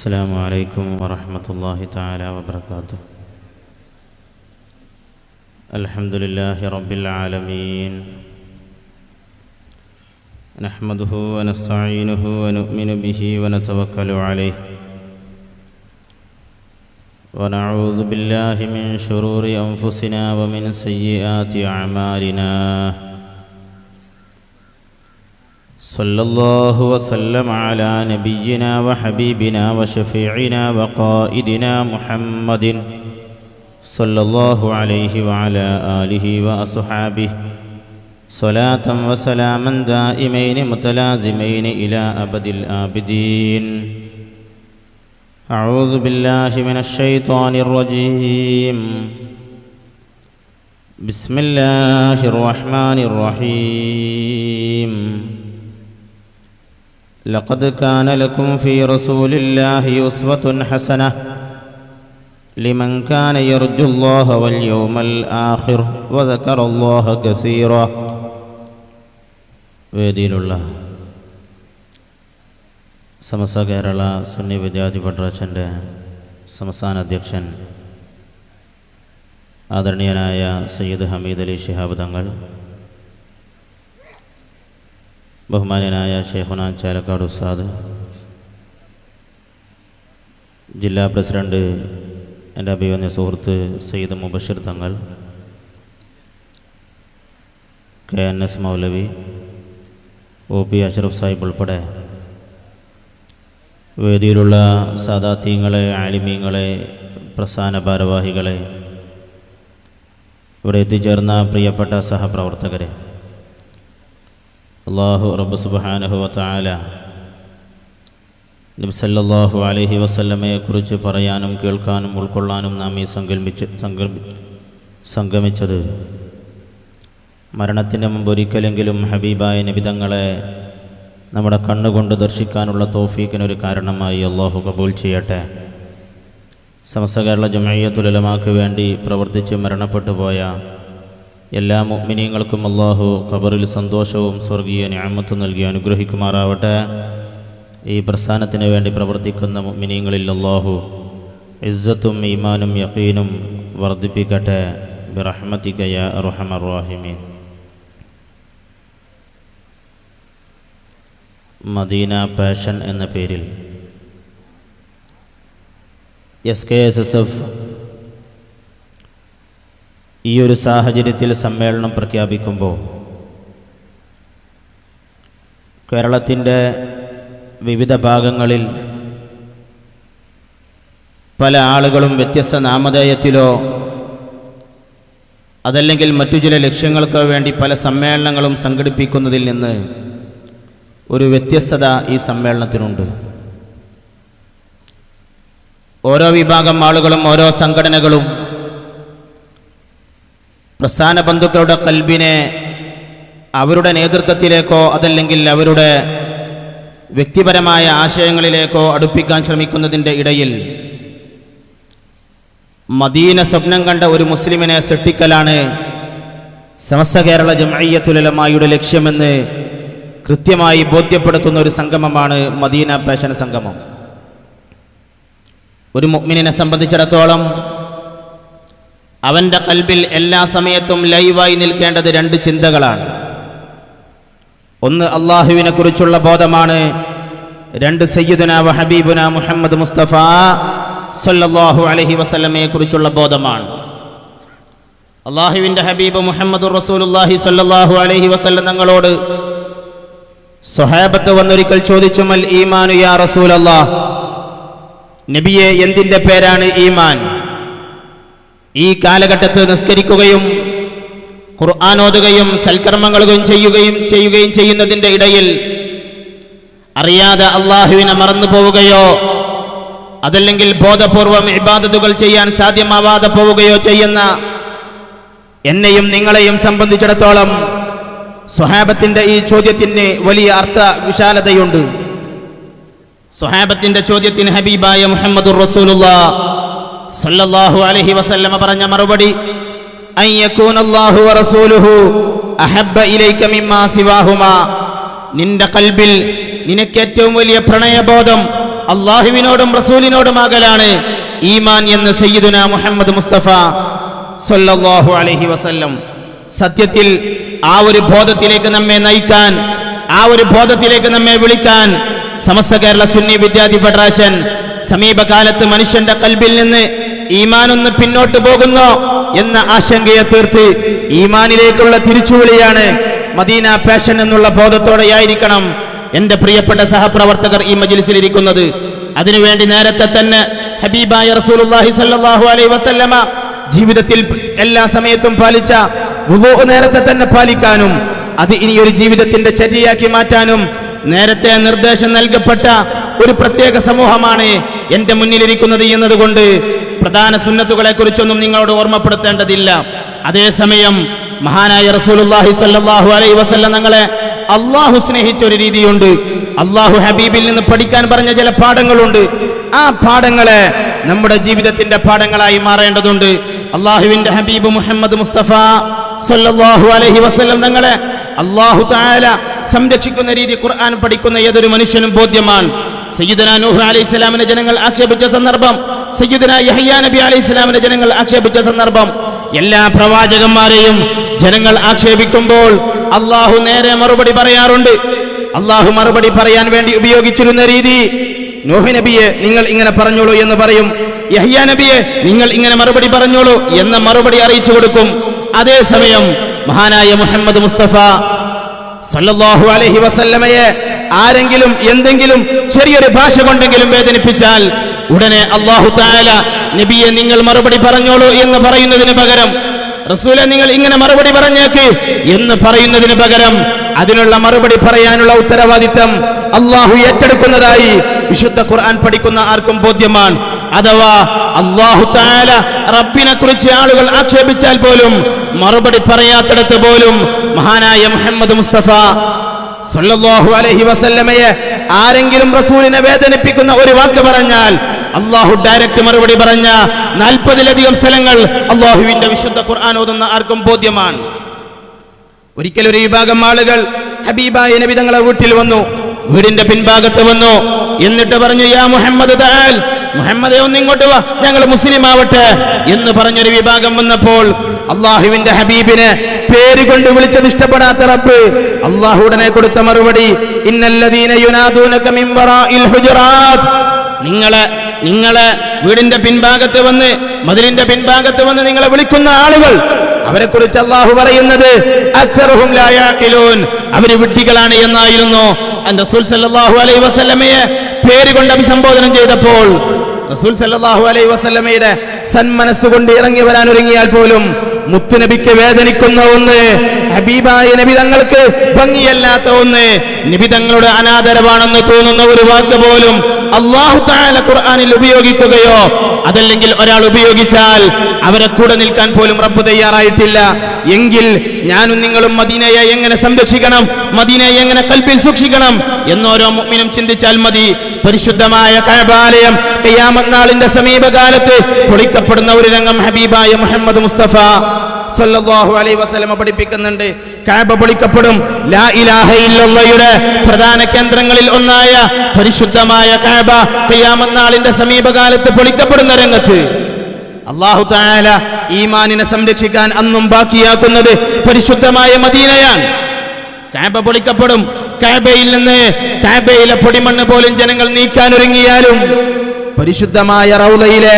السلام عليكم ورحمة الله تعالى وبركاته. الحمد لله رب العالمين، نحمده ونستعينه ونؤمن به ونتوكل عليه، ونعوذ بالله من شرور أنفسنا ومن سيئات أعمالنا. صلى الله وسلم على نبينا وحبيبنا وشفيعنا وقائدنا محمد صلى الله عليه وعلى آله وأصحابه صلاة وسلاما دائمين متلازمين إلى أبد الآبدين. أعوذ بالله من الشيطان الرجيم. بسم الله الرحمن الرحيم. لقد كان لكم في رسول الله أسوة حسنة لمن كان يرجو الله واليوم الآخر وذكر الله كثيرا. വേദിയിലുള്ള സമസ്ത കേരള സുന്നി വിദ്യാർത്ഥി ഫെഡറേഷൻ്റെ സംസ്ഥാന അധ്യക്ഷൻ ആദരണീയനായ സയ്യിദ് ഹമീദ് അലി ശിഹാബ് തങ്ങൾ, ബഹുമാന്യനായ ഷെയ്ഖുന ചാലക്കാട് ഉസ്താദ്, ജില്ലാ പ്രസിഡന്റ് എൻ്റെ അഭിമന്യ സുഹൃത്ത് സയ്യിദ് മുബഷിർ തങ്ങൾ, KNS മൗലവി, OP അഷ്റഫ് സാഹിബ് ഉൾപ്പെടെ വേദിയിലുള്ള സാദാത്യങ്ങളെ, ആലിമീങ്ങളെ, പ്രസ്ഥാന ഭാരവാഹികളെ, ഇവിടെ എത്തിച്ചേർന്ന പ്രിയപ്പെട്ട സഹപ്രവർത്തകരെ, അല്ലാഹു റബ്ബ് സുബ്ഹാനഹു വ തആല നബി സല്ലല്ലാഹു അലൈഹി വസല്ലമയെ കുറിച്ച് പറയാനും കേൾക്കാനും ഉൾക്കൊള്ളാനും നാം ഈ സംഗമിച്ചത് മരണത്തിൻ്റെ മുമ്പ് ഒരിക്കലെങ്കിലും ഹബീബായ നബിതങ്ങളെ നമ്മുടെ കണ്ണുകൊണ്ട് ദർശിക്കാനുള്ള തൗഫീഖിനൊരു കാരണമായി അല്ലാഹു കബൂൽ ചെയ്യട്ടെ. സമസ്ത കേരള ജംഇയ്യത്തുൽ ഉലമാക്ക് വേണ്ടി പ്രവർത്തിച്ച് മരണപ്പെട്ടു പോയ എല്ലാ മുഅ്മിനീങ്ങൾക്കും അല്ലാഹു ഖബറിൽ സന്തോഷവും സ്വർഗീയ നിഅമത്തും നൽകി അനുഗ്രഹിക്കുമാറാവട്ടെ. ഈ പ്രസ്ഥാനത്തിന് വേണ്ടി പ്രവർത്തിക്കുന്ന മുഅ്മിനീങ്ങളിൽ അല്ലാഹു ഇസ്സത്തും ഈമാനും യഖീനും വർദ്ധിപ്പിക്കട്ടെ. ബിറഹ്മതിക യാ അർഹമർ റഹീമീൻ. മദീന പാഷൻ എന്ന പേരിൽ SKSSF ഈ ഒരു സാഹചര്യത്തിൽ സമ്മേളനം പ്രഖ്യാപിക്കുമ്പോൾ കേരളത്തിൻ്റെ വിവിധ ഭാഗങ്ങളിൽ പല ആളുകളും വ്യത്യസ്ത നാമധേയത്തിലോ അതല്ലെങ്കിൽ മറ്റു ചില ലക്ഷ്യങ്ങൾക്കോ വേണ്ടി പല സമ്മേളനങ്ങളും സംഘടിപ്പിക്കുന്നതിൽ നിന്ന് ഒരു വ്യത്യസ്തത ഈ സമ്മേളനത്തിനുണ്ട്. ഓരോ വിഭാഗം ആളുകളും ഓരോ സംഘടനകളും പ്രസ്ഥാന ബന്ധുക്കളുടെ കൽബിനെ അവരുടെ നേതൃത്വത്തിലേക്കോ അതല്ലെങ്കിൽ അവരുടെ വ്യക്തിപരമായ ആശയങ്ങളിലേക്കോ അടുപ്പിക്കാൻ ശ്രമിക്കുന്നതിൻ്റെ ഇടയിൽ മദീന സ്വപ്നം കണ്ട ഒരു മുസ്ലിമിനെ സൃഷ്ടിക്കലാണ് സമസ്ത കേരള ജംഇയ്യത്തുൽ ഉലമായുടെ ലക്ഷ്യമെന്ന് കൃത്യമായി ബോധ്യപ്പെടുത്തുന്ന ഒരു സംഗമമാണ് മദീന പാഷൻ സംഗമം. ഒരു മുഅ്മിനിനെ സംബന്ധിച്ചിടത്തോളം അവൻ്റെ കൽബിൽ എല്ലാ സമയത്തും ലൈവായി നിൽക്കേണ്ടത് രണ്ട് ചിന്തകളാണ്. ഒന്ന് അള്ളാഹുവിനെ കുറിച്ചുള്ള ബോധമാണ്, രണ്ട് സയ്യിദുനാ വ ഹബീബുനാ മുഹമ്മദ് മുസ്തഫ സല്ലല്ലാഹു അലൈഹി വസല്ലമയെ കുറിച്ചുള്ള ബോധമാണ്. അള്ളാഹുവിൻ്റെ ഹബീബ് മുഹമ്മദുർ റസൂലുള്ളാഹി സല്ലല്ലാഹു അലൈഹി വസല്ലം തങ്ങളോട് സ്വഹാബത്ത് വന്നൊരിക്കൽ ചോദിച്ചു, മൽ ഈമാനു യാ റസൂലല്ലാഹ്, നബിയെ എന്തിൻ്റെ പേരാണ് ഈമാൻ? ഈ കാലഘട്ടത്തിൽ നിസ്കരിക്കുകയും ഖുർആൻ ഓതുകയും സൽക്കർമ്മങ്ങളും ചെയ്യുകയും ചെയ്യുന്നതിൻ്റെ ഇടയിൽ അറിയാതെ അള്ളാഹുവിനെ മറന്നു പോവുകയോ അതല്ലെങ്കിൽ ബോധപൂർവം ഇബാദത്തുകൾ ചെയ്യാൻ സാധ്യമാവാതെ പോവുകയോ ചെയ്യുന്ന എന്നെയും നിങ്ങളെയും സംബന്ധിച്ചിടത്തോളം സ്വഹാബത്തിന്റെ ഈ ചോദ്യത്തിന് വലിയ അർത്ഥ വിശാലതയുണ്ട്. സ്വഹാബത്തിന്റെ ചോദ്യത്തിന് ഹബീബായ മുഹമ്മദുർ റസൂലുള്ളാഹി സല്ലല്ലാഹു അലൈഹി വസല്ലമ പറഞ്ഞ മറുപടി, അൻ യകൂനല്ലാഹു വ റസൂലുഹു അഹബ്ബ ഇലൈക മിമ്മാ സിവാഹുമാ, നിന്റെ കൽബിൽ നിനക്ക് ഏറ്റവും വലിയ പ്രണയബോധം അള്ളാഹുവിനോടും റസൂലിനോടും അകലാണ് ഈമാൻ എന്ന് സയ്യിദുന മുഹമ്മദ് മുസ്തഫ സല്ലല്ലാഹു അലൈഹി വസല്ലം. സത്യത്തിൽ ആ ഒരു ബോധത്തിലേക്ക് നമ്മെ നയിക്കാൻ, ആ ഒരു ബോധത്തിലേക്ക് നമ്മെ വിളിക്കാൻ സമസ്ത കേരള സുന്നി വിദ്യാർത്ഥി ഫെഡറേഷൻ സമീപകാലത്ത് മനുഷ്യന്റെ കൽബിൽ നിന്ന് ഈമാനൊന്ന് പിന്നോട്ട് പോകുന്നോ എന്ന ആശങ്കയെ തീർത്ത് ഈമാനിലേക്കുള്ള തിരിച്ചുവിളിയാണ് മദീന പാഷൻ എന്നുള്ള ബോധത്തോടെയായിരിക്കണം എന്റെ പ്രിയപ്പെട്ട സഹപ്രവർത്തകർ ഈ മജ്ലിസിൽ ഇരിക്കുന്നത്. അതിനുവേണ്ടി നേരത്തെ തന്നെ ഹബീബായ റസൂലുള്ളാഹി സ്വല്ലല്ലാഹു അലൈഹി വസല്ലമ ജീവിതത്തിൽ എല്ലാ സമയത്തും പാലിച്ച വുളൂ നേരത്തെ തന്നെ പാലിക്കാനും അത് ഇനി ഒരു ജീവിതത്തിന്റെ ചര്യയാക്കി മാറ്റാനും നേരത്തെ നിർദ്ദേശം നൽകപ്പെട്ട ഒരു പ്രത്യേക സമൂഹമാണ് എന്റെ മുന്നിലിരിക്കുന്നത് എന്നതുകൊണ്ട് പ്രധാന സുന്നത്തുകളെ കുറിച്ചൊന്നും നിങ്ങളോട് ഓർമ്മപ്പെടുത്തേണ്ടതില്ല. അതേസമയം മഹാനായ റസൂലുള്ളാഹി സ്വല്ലല്ലാഹു അലൈഹി വസല്ലം തങ്ങളെ അള്ളാഹു സ്നേഹിച്ച ഒരു രീതിയുണ്ട്. അള്ളാഹു ഹബീബിൽ നിന്ന് പഠിക്കാൻ പറഞ്ഞ ചില പാഠങ്ങളുണ്ട്. ആ പാഠങ്ങളെ നമ്മുടെ ജീവിതത്തിന്റെ പാഠങ്ങളായി മാറേണ്ടതുണ്ട്. അള്ളാഹുവിന്റെ ഹബീബ് മുഹമ്മദ് മുസ്തഫ സല്ലല്ലാഹു അലൈഹി വസല്ലം തങ്ങളെ അള്ളാഹു തആല സംരക്ഷിക്കുന്ന രീതി ഖുർആൻ പഠിക്കുന്ന ഏതൊരു മനുഷ്യനും ബോധ്യമാണ്. സയ്യിദുന നൂഹ് അലൈഹിസ്സലാമിനെ ജനങ്ങൾ ആക്ഷേപിച്ച സന്ദർഭം, സയ്യിദുന യഹ്യാ നബി അലൈഹിസ്സലാമിനെ ജനങ്ങൾ ആക്ഷേപിച്ച സന്ദർഭം, എല്ലാ പ്രവാചകന്മാരെയും ജനങ്ങൾ ആക്ഷേപിക്കുമ്പോൾ അള്ളാഹു നേരെ മറുപടി പറയാറുണ്ട്. അള്ളാഹു മറുപടി പറയാൻ വേണ്ടി ഉപയോഗിച്ചിരുന്ന രീതി, നൂഹ് നബിയെ നിങ്ങൾ ഇങ്ങനെ പറഞ്ഞോളൂ എന്ന് പറയും, യഹ്യാ നബിയെ നിങ്ങൾ ഇങ്ങനെ മറുപടി പറഞ്ഞോളൂ എന്ന മറുപടി അറിയിച്ചു കൊടുക്കും. അതേസമയം മഹാനായ മുഹമ്മദ് മുസ്തഫ സല്ലല്ലാഹു അലൈഹി വസല്ലമയെ ആരെങ്കിലും എന്തെങ്കിലും ചെറിയൊരു ഭാഷ കൊണ്ടെങ്കിലും വേദനിപ്പിച്ചാൽ ഉടനെ അല്ലാഹു തആല നബിയെ നിങ്ങൾ മറുപടി പറഞ്ഞോളൂ എന്ന് പറയുന്നതിന് പകരം, റസൂലെ നിങ്ങൾ ഇങ്ങനെ മറുപടി പറഞ്ഞേക്ക് എന്ന് പറയുന്നതിന് പകരം അതിനുള്ള മറുപടി പറയാനുള്ള ഉത്തരവാദിത്തം അള്ളാഹു ഏറ്റെടുക്കുന്നതായി വിശുദ്ധ ഖുർആൻ പഠിക്കുന്ന ആർക്കും ബോധ്യമാണ്. അഥവാ അല്ലാഹു തആല റബ്ബിനെ കുറിച്ച് ആളുകൾ ആക്ഷേപിച്ചാൽ പോലും മറുപടി പറയാത്തിടത്ത് പോലും മഹാനായ മുഹമ്മദ് മുസ്തഫ സല്ലല്ലാഹു അലൈഹി വസല്ലമയെ ആരെങ്കിലും റസൂലിനെ വേദനിപ്പിക്കുന്ന ഒരു വാക്ക് പറഞ്ഞാൽ അള്ളാഹു ഡയറക്റ്റ് മറുപടി പറഞ്ഞ 40-ലധികം സ്ഥലങ്ങൾ അള്ളാഹുവിന്റെ വിശുദ്ധ ഖുർആൻ ഓതുന്ന ആർക്കും ബോധ്യമാണ്. ഒരിക്കൽ ഒരു വിഭാഗം ആളുകൾ ഹബീബായ നബി തങ്ങളെ വീട്ടിൽ വന്നു, വീടിന്റെ പിൻഭാഗത്ത് വന്നു. എന്നിട്ട് പറഞ്ഞു, യാ മുഹമ്മദ് തആൽ, മുഹമ്മദേ ഒന്ന് ഇങ്ങോട്ട് വാ, ഞങ്ങൾ മുസ്ലിം ആവട്ടെ എന്ന് പറഞ്ഞൊരു വിഭാഗം വന്നപ്പോൾ അള്ളാഹുവിന്റെ ഹബീബിനെ പേര് കൊണ്ട് വിളിച്ചത് ഇഷ്ടപ്പെടാത്ത റബ്ബ് അള്ളാഹു ഉടനെ കൊടുത്ത മറുപടി, ഇന്നല്ലദീന യുനാദൂനക മിൻ വറാഇൽ ഹുജറാത്ത്, നിങ്ങളെ വീടിന്റെ പിൻഭാഗത്ത് വന്ന്, മദിലിന്റെ പിൻഭാഗത്ത് വന്ന് നിങ്ങളെ വിളിക്കുന്ന ആളുകൾ, അവരെ കുറിച്ച് അള്ളാഹു പറയുന്നത് അക്സറുഹും ലാ യഅഖിലൂൻ, അവര് വിഡ്ഢികളാണ് എന്നായിരുന്നു. റസൂൽ സല്ലല്ലാഹു അലൈഹി വസല്ലമയെ പേര് കൊണ്ട് അഭിസംബോധന ചെയ്തപ്പോൾ റസൂൽ സല്ലല്ലാഹു അലൈഹി വസല്ലമയുടെ സന്മനസ്സുകൊണ്ട് ഇറങ്ങി വരാൻ ഒരുങ്ങിയാൽ പോലും മുത്തുനബിക്ക് വേദനിക്കുന്ന ഒന്ന്, ഹബീബായ നബി തങ്ങൾക്ക് ഭംഗിയല്ലാത്ത ഒന്ന്, നബി തങ്ങളുടെ അനാദരവാണെന്ന് തോന്നുന്ന ഒരു വാക്ക് പോലും അല്ലാഹു തആല ഖുർആനിൽ ഉപയോഗിക്കുകയോ അതല്ലെങ്കിൽ ഒരാൾ ഉപയോഗിച്ചാൽ അവരെ കൂടെ നിൽക്കാൻ പോലും റബ്ബ് തയ്യാറായിട്ടില്ല. എങ്കിൽ ഞാനും നിങ്ങളും മദീനയെ എങ്ങനെ സംരക്ഷിക്കണം, മദീനയെ എങ്ങനെ കൽബിൽ സൂക്ഷിക്കണം എന്നോരോ മുഅ്മിനും ചിന്തിച്ചാൽ മതി. പരിശുദ്ധമായ കഅബാലയം ഖിയാമത്ത് നാളിന്റെ സമീപകാലത്ത് പൊളിക്കപ്പെടുന്ന ഒരു രംഗം ഹബീബായ മുഹമ്മദ് മുസ്തഫ സല്ലല്ലാഹു അലൈഹി വസല്ലമ പഠിപ്പിക്കുന്നുണ്ട്. കഅബ പൊളിക്കപ്പെടും. ലാ ഇലാഹ ഇല്ലല്ലാഹയുടെ പ്രധാന കേന്ദ്രങ്ങളിൽ ഒന്നായ പരിശുദ്ധമായ കഅബ ഖിയാമത്ത് നാളിന്റെ സമീപകാലത്ത് പൊളിക്കപ്പെടുന്ന രംഗത്ത് അല്ലാഹു തആല ഈമാനിനെ സംരക്ഷിക്കാൻ അന്നും ബാക്കിയാക്കുന്നത് പരിശുദ്ധമായ മദീനയാണ്. കഅബ പൊളിക്കപ്പെടും. കഅബയിൽ നിന്ന്, കഅബയിലെ പൊടിമണ്ണ് പോലും ജനങ്ങൾ നീക്കാൻ ഒരുങ്ങിയാലും പരിശുദ്ധമായ റൗളയിലെ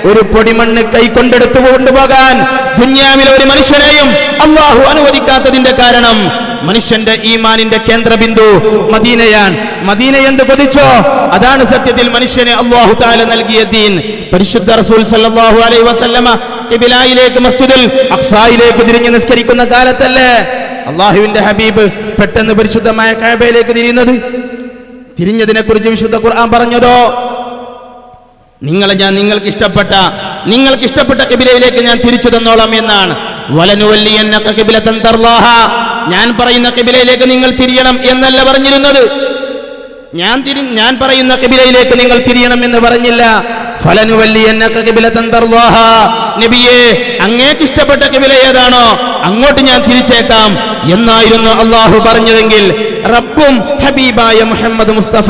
ഒരു പൊടിമണ്ണ് കൈകൊണ്ടെടുത്തു കൊണ്ടുപോകാൻ ദുനിയാവിലെ ഒരു മനുഷ്യനെയും അള്ളാഹു അനുവദിക്കാത്തതിന്റെ കാരണം മനുഷ്യന്റെ ഈമാനിന്റെ കേന്ദ്രബിന്ദു മദീനയാണ്. മദീന എന്ത് കൊതിച്ചോ അതാണ് സത്യത്തിൽ മനുഷ്യന് അല്ലാഹു തആല നൽകിയ ദീൻ. പരിശുദ്ധ റസൂൽ സല്ലല്ലാഹു അലൈഹി വസല്ലമ ഖിബിലയിലേക്ക്, മസ്ജിദുൽ അഖ്സായിലേക്ക് തിരിഞ്ഞ് നിസ്കരിക്കുന്ന കാലത്തല്ലേ അല്ലാഹുവിന്റെ ഹബീബ് പെട്ടെന്ന് പരിശുദ്ധമായ കഅബയിലേക്ക് തിരിഞ്ഞതിനെ കുറിച്ച് വിശുദ്ധ ഖുർആൻ പറഞ്ഞതോ, നിങ്ങൾക്ക് ഇഷ്ടപ്പെട്ട ഖിബിലയിലേക്ക് ഞാൻ തിരിച്ചു തന്നോളാം എന്നാണ്. വലനുവല്ലിയന്നക ഖിബ്ലതൻ തർലാഹ, ഞാൻ പറയുന്ന ഖിബിലയിലേക്ക് നിങ്ങൾ തിരിയണം എന്നല്ല പറഞ്ഞിരുന്നത്. ഞാൻ പറയുന്ന ഖിബിലയിലേക്ക് നിങ്ങൾ തിരിയണം എന്ന് പറഞ്ഞില്ല. ഫലനുവല്ലിയന്നക ഖിബ്ലതൻ തർലാഹ, നബിയേ അങ്ങേക്ക് ഇഷ്ടപ്പെട്ട ഖിബില ഏതാണോ അങ്ങോട്ട് ഞാൻ തിരിച്ചേക്കാം എന്നായിരുന്നു അല്ലാഹു പറഞ്ഞതെങ്കിൽ റബ്ബും ഹബീബായ മുഹമ്മദ് മുസ്തഫ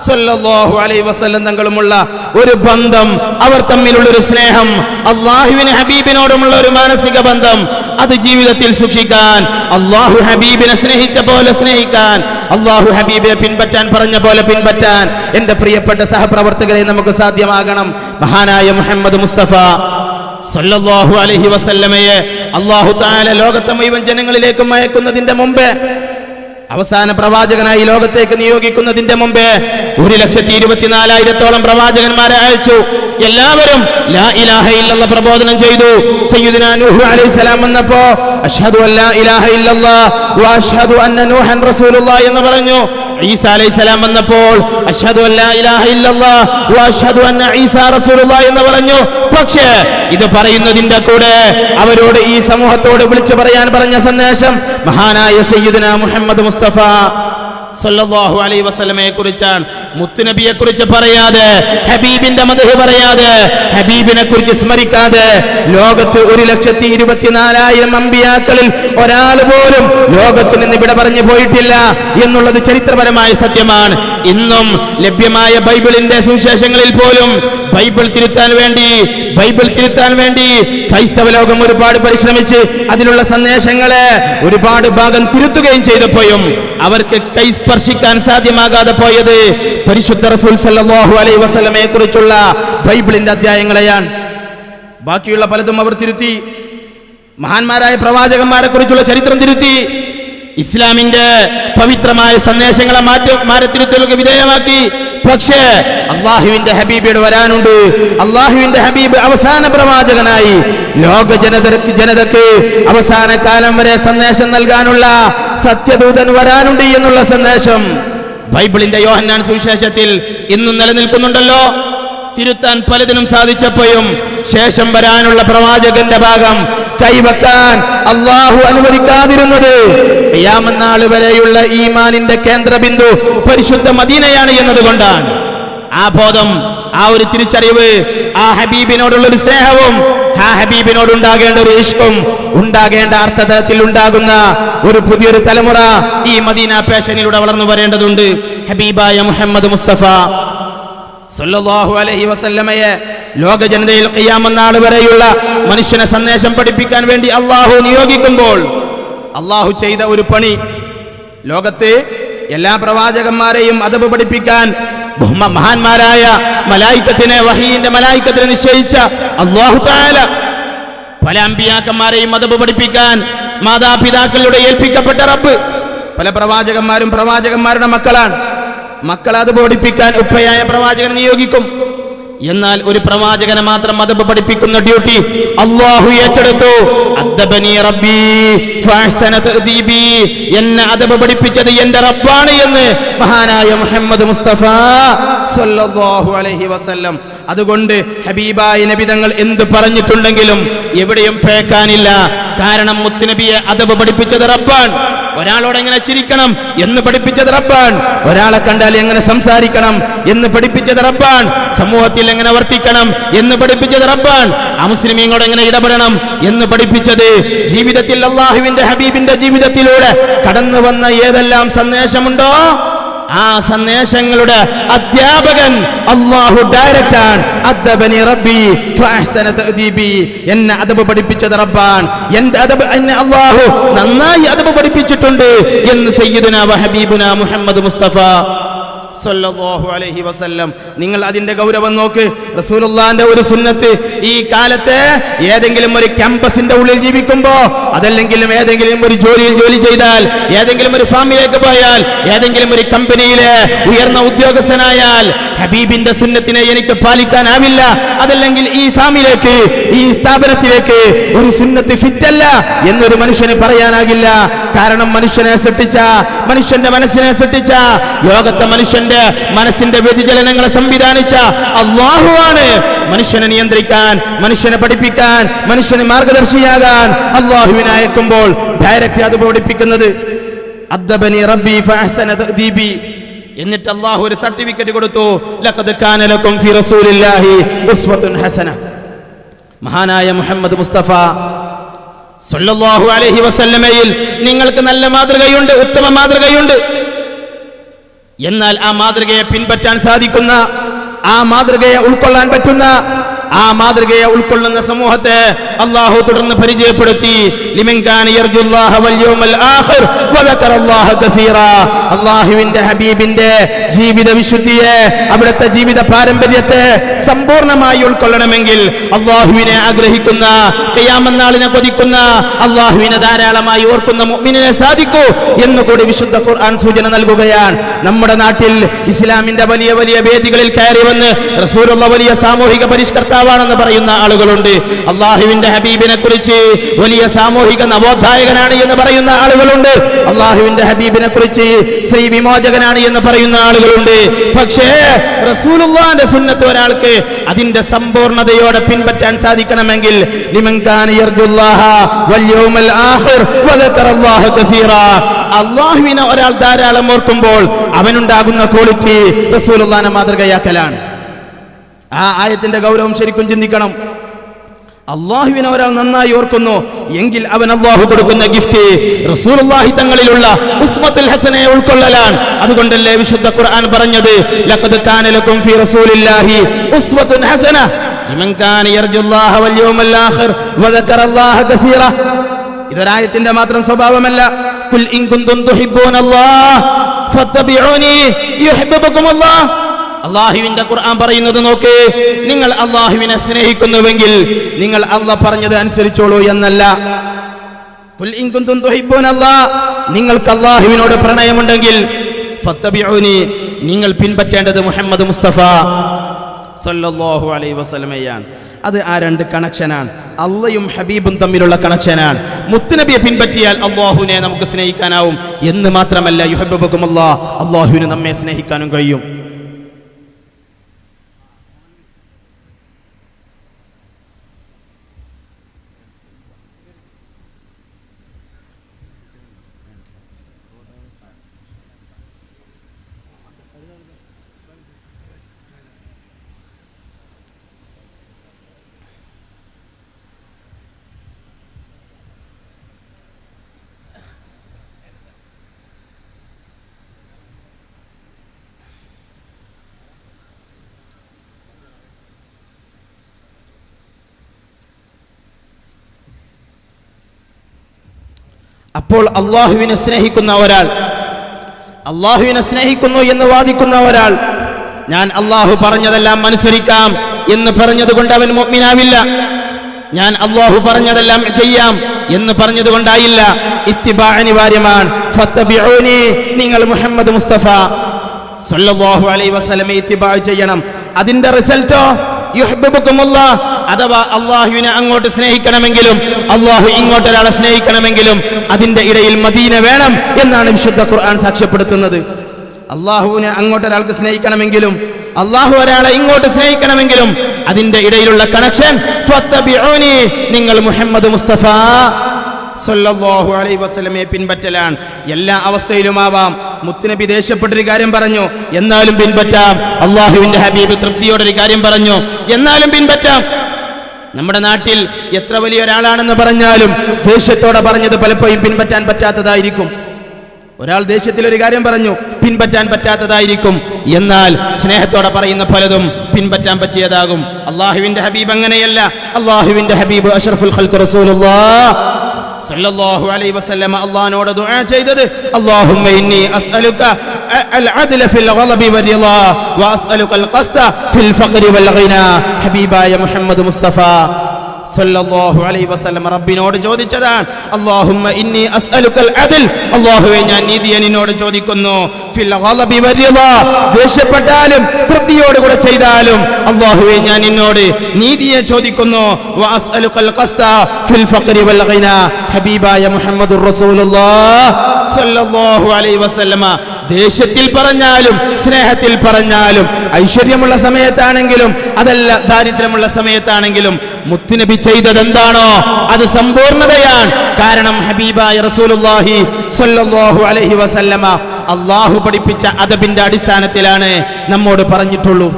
സല്ലല്ലാഹു അലൈഹി വസല്ലം തങ്ങളുമുള്ള ഒരു ബന്ധം, അവർ തമ്മിലുള്ള ഒരു സ്നേഹം, അല്ലാഹുവിന് ഹബീബിനോടുമുള്ള ഒരു മാനസിക ബന്ധം, അത് ജീവിതത്തിൽ സൂക്ഷിക്കാൻ, അല്ലാഹു ഹബീബിനെ സ്നേഹിച്ച പോലെ സ്നേഹിക്കാൻ, അല്ലാഹു ഹബീബിനെ പിൻപറ്റാൻ പറഞ്ഞ പോലെ പിൻപറ്റാൻ എന്റെ പ്രിയപ്പെട്ട സഹപ്രവർത്തകരെ നമുക്ക് സാധ്യമാകണം. മഹാനായ മുഹമ്മദ് മുസ്തഫ സല്ലല്ലാഹു അലൈഹി വസല്ലമയെ അല്ലാഹു തആല ലോകത്തെ മുഴുവൻ ജനങ്ങളിലേക്ക് അയക്കുന്നതിന്റെ മുമ്പേ, അവസാന പ്രവാചകനായി ലോകത്തേക്ക് നിയോഗിക്കുന്നതിന്റെ മുമ്പേ 1,24,000 പ്രവാചകന്മാരെ അയച്ചു. എല്ലാവരും ലാ ഇലാഹ ഇല്ലല്ലാഹ് പ്രബോധനം ചെയ്തു. സയ്യിദുനാ നൂഹ് അലൈഹിസ്സലാം വന്നപ്പോ അഷ്ഹദു അല്ലാ ഇലാഹ ഇല്ലല്ലാഹ് വ അഷ്ഹദു അന്ന നൂഹൻ റസൂലുള്ളാഹ് എന്ന് പറഞ്ഞു. ഈസാ അലൈഹിസ്സലാം വന്നപ്പോൾ അഷ്ഹദു അല്ലാ ഇലാഹ ഇല്ലല്ലാഹ് വ അഷ്ഹദു അന്ന ഈസാ റസൂലുള്ളാഹ് എന്ന് പറഞ്ഞു. പക്ഷേ ഇത് പറയുന്നതിന്റെ കൂടെ അവരോട്, ഈ സമൂഹത്തോട് വിളിച്ചു പറയാൻ പറഞ്ഞ സന്ദേശം മഹാനായ സയ്യിദുനാ മുഹമ്മദ് മുസ്തഫ സല്ലല്ലാഹു അലൈഹി വസല്ലമയെ കുറിച്ചാണ്. മുത്തുനബിയെ കുറിച്ച് പറയാതെ, ഹബീബിന്റെ മദ്ഹ് പറയാതെ, ഹബീബിനെ കുറിച്ച് സ്മരിക്കാതെ ലോകത്ത് 1,24,000 അമ്പിയാക്കളിൽ ഒരാൾ പോലും ലോകത്ത് നിന്ന് വിട പറഞ്ഞു പോയിട്ടില്ല എന്നുള്ളത് ചരിത്രപരമായ സത്യമാണ്. ഇന്നും ലഭ്യമായ ബൈബിളിന്റെ സുവിശേഷങ്ങളിൽ പോലും ബൈബിൾ തിരുത്താൻ വേണ്ടി ക്രൈസ്തവ ലോകം ഒരുപാട് പരിശ്രമിച്ച് അതിലുള്ള സന്ദേശങ്ങളെ ഒരുപാട് ഭാഗം തിരുത്തുകയും ചെയ്തപ്പോഴും അവർക്ക് സ്പർശിക്കാൻ സാധ്യമാകാതെ പോയത് പരിശുദ്ധ റസൂൽ സല്ലല്ലാഹു അലൈഹി വസല്ലമയെ കുറിച്ചുള്ള ബൈബിളിന്റെ അധ്യായങ്ങളെയാണ്. ബാക്കിയുള്ള പലതും അവർ തിരുത്തി. മഹാന്മാരായ പ്രവാചകന്മാരെ കുറിച്ചുള്ള ചരിത്രം തിരുത്തി. ഇസ്ലാമിന്റെ പവിത്രമായ സന്ദേശങ്ങളെ മാറ്റത്തിരുത്തലുകൾക്ക് വിധേയമാക്കി. പക്ഷേ അള്ളാഹുവിന്റെ ഹബീബിയുടെ വരാനുണ്ട്. അള്ളാഹുവിന്റെ ഹബീബ് അവസാന പ്രവാചകനായി ലോക ജനതക്ക് അവസാന കാലം വരെ സന്ദേശം നൽകാനുള്ള സത്യദൂതൻ വരാനുണ്ട് എന്നുള്ള സന്ദേശം ബൈബിളിന്റെ യോഹന്നാൻ സുവിശേഷത്തിൽ ഇന്നും നിലനിൽക്കുന്നുണ്ടല്ലോ. തിരുത്താൻ പലതിനും സാധിച്ചപ്പോഴും ശേഷം വരാനുള്ള പ്രവാചകന്റെ ഭാഗം കൈവെക്കാൻ അള്ളാഹു അനുവദിക്കാതിരുന്നത് ഖിയാമത്ത് നാൾ വരെയുള്ള ഈമാനിന്റെ കേന്ദ്രബിന്ദു പരിശുദ്ധ മദീനയാണ് എന്നതുകൊണ്ടാണ്. ആ ബോധം, ആ ഒരു തിരിച്ചറിവ്, ആ ഹബീബിനോടുള്ള ഒരു സ്നേഹവും, ആ ഹബീബിനോട് ഉണ്ടാകേണ്ട ഒരു ഇഷ്കും, ഉണ്ടാകേണ്ട അർത്ഥതലത്തിൽ ഉണ്ടാകുന്ന ഒരു പുതിയൊരു തലമുറ ഈ മദീന പേഷനിലൂടെ വളർന്നു വരേണ്ടതുണ്ട്. ഹബീബായ മുഹമ്മദ് മുസ്തഫ സല്ലല്ലാഹു അലൈഹി വസല്ലമയെ ലോക ജനതയിൽ ഖിയാമത്ത് നാൾ വരെയുള്ള മനുഷ്യനെ സന്ദേശം പഠിപ്പിക്കാൻ വേണ്ടി അള്ളാഹു നിയോഗിക്കുമ്പോൾ അള്ളാഹു ചെയ്ത ഒരു പണി, ലോകത്ത് എല്ലാ പ്രവാചകന്മാരെയും അദബ് പഠിപ്പിക്കാൻ മഹാന്മാരായ മലായിക്കത്തിനെ, വഹീന്റെ മലായിക്കത്തിനെ നിശ്ചയിച്ച അല്ലാഹു തആല പല അമ്പിയാക്കന്മാരെയും അദബ് പഠിപ്പിക്കാൻ മാതാപിതാക്കളുടെ ഏൽപ്പിക്കപ്പെട്ട റബ്ബ്. പല പ്രവാചകന്മാരും പ്രവാചകന്മാരുടെ മക്കളാണ്. മക്കളെ അദബ് പഠിപ്പിക്കാൻ ഉപ്പയായ പ്രവാചകനെ നിയോഗിക്കും. എന്നാൽ ഒരു പ്രവാചകനെ മാത്രം അദബ് പഠിപ്പിക്കുന്ന ഡ്യൂട്ടി അല്ലാഹു ഏറ്റെടുത്തു. അദ്ദബനി റബ്ബി ഫഅഹ്സന തഅദീബി, എന്നെ അദബ് പഠിപ്പിച്ചത് എന്റെ റബ്ബാണ് എന്ന് മഹാനായ മുഹമ്മദ് മുസ്തഫ സല്ലല്ലാഹു അലൈഹി വസല്ലം. അതുകൊണ്ട് ഹബീബായ നബി തങ്ങൾ എന്ത് പറഞ്ഞിട്ടുണ്ടെങ്കിലും എവിടെയും പേക്കാനില്ല. കാരണം മുത്തുനബിയെ അദബ് പഠിപ്പിച്ചത് റബ്ബാൻ. ഒരാളോട് എങ്ങനെ ചിരിക്കണം എന്ന് പഠിപ്പിച്ചത് റബ്ബാൻ. ഒരാളെ കണ്ടാൽ എങ്ങനെ സംസാരിക്കണം എന്ന് പഠിപ്പിച്ചത് റബ്ബാൻ. സമൂഹത്തിൽ എങ്ങനെ വർത്തിക്കണം എന്ന് പഠിപ്പിച്ചത് റബ്ബാൻ. അമുസ്ലിമീങ്ങളോട് എങ്ങനെ ഇടപെടണം എന്ന് പഠിപ്പിച്ചത്, ജീവിതത്തിൽ അല്ലാഹുവിന്റെ ഹബീബിന്റെ ജീവിതത്തിലൂടെ കടന്നു വന്ന ഏതെല്ലാം സന്ദേശമുണ്ടോ ആ സന്ദേശങ്ങളുടെ അധ്യാപകൻ അല്ലാഹു ഡയറക്റ്റാണ്. അദ്ദബനി റബ്ബി ഫഅഹ്സന തഅദീബി, എന്നെ അദബ് പഠിപ്പിച്ചത് റബ്ബാൻ. എന്റെ അദബ് എന്നെ അല്ലാഹു നന്നായി അദബ് പഠിപ്പിച്ചിട്ടുണ്ട് എന്ന് സയ്യിദുനാ വ ഹബീബുനാ മുഹമ്മദ് മുസ്തഫ സല്ലല്ലാഹു അലൈഹി വസല്ലം. നിങ്ങൾ അതിന്റെ ഗൗരവം നോക്ക്. റസൂലുള്ളാഹിന്റെ ഒരു സുന്നത്ത് ഈ കാലത്തെ ഏതെങ്കിലും ഒരു ക്യാമ്പസിന്റെ ഉള്ളിൽ ജീവിക്കുമ്പോ, അതല്ലെങ്കിൽ ഏതെങ്കിലും ഒരു ജോലി ചെയ്താൽ, ഏതെങ്കിലും ഒരു ഫാമിലേക്ക് പോയാൽ, ഏതെങ്കിലും ഒരു കമ്പനിയിലെ ഉയർന്ന ഉദ്യോഗസ്ഥനായാൽ ഹബീബിന്റെ സുന്നത്തിനെ എനിക്ക് പാലിക്കാനാവില്ല, അതല്ലെങ്കിൽ ഈ ഫാമിലേക്ക്, ഈ സ്ഥാപനത്തിലേക്ക് ഒരു സുന്നത്ത് ഫിറ്റല്ല എന്നൊരു മനുഷ്യന് പറയാനാകില്ല. കാരണം മനുഷ്യനെ സൃഷ്ടിച്ച, മനുഷ്യന്റെ മനസ്സിനെ സൃഷ്ടിച്ച, ലോകത്തെ മനുഷ്യന്റെ മനസ്സിന്റെ വ്യതിചലനങ്ങളെ സംവിധാനിച്ച അല്ലാഹുവാണ് മനുഷ്യനെ നിയന്ത്രിക്കാൻ, മനുഷ്യനെ പഠിപ്പിക്കാൻ, മനുഷ്യന് മാർഗദർശിയാകാൻ അല്ലാഹുവിനെ അയക്കുമ്പോൾ ഡയറക്റ്റ് അത് പഠിപ്പിക്കുന്നത്. അദ്ദബനി റബ്ബി ഫഅഹ്സന തഅദീബി. എന്നിട്ട് അല്ലാഹു ഒരു സർട്ടിഫിക്കറ്റ് കൊടുത്തു, ലഖദ് കാന ലക്കും ഫി റസൂലില്ലാഹി ഉസ്വത്തുൻ ഹസന. മഹാനായ മുഹമ്മദ് മുസ്തഫ സല്ലല്ലാഹു അലൈഹി വസല്ലമയിൽ നിങ്ങൾക്ക് നല്ല മാതൃകയുണ്ട്, ഉത്തമ മാതൃകയുണ്ട്. എന്നാൽ ആ മാതൃകയെ പിൻപറ്റാൻ സാധിക്കുന്ന, ആ മാതൃകയെ ഉൾക്കൊള്ളാൻ പറ്റുന്ന, ആ മാതൃകയെ ഉൾക്കൊള്ളുന്ന സമൂഹത്തെ അല്ലാഹു തുടർന്ന് പരിചയപ്പെടുത്തി. ലിമൻ കാന യർജുല്ലാഹ വൽ യൗമൽ ആഖിർ വദക്കറല്ലാഹ കസീറാ. അല്ലാഹുവിന്റെ ഹബീബിന്റെ ജീവിത വിശുദ്ധിയെ, അവിടുത്തെ ജീവിത പാരമ്പര്യത്തെ സമ്പൂർണ്ണമായി ഉൾക്കൊള്ളണമെങ്കിൽ അല്ലാഹുവിനെ ആഗ്രഹിക്കുന്ന, ഖിയാമത്ത് നാളിനെ കൊതിക്കുന്ന, അല്ലാഹുവിനെ ധാരാളമായി ഓർക്കുന്ന മുഅ്മിനിനെ സാധിക്കൂ എന്നുകൂടി വിശുദ്ധ ഖുർആൻ സൂചന നൽകുകയാണ്. നമ്മുടെ നാട്ടിൽ ഇസ്ലാമിന്റെ വലിയ വലിയ വേദികളിൽ കയറി വന്ന് റസൂലുള്ള വലിയ സാമൂഹിക പരിഷ്കർത്താവാണെന്ന് പറയുന്ന ആളുകളുണ്ട്. അല്ലാഹുവിന്റെ ഹബീബിനെ കുറിച്ച് വലിയ സാമൂഹിക നവോത്ഥായകനാണ് എന്ന് പറയുന്ന ആളുകളുണ്ട്. അല്ലാഹുവിന്റെ ഹബീബിനെ കുറിച്ച് സ്ത്രീ വിമോചകനാണ് എന്ന് പറയുന്ന ആളുകളുണ്ട്. പക്ഷേ റസൂലുള്ളാഹിന്റെ സുന്നത്ത് ഒരാൾക്ക് അതിന്റെ സമ്പൂർണ്ണതയോടെ പിൻപറ്റാൻ സാധിക്കണമെങ്കിൽ ലിമൻ കാന യർജുല്ലാഹ വൽ യൗമൽ ആഖിർ വദക്കറല്ലാഹ കസീറാ. അല്ലാഹുവിനെ ഒരാൾ ധാരാളം ഓർക്കുമ്പോൾ അവനുണ്ടാകുന്ന ക്വാളിറ്റി റസൂലുള്ളാഹിനെ മാതൃകയാക്കലാണ്. ആ ആയത്തിന്റെ ഗൗരവം ശരിക്കും ചിന്തിക്കണം. അല്ലാഹുവിനെ ഒരാൾ നന്നായി ഓർക്കുന്നു എങ്കിൽ അവൻ അല്ലാഹു കൊടുക്കുന്ന ഗിഫ്റ്റ് റസൂലുള്ളാഹി തങ്ങളിലുള്ള ഉസ്വത്തുൽ ഹസനയെ ഉൾക്കൊള്ളലാണ്. അതുകൊണ്ടല്ലേ വിശുദ്ധ ഖുർആൻ പറഞ്ഞത് ലഖദ് കാന ലക്കും ഫീ റസൂലില്ലാഹി ഉസ്വത്തുൻ ഹസന ലിമൻ കാന യർജുല്ലാഹ വൽ യൗമൽ ആഖിർ വദക്കറല്ലാഹ കസീറാ. ഇതൊരായത്തിന്റെ മാത്രം സ്വഭാവമല്ല. ഖുൽ ഇൻ കുൻതും തുഹിബ്ബൂനല്ലാഹ ഫത്തബിഊനി യുഹിബ്ബുകുമുല്ലാഹ്. അല്ലാഹുവിന്റെ ഖുർആൻ പറയുന്നത് നോക്ക്, നിങ്ങൾ അല്ലാഹുവിനെ സ്നേഹിക്കുന്നുവെങ്കിൽ നിങ്ങൾ അല്ലാഹ് പറഞ്ഞത് അനുസരിച്ചോളൂ എന്നല്ല. ഖുൽ ഇൻ കുൻതും തുഹിബ്ബൂനല്ലാഹ്, നിങ്ങൾക്ക് അല്ലാഹുവിനോട് പ്രണയമുണ്ടെങ്കിൽ ഫത്തബിഊനി, നിങ്ങൾ പിൻപറ്റേണ്ടത് മുഹമ്മദ് മുസ്തഫ സല്ലല്ലാഹു അലൈഹി വസല്ലമയാണ്. അത് ആ രണ്ട് കണക്ഷനാണ്, അള്ളയും ഹബീബും തമ്മിലുള്ള കണക്ഷനാണ്. മുത്തുനബിയെ പിൻപറ്റിയാൽ അല്ലാഹുവിനെ നമുക്ക് സ്നേഹിക്കാനാവും എന്ന് മാത്രമല്ല യുഹിബ്ബുകുമുല്ലാഹ്, അല്ലാഹുവിനെ നമ്മെ സ്നേഹിക്കാനും കഴിയും. അപ്പോൾ അല്ലാഹുവിനെ സ്നേഹിക്കുന്ന ഒരാൾ, അല്ലാഹുവിനെ സ്നേഹിക്കുന്നു എന്ന് വാദിക്കുന്ന ഒരാൾ, ഞാൻ അല്ലാഹു പറഞ്ഞതെല്ലാം അനുസരിക്കാം എന്ന് പറഞ്ഞതുകൊണ്ട് അവൻ മുഅ്മിനാവില്ല. ഞാൻ അല്ലാഹു പറഞ്ഞതെല്ലാം ചെയ്യാം എന്ന് പറഞ്ഞതുകൊണ്ടായില്ല. ഇത്തിബാ അനിവാര്യമാണ്. ഫത്തബിഊനി, നിങ്ങൾ മുഹമ്മദ് മുസ്തഫ സല്ലല്ലാഹു അലൈഹി വസല്ലമയെ ഇത്തിബാ ചെയ്യണം. അതിന്റെ റിസൾട്ടോ യുഹിബ്ബുകുമുല്ലാഹ്, അഥവാ അല്ലാഹുവിനെ അങ്ങോട്ട് സ്നേഹിക്കണമെങ്കിലും അല്ലാഹു ഇങ്ങോട്ട് ഒരാളെ സ്നേഹിക്കണമെങ്കിലും അതിന്റെ ഇടയിൽ മദീന വേണം എന്നാണ് വിശുദ്ധ ഖുർആൻ സാക്ഷ്യപ്പെടുത്തുന്നത്. അല്ലാഹുവിനെ അങ്ങോട്ട് ഒരാൾക്ക് സ്നേഹിക്കണമെങ്കിലും അല്ലാഹു ഒരാളെ ഇങ്ങോട്ട് സ്നേഹിക്കണമെങ്കിലും അതിന്റെ ഇടയിലുള്ള കണക്ഷൻ ഫത്തബിഊനി, നിങ്ങൾ മുഹമ്മദ് മുസ്തഫ സല്ലല്ലാഹു അലൈഹി വസല്ലമയെ പിൻപറ്റലാണ്. എല്ലാ അവസ്ഥയിലുമാവാം. മുത്തുനബി ദേഷ്യപ്പെട്ടൊരു കാര്യം പറഞ്ഞു, എന്നാലും പിൻപറ്റാം. അല്ലാഹുവിന്റെ ഹബീബ് തൃപ്തിയോടൊരു കാര്യം പറഞ്ഞു, എന്നാലും പിൻപറ്റാം. നമ്മുടെ നാട്ടിൽ എത്ര വലിയ ഒരാളാണെന്ന് പറഞ്ഞാലും ദേഷ്യത്തോടെ പറഞ്ഞത് പലപ്പോഴും പിൻപറ്റാൻ പറ്റാത്തതായിരിക്കും. ഒരാൾ ദേഷ്യത്തിൽ ഒരു കാര്യം പറഞ്ഞു, പിൻപറ്റാൻ പറ്റാത്തതായിരിക്കും. എന്നാൽ സ്നേഹത്തോടെ പറയുന്ന പലതും പിൻപറ്റാൻ പറ്റിയതാകും. അല്ലാഹുവിന്റെ ഹബീബ് അങ്ങനെയല്ല. അല്ലാഹുവിന്റെ ഹബീബ് അഷ്റഫുൽ ഖൽഖ് റസൂലുള്ളാഹ് സല്ലല്ലാഹു അലൈഹി വസല്ലം അല്ലാഹുവോട് ദുആ ചെയ്തത്, അല്ലാഹുമ്മ ഇന്നി അസ്അലുക അൽ അദ്ല ഫിൽ ഗളബി വറിളാ വഅസ്അലുക അൽ ഖസ്ത ഫിൽ ഫഖരി വൽ ഗിനാ. ഹബീബായ മുഹമ്മദ് മുസ്തഫ സല്ലല്ലാഹു അലൈഹി വസല്ലം റബ്ബിനോട് ചോദിച്ചതാണ്, അല്ലാഹുമ്മ ഇന്നി അസ്അലുകൽ അദ്ൽ, അല്ലാഹുവേ ഞാൻ നീതിയെ നിന്നോട് ചോദിക്കുന്നു. ഫിൽ ഗളബി വറിളാ, ദേഷ്യപ്പെട്ടാലും തൃപ്തിയോടുകൂടെ ചെയ്താലും അല്ലാഹുവേ ഞാൻ നിന്നോട് നീതിയെ ചോദിക്കുന്നു. വഅസ്അലുകൽ ഖസ്ത ഫിൽ ഫഖരി വൽ ഗിനാ. ഹബീബായ മുഹമ്മദുർ റസൂലുള്ളാഹ് സല്ലല്ലാഹു അലൈഹി വസല്ലമ ദേഷ്യത്തിൽ പറഞ്ഞാലും സ്നേഹത്തിൽ പറഞ്ഞാലും ഐശ്വര്യമുള്ള സമയത്താണെങ്കിലും അതല്ല ദാരിദ്ര്യമുള്ള സമയത്താണെങ്കിലും മുത്തുനബി ചെയ്തത് എന്താണോ അത് സമ്പൂർണ്ണതയാണ്. കാരണം ഹബീബായ റസൂലുള്ളാഹി സ്വല്ലല്ലാഹു അലൈഹി വസല്ലമ അല്ലാഹു പഠിപ്പിച്ച അദബിന്റെ അടിസ്ഥാനത്തിലാണ് നമ്മോട് പറഞ്ഞിട്ടുള്ളൂ.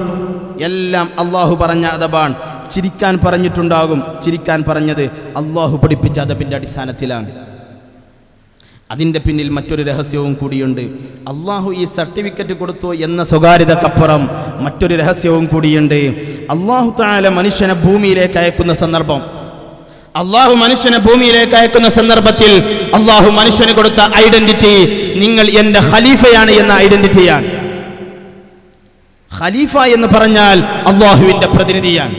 എല്ലാം അല്ലാഹു പറഞ്ഞ അദബാണ്. ചിരിക്കാൻ പറഞ്ഞിട്ടുണ്ടാകും, ചിരിക്കാൻ പറഞ്ഞത് അല്ലാഹു പഠിപ്പിച്ച അദബിന്റെ അടിസ്ഥാനത്തിലാണ്. അതിൻ്റെ പിന്നിൽ മറ്റൊരു രഹസ്യവും കൂടിയുണ്ട്. അള്ളാഹു ഈ സർട്ടിഫിക്കറ്റ് കൊടുത്തു എന്ന സ്വകാര്യതക്കപ്പുറം മറ്റൊരു രഹസ്യവും കൂടിയുണ്ട്. അള്ളാഹു തആല മനുഷ്യനെ ഭൂമിയിലേക്ക് അയക്കുന്ന സന്ദർഭം, അള്ളാഹു മനുഷ്യനെ ഭൂമിയിലേക്ക് അയക്കുന്ന സന്ദർഭത്തിൽ അള്ളാഹു മനുഷ്യന് കൊടുത്ത ഐഡന്റിറ്റി നിങ്ങൾ എൻ്റെ ഖലീഫയാണ് എന്ന ഐഡന്റിറ്റിയാണ്. ഖലീഫ എന്ന് പറഞ്ഞാൽ അള്ളാഹുവിൻ്റെ പ്രതിനിധിയാണ്.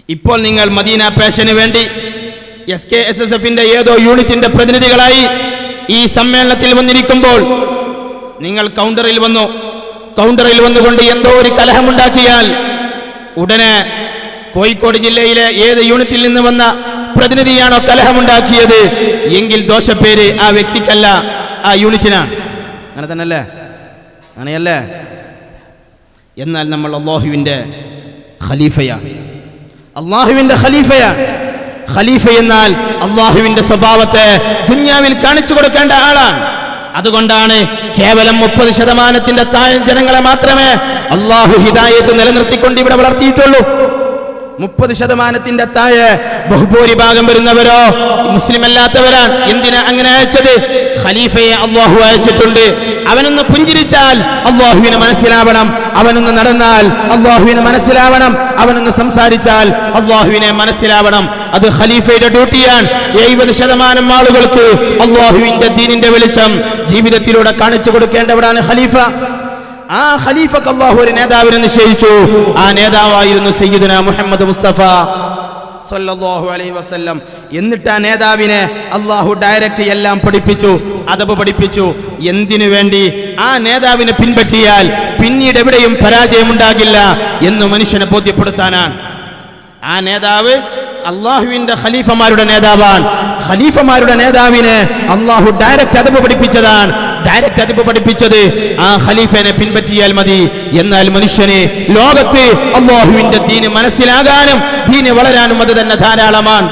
ഇപ്പോൾ നിങ്ങൾ മദീന പാഷന് വേണ്ടി SKSSFന്റെ ഏതോ യൂണിറ്റിന്റെ പ്രതിനിധികളായി ഈ സമ്മേളനത്തിൽ വന്നിരിക്കുമ്പോൾ നിങ്ങൾ കൗണ്ടറിൽ വന്നുകൊണ്ട് എന്തോ ഒരു കലഹമുണ്ടാക്കിയാൽ ഉടനെ കോഴിക്കോട് ജില്ലയിലെ ഏത് യൂണിറ്റിൽ നിന്ന് വന്ന പ്രതിനിധിയാണോ കലഹമുണ്ടാക്കിയത് എങ്കിൽ ദോഷപ്പേര് ആ വ്യക്തിക്കല്ല, ആ യൂണിറ്റിനാണ്. അങ്ങനെ തന്നെയല്ലേ? അങ്ങനെയല്ലേ? എന്നാൽ നമ്മൾ അല്ലാഹുവിൻ്റെ ഖലീഫയാണ്. അല്ലാഹുവിൻ്റെ ഖലീഫയാണ്. ഖലീഫ എന്നാൽ അല്ലാഹുവിൻ്റെ സ്വഭാവത്തെ ദുനിയാവിൽ കാണിച്ചു കൊടുക്കേണ്ട ആളാണ്. അതുകൊണ്ടാണ് കേവലം 30% താഴെ ജനങ്ങളെ മാത്രമേ അല്ലാഹു ഹിദായത്ത് നിലനിർത്തിക്കൊണ്ട് ഇവിടെ വളർത്തിയിട്ടുള്ളൂ. 30% താഴെ ബഹുഭൂരിഭാഗം വരുന്നവരോ മുസ്ലിം അല്ലാത്തവരാണ്. എന്തിനാ അങ്ങനെ അയച്ചത്? ഖലീഫയെ അല്ലാഹു അയച്ചിട്ടുണ്ട്. അവനൊന്ന് പുഞ്ചിരിച്ചാൽ അല്ലാഹുവിനെ മനസ്സിലാവണം, അവനൊന്ന് നടന്നാൽ അല്ലാഹുവിനെ മനസ്സിലാവണം, അവനൊന്ന് സംസാരിച്ചാൽ അല്ലാഹുവിനെ മനസ്സിലാവണം. അത് ഖലീഫയുടെ ഡ്യൂട്ടിയാണ്. 70% ആളുകൾക്ക് അല്ലാഹുവിന്റെ ദീനിന്റെ വെളിച്ചം ജീവിതത്തിലൂടെ കാണിച്ചു കൊടുക്കേണ്ടവരാണ് ഖലീഫ. ആ ഖലീഫക്ക് അല്ലാഹു ഒരു നേതാവിനെ നിശ്ചയിച്ചു. ആ നേതാവായിരുന്നു സയ്യിദുനാ മുഹമ്മദ് മുസ്തഫ സല്ലല്ലാഹു അലൈഹി വസല്ലം. എന്നിട്ട് ആ നേതാവിനെ അല്ലാഹു ഡയറക്റ്റ് എല്ലാം പഠിപ്പിച്ചു, അദബ് പഠിപ്പിച്ചു. എന്തിനു വേണ്ടി? ആ നേതാവിനെ പിൻപറ്റിയാൽ പിന്നീട് എവിടെയും പരാജയമുണ്ടാകില്ല എന്ന് മനുഷ്യനെ ബോധ്യപ്പെടുത്താനാണ്. ആ നേതാവ് അല്ലാഹുവിന്റെ ഖലീഫമാരുടെ നേതാവാണ്. ഖലീഫമാരുടെ നേതാവിനെ അല്ലാഹു ഡയറക്റ്റ് അദബ് പഠിപ്പിച്ചതാണ്. ഡയറക്റ്റ് അദബ് പഠിപ്പിച്ചത് ആ ഖലീഫനെ പിൻപറ്റിയാൽ മതി. എന്നാൽ മനുഷ്യനെ ലോകത്ത് അല്ലാഹുവിന്റെ ദീന് മനസ്സിലാകാനും ദീന് വളരാനും അത് തന്നെ ധാരാളമാണ്.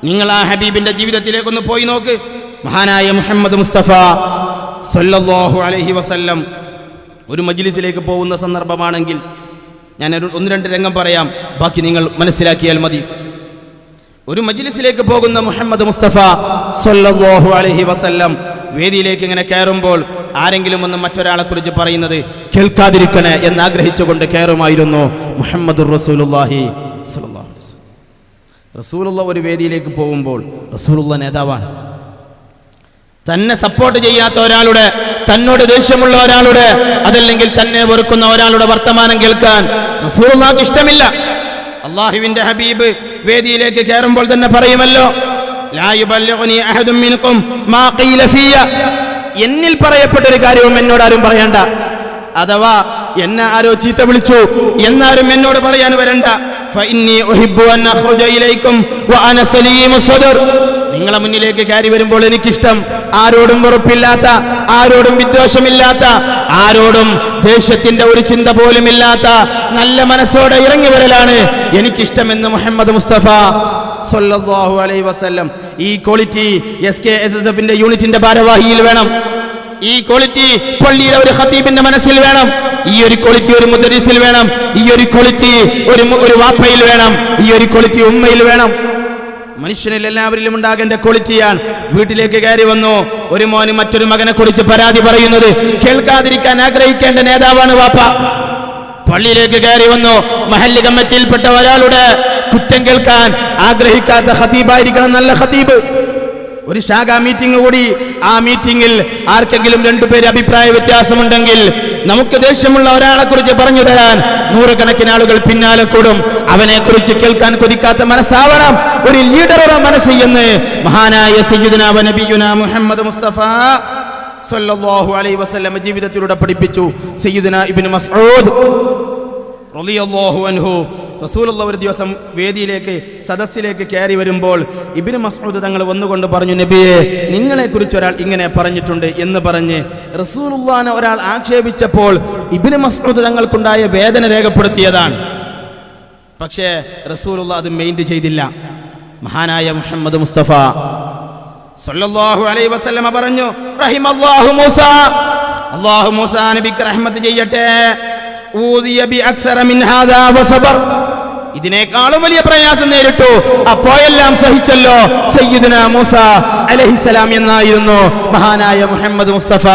നിങ്ങൾ ആ ഹബീബിന്റെ ജീവിതത്തിലേക്കൊന്ന് പോയി നോക്ക്. മഹാനായ മുഹമ്മദ് മുസ്തഫ സല്ലല്ലാഹു അലൈഹി വസല്ലം ഒരു മജ്ലിസിലേക്ക് പോകുന്ന സന്ദർഭമാണെങ്കിൽ ഞാൻ 1-2 രംഗം പറയാം, ബാക്കി നിങ്ങൾ മനസ്സിലാക്കിയാൽ മതി. ഒരു മജ്ലിസിലേക്ക് പോകുന്ന മുഹമ്മദ് മുസ്തഫ സല്ലല്ലാഹു അലൈഹി വസല്ലം വേദിയിലേക്ക് ഇങ്ങനെ കയറുമ്പോൾ ആരെങ്കിലും ഒന്ന് മറ്റൊരാളെ കുറിച്ച് പറയുന്നത് കേൾക്കാതിരിക്കണേ എന്നാഗ്രഹിച്ചുകൊണ്ട് കയറുമായിരുന്നു മുഹമ്മദുർ റസൂലുള്ളാഹി സ്വല്ലല്ലാഹു അലൈഹി വസല്ലം. റസൂലുള്ള ഒരു വേദിയിലേക്ക് പോകുമ്പോൾ റസൂലുള്ള നേതാവാണ്. തന്നെ സപ്പോർട്ട് ചെയ്യാത്ത ഒരാളുടെ, തന്നോട് ദേഷ്യമുള്ള ഒരാളുടെ, അതല്ലെങ്കിൽ തന്നെ വെറുക്കുന്ന ഒരാളുടെ വർത്തമാനം കേൾക്കാൻ റസൂലുള്ളാഹിക്ക് ഇഷ്ടമില്ല. അല്ലാഹുവിന്റെ ഹബീബ് വേദിയിലേക്ക് കയറുമ്പോൾ തന്നെ പറയുമല്ലോ, ലാ യുബല്ലിഗുനി അഹദും മിൻകും മാ ഖീല ഫിയ. എന്നിൽ പറയപ്പെട്ടൊരു കാര്യവും എന്നോട് ആരും പറയണ്ട. അഥവാ എന്നെ ആരോ ചീത്ത വിളിച്ചു എന്നാരും എന്നോട് പറയാൻ വരണ്ട. ഫഇന്നി ഉഹിബ്ബു അൻ അഖ്റുജ ഇലൈക്കും വഅന സലീമു സദർ. നിങ്ങളെ മുന്നിലേക്ക് കയറി വരുമ്പോൾ എനിക്കിഷ്ടം ആരോടും വെറുപ്പില്ലാത്ത, ആരോടും വിദ്വേഷമില്ലാത്ത, ആരോടും ദേഷ്യത്തിന്റെ ഒരു ചിന്ത പോലും ഇല്ലാത്ത നല്ല മനസ്സോടെ ഇറങ്ങി വരലാണ് എനിക്കിഷ്ടമെന്ന് മുഹമ്മദ് മുസ്തഫ സല്ലല്ലാഹു അലൈഹി വസല്ലം. ഈ ക്വാളിറ്റി SKSSFന്റെ യൂണിറ്റിന്റെ ഭാരവാഹിയിൽ വേണം. ഈ ക്വാളിറ്റി പള്ളിയിലെ ഒരു ഖതീബിന്റെ മനസ്സിൽ വേണം. ഈ ഒരു ക്വാളിറ്റി ഒരു മുദരിസിൽ വേണം. ഈ ഒരു ക്വാളിറ്റി ഒരു വാപ്പയിൽ വേണം. ഈ ഒരു ക്വാളിറ്റി ഉമ്മയിൽ വേണം. മനുഷ്യനിൽ എല്ലാവരിലും ഉണ്ടാകേണ്ട ക്വാളിറ്റിയാണ്. വീട്ടിലേക്ക് കയറി വന്നു ഒരു മോന് മറ്റൊരു മകനെ കുറിച്ച് പരാതി പറയുന്നത് കേൾക്കാതിരിക്കാൻ ആഗ്രഹിക്കേണ്ട നേതാവാണ് വാപ്പ. പള്ളിയിലേക്ക് കയറി വന്നു മഹല്ല് കമ്മിറ്റിയിൽപ്പെട്ട ഒരാളുടെ കുറ്റം കേൾക്കാൻ ആഗ്രഹിക്കാത്ത ഖതീബായിരിക്കണം നല്ല ഖതീബ്. ഒരു ശാഖാ മീറ്റിംഗ് കൂടി, ആ മീറ്റിംഗിൽ ആർക്കെങ്കിലും 2 പേര് അഭിപ്രായ വ്യത്യാസമുണ്ടെങ്കിൽ നമുക്ക് ദേഷ്യമുള്ള ഒരാളെ കുറിച്ച് പറഞ്ഞു തരാൻ 100 ആളുകൾ പിന്നാലെ കൂടും. അവനെ കുറിച്ച് കേൾക്കാൻ കൊതിക്കാത്ത മനസ്സാവണം ഒരു ലീഡറുടെ മനസ്സ് എന്ന് മഹാനായ സയ്യിദുനാ വ നബിയുനാ മുഹമ്മദ് മുസ്തഫ സല്ലല്ലാഹു അലൈഹി വസല്ലം ജീവിതത്തിലൂടെ പഠിപ്പിച്ചു. സയ്യിദുനാ ഇബ്നു മസ്ഊദ് റളിയല്ലാഹു അൻഹു റസൂലുള്ള ഒരു ദിവസം വേദിയിലേക്ക് സദസ്സിലേക്ക് കയറി വരുമ്പോൾ ഇബ്നു മസ്ഊദ് തങ്ങൾ വന്നുകൊണ്ട് പറഞ്ഞു, നബിയെ നിങ്ങളെക്കുറിച്ച് ഒരാൾ ഇങ്ങനെ പറഞ്ഞിട്ടുണ്ട് എന്ന് പറഞ്ഞ് റസൂലുള്ളാഹിനെ ഒരാൾ ആക്ഷേപിച്ചപ്പോൾ ഇബ്നു മസ്ഊദ് തങ്ങൾക്കുണ്ടായ വേദന രേഖപ്പെടുത്തിയതാണ്. പക്ഷേ റസൂലുള്ളാഹി അത് മെയിൻറ്റ് ചെയ്തില്ല. മഹാനായ മുഹമ്മദ് മുസ്തഫ സല്ലല്ലാഹു അലൈഹി വസല്ലം പറഞ്ഞു, റഹിമല്ലാഹു മൂസ, അല്ലാഹു മൂസാ നബിക്ക് റഹ്മത്ത് ചെയ്യട്ടെ, ഊദിയ ബി അക്സറ മിൻ ഹാദാ വസബർ. ഇതിനേക്കാളും വലിയ പ്രയാസം നേരിട്ടു, അപ്പോഴെല്ലാം സഹിച്ചല്ലോ സയ്യിദുനാ മൂസ അലൈഹിസ്സലാം എന്നായിരുന്നു മഹാനായ മുഹമ്മദ് മുസ്തഫ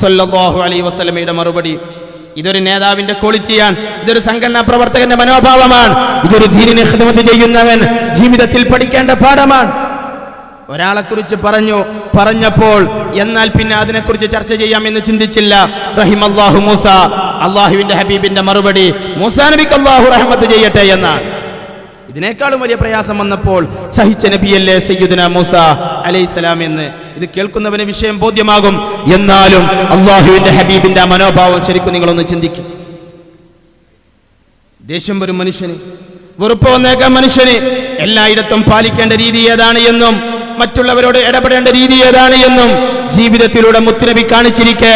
സല്ലല്ലാഹു അലൈഹി വസല്ലമയുടെ മറുപടി. ഇതൊരു നേതാവിന്റെ ക്വാളിറ്റിയാണ്, ഇതൊരു സംഘടനാ പ്രവർത്തകന്റെ മനോഭാവമാണ്, ഇതൊരു ദീനിനെ ഖിദ്മത്ത് ചെയ്യുന്നവൻ ജീവിതത്തിൽ പഠിക്കേണ്ട പാഠമാണ്. ഒരാളെ കുറിച്ച് പറഞ്ഞപ്പോൾ എന്നാൽ പിന്നെ അതിനെക്കുറിച്ച് ചർച്ച ചെയ്യാമെന്ന് ചിന്തിച്ചില്ല. റഹിമല്ലാഹു മൂസ, അള്ളാഹുവിന്റെ ഹബീബിന്റെ മറുപടി മൂസാ നബിക്ക് അള്ളാഹു റഹ്മത്ത് ചെയ്യട്ടെ എന്നാണ്. ഇതിനേക്കാളും വലിയ പ്രയാസം വന്നപ്പോൾ സഹിച്ച നബിയല്ലേ സയ്യിദുനാ മൂസ അലൈഹിസ്സലാം എന്ന് ഇത് കേൾക്കുന്നവന് വിഷയം ബോധ്യമാകും. എന്നാലും അള്ളാഹുവിന്റെ ഹബീബിന്റെ ആ മനോഭാവം ശരിക്കും നിങ്ങളൊന്ന് ചിന്തിക്കും. ദേഷ്യം വരും മനുഷ്യന്, വെറുപ്പ് വന്നേക്കാം മനുഷ്യന്. എല്ലായിടത്തും പാലിക്കേണ്ട രീതി ഏതാണ് എന്നും മറ്റുള്ളവരോട് ഇടപെടേണ്ട രീതി ഏതാണ് എന്നും ജീവിതത്തിലൂടെ മുത്തുനബി കാണിച്ചിരിക്കെ